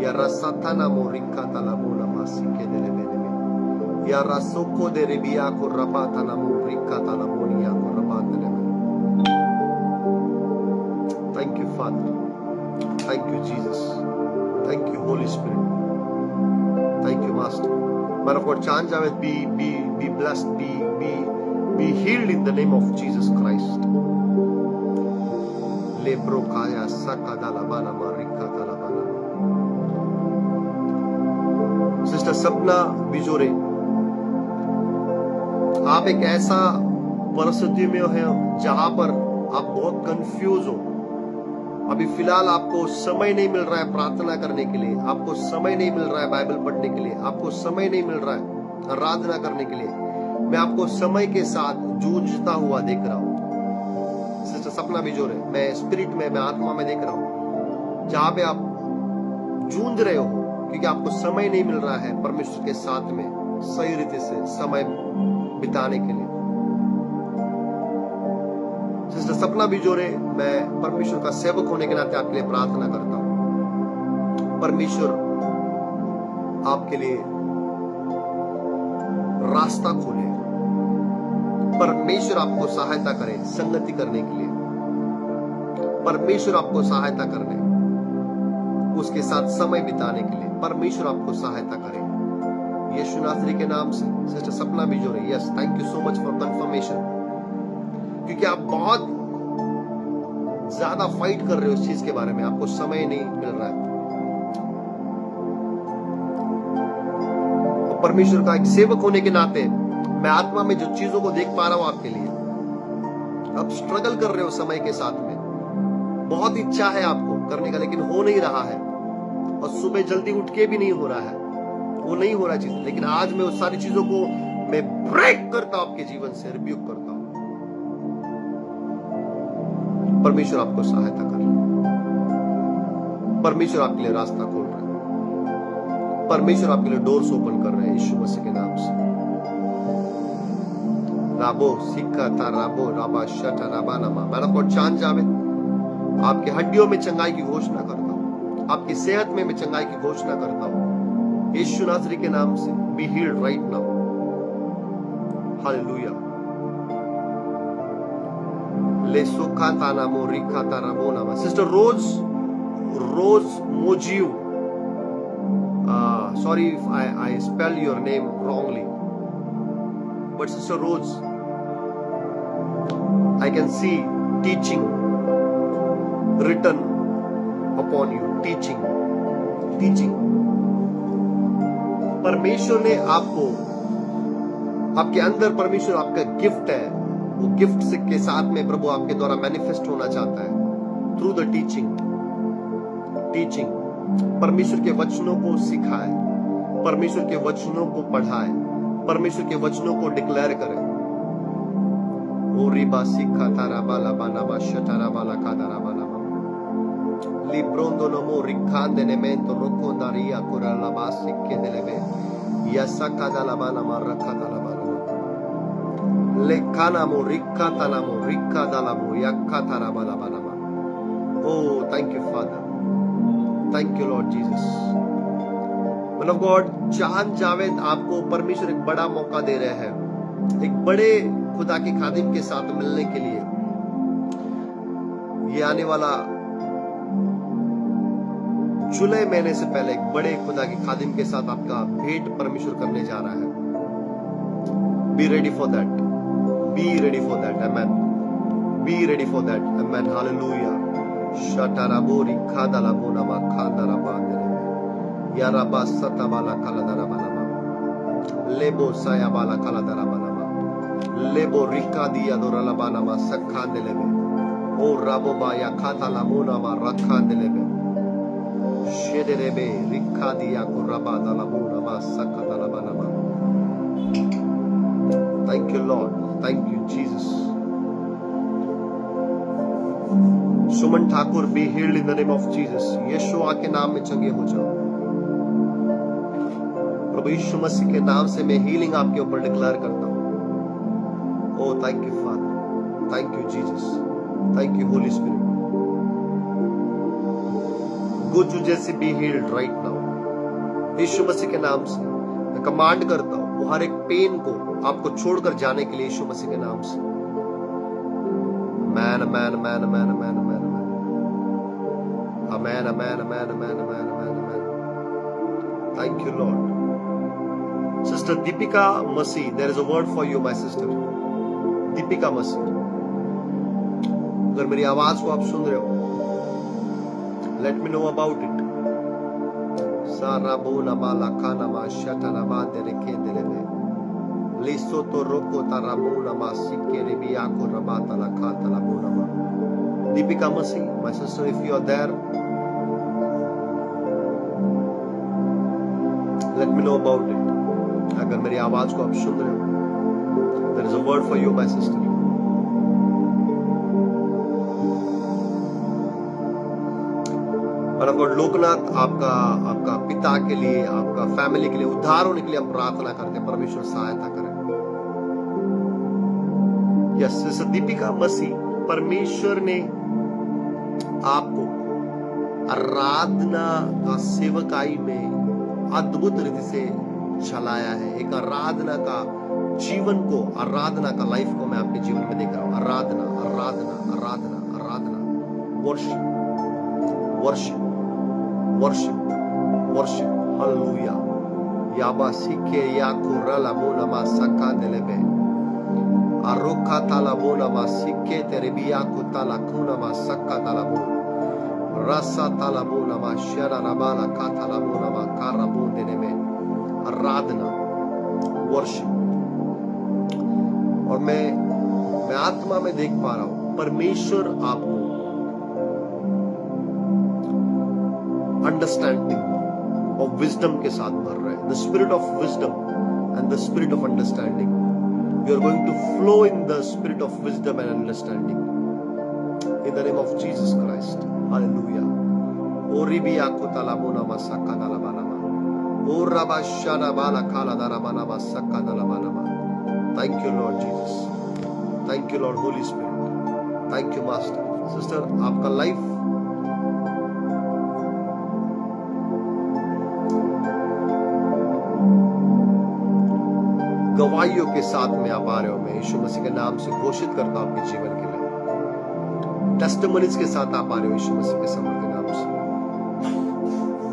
या रसाता नामो रिक्का ताला बोनामा सिक्के देले बेने में या रसोको दे रिबिया को रबाता नामो रिक्का ताला बोनिया को रबात देले में। Thank you father, thank you Jesus, thank you Holi spirit, thank you master. Man of God, Chan Javed, be blessed, be healed in the name of Jesus Christ. Lebro kaya sakadala bana marika talabana. Sister Sapna बिजोरे, आप एक ऐसा परिस्थिति में हैं जहां पर आप बहुत कंफ्यूज हो। अभी फिलहाल आपको समय नहीं मिल रहा है प्रार्थना करने के लिए, आपको समय नहीं मिल रहा है बाइबल पढ़ने के लिए, आपको समय नहीं मिल रहा है आराधना करने के लिए। मैं आपको समय के साथ जूझता हुआ देख रहा हूं। सिस्टर सपना बिजोरे, मैं स्पिरिट में, मैं आत्मा में देख रहा हूं जहां पे आप जूझ रहे हो क्योंकि आपको समय नहीं मिल रहा है परमेश्वर के साथ में सही रीति से समय बिताने के लिए। सिस्टर सपना बिजोरे, मैं परमेश्वर का सेवक होने के नाते आपके लिए प्रार्थना करता हूं। परमेश्वर आपके लिए रास्ता खोले, परमेश्वर आपको सहायता करे संगति करने के लिए, परमेश्वर आपको सहायता करने, उसके साथ समय बिताने के लिए परमेश्वर आपको सहायता करे यीशु नासरी के नाम से। Sister Sapna Bijore, yes, thank you so much for confirmation, क्योंकि आप बहुत ज्यादा फाइट कर रहे हो इस चीज के बारे में, आपको समय नहीं मिल रहा है। और परमेश्वर का एक सेवक होने के नाते मैं आत्मा में जो चीजों को देख पा रहा हूं आपके लिए, आप स्ट्रगल कर रहे हो समय के साथ में, बहुत इच्छा है आपको करने का लेकिन हो नहीं रहा है, और सुबह जल्दी उठ के भी नहीं हो रहा है, वो नहीं हो रहा चीज। लेकिन आज मैं उस सारी चीजों को मैं ब्रेक करता हूं, आपके जीवन से रिब्यूक करता हूं। परमेश्वर आपको सहायता कर रहा है, परमेश्वर आपके लिए रास्ता खोल रहा है, परमेश्वर आपके लिए डोर्स ओपन कर रहे हैं यीशु मसीह के नाम से। राबो सिक्का था राबो राबा शटा राबा नमा। मैंने आपको चांद जावेद, आपकी हड्डियों में चंगाई की घोषणा करता हूं, आपकी सेहत में मैं चंगाई की घोषणा करता हूं यीशु नासरी के नाम से। Be healed right now, hallelujah. ले सुखा ताना मोरी खाता राबो नामा। सिस्टर रोज मोजियो, sorry if I spell your name wrongly, but Sister Rose, I can see teaching written upon you, teaching। परमेश्वर ने आपको, आपके अंदर परमेश्वर आपका गिफ्ट है, वो गिफ्ट के साथ में प्रभु आपके द्वारा मैनिफेस्ट होना चाहता है थ्रू द टीचिंग। परमेश्वर के वचनों को सिखाए, परमेश्वर के वचनों को पढ़ाए, परमेश्वर के वचनों को डिक्लेयर करे। ओ रिबा सिखा तारा बाला बाना शटारा बाला कादारा बाना लिब्रोंदो नमो रिखांदे नेमेंतो रोकोंदारिया कोराला बासिके देलेबे यसा कादाला बाना रखा दाला बाना लेखाना मो रिक्का दाला मो यक्का तारा बाला बाना। Oh thank you father, thank you lord Jesus. Man of God Chand Javed, आपको परमेश्वर एक बड़ा मौका दे रहे हैं, एक बड़े खुदा के खादिम के साथ मिलने के लिए। ये आने वाला जुलाई महीने से पहले एक बड़े खुदा के खादिम के साथ आपका भेंट परमेश्वर करने जा रहा है। Be ready for that, be ready for that, amen, be ready for that, amen, hallelujah. शटाराबोरी खादालाबोना मा खादाराबा या रबा सताबाला कालादाराबाना लेबो सायाबाला कालादाराबाना लेबो रिका दिया दोरालाबाना मा सखा देलेबे। ओ O raboba ya kata la mona ma rakandelebe. Shederebe rikadia kurabada la mona ma sakata la banama. Thank you, Lord. Thank you, Jesus. Suman Thakur, be healed in the name of Jesus. यीशुआ के नाम में चंगे हो जाओ। प्रभु यीशु मसीह के नाम से मैं healing आपके ऊपर डिक्लेयर करता हूँ। Oh, thank you, Father. Thank you, Jesus. Thank you, Holy Spirit. Go to Jesse, be healed right now. यीशु मसीह के नाम से मैं कमांड करता हूँ, वो हर एक पेन को आपको छोड़कर जाने के लिए यीशु मसीह के नाम से। Amen, amen, amen, amen, amen, amen, amen. Amen, amen, amen, amen, amen, amen, amen. Thank you, Lord. Sister Deepika Masi, there is a word for you, my sister. Deepika Masi. अगर मेरी आवाज को आप सुन रहे हो, let me know about it. Sara bona mala kana ma shata na ma de rekendelebe. Liso to roko tarabona ma sikke rebiako rabata la kata la bona ma. Deepika Masi, my sister, if you are there, let me know about it. अगर मेरी आवाज को आप सुन रहे हो, there is a word for you, my sister. और God Loknath, आपका पिता के लिए, आपका फैमिली के लिए उद्धार होने के लिए हम प्रार्थना करते हैं, परमेश्वर सहायता करें। यस, दीपिका मसीह, परमेश्वर ने आपको आराधना का सेवकाई में अद्भुत रीति से चलाया है। एक आराधना का जीवन को, आराधना का लाइफ को मैं आपके जीवन में देख रहा हूं। आराधना, आराधना, आराधना, आराधना, worship, worship, worship, worship, hallelujah. Yaba sike ya kurala bona ma sakandelebe. Aroka talabona ma sike terebiya kutala kuna ma sakatalabo. Rasa talabona ma shara rabala katalabona ma karabondelebe. आराधना, worship. और मैं आत्मा में देख पा रहा हूं, परमेश्वर आपको अंडरस्टैंडिंग और विजडम के साथ भर रहे हैं। The spirit of wisdom and the spirit of understanding, you are going to flow in the spirit of wisdom and understanding in the name of Jesus Christ. Hallelujah. Oh रिबिया कोताला बोना मा सक्का दाला बाना मा, ओ रबा शाना बाला खाला दारा बाना मा सक्का दाला बाना मा। Thank you lord Jesus, thank you lord holy spirit, thank you master. Sister, आपका लाइफ गवाहियों के साथ में आप आ रहे हो। मैं यीशु मसीह के नाम से घोषित करता हूं आपके जीवन के लिए। टेस्टिमनीज के साथ आप आ रहे हो यीशु मसीह के समर्थ के नाम से।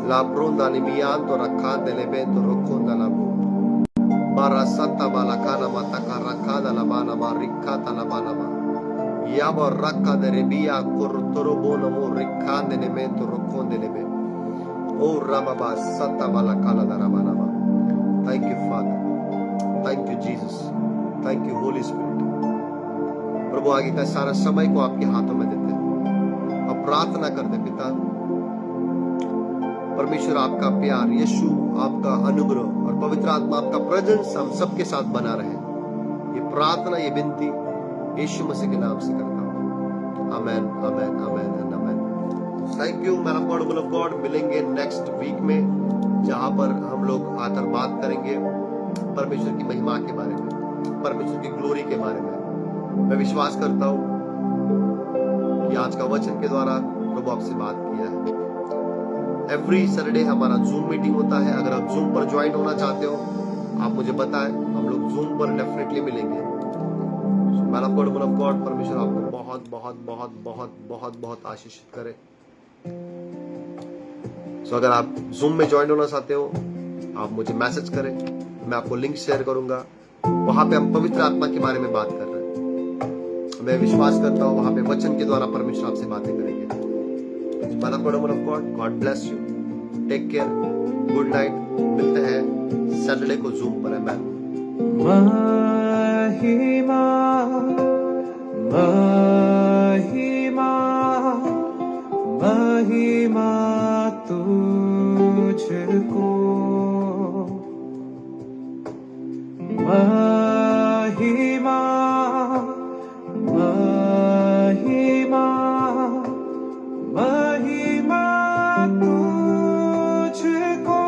लाब्रोंदा निमियान तो रखा देलेबेन तो रोकोंदा लाबो बारा सत्ता बाला काना माता का रखा दलाबाना मा रिक्का तलाबाना मा याबो रक्का दे रेबिया कुरतरो बोनो मो रिक्का देनेमेन तो रोकोंदे लेबे। ओ राबाबा सत्ता बाला काला दराबाना मा। Thank you father, thank you Jesus, thank you Holi spirit. प्रभु, आगे का सारा समय को आपके हाथों में देते हैं और प्रार्थना करते पिता, परमेश्वर आपका प्यार, यीशु आपका अनुग्रह और पवित्र आत्मा आपका प्रेजेंस हम सबके साथ बना रहे। ये प्रार्थना, ये विनती यीशु मसीह के नाम से करता हूँ। Amen, amen, amen and amen. Thank you man of God, woman of God. मिलेंगे नेक्स्ट वीक में, जहां पर हम लोग आकर बात करेंगे परमेश्वर की महिमा के बारे में, परमेश्वर की ग्लोरी के बारे में। मैं विश्वास करता हूं कि आज का वचन के द्वारा प्रभु आपसे बात किया है। एवरी सैटरडे हमारा जूम मीटिंग होता है। अगर आप जूम पर ज्वाइन होना चाहते हो, आप मुझे बताएं, हम लोग जूम पर डेफिनेटली मिलेंगे। Man of God, woman of God, परमेश्वर आपको बहुत बहुत बहुत बहुत बहुत बहुत आशीषित करे। सो अगर आप जूम में ज्वाइन होना चाहते हो, आप मुझे मैसेज करें, मैं आपको लिंक शेयर करूंगा। वहां पे हम पवित्र आत्मा के बारे में बात कर रहे हैं। मैं विश्वास करता हूं वहां पे वचन के द्वारा परमेश्वर आपसे बातें करेंगे। God bless you, take care, good night. मिलते हैं सैटरडे को जूम पर। मैन महिमा महिमा महिमा तुझको, महिमा महिमा महिमा तुझको,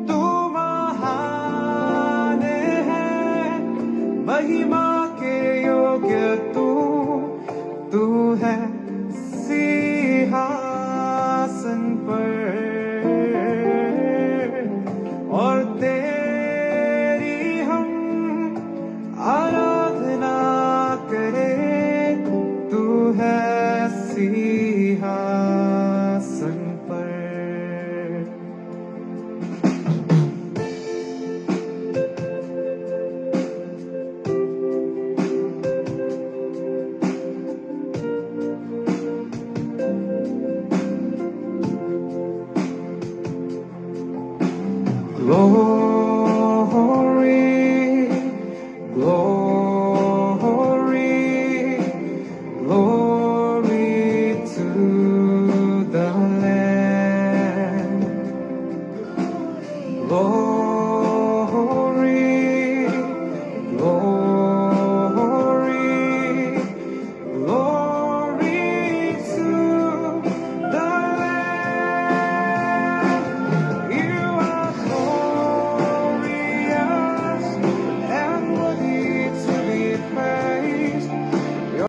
तू महान है, महिमा के योग्य तू है सिंहासन पर, और तेरी हम आराधना करें, तू है सिंहासन पर। Glory, glory, glory to the Lamb. Glory.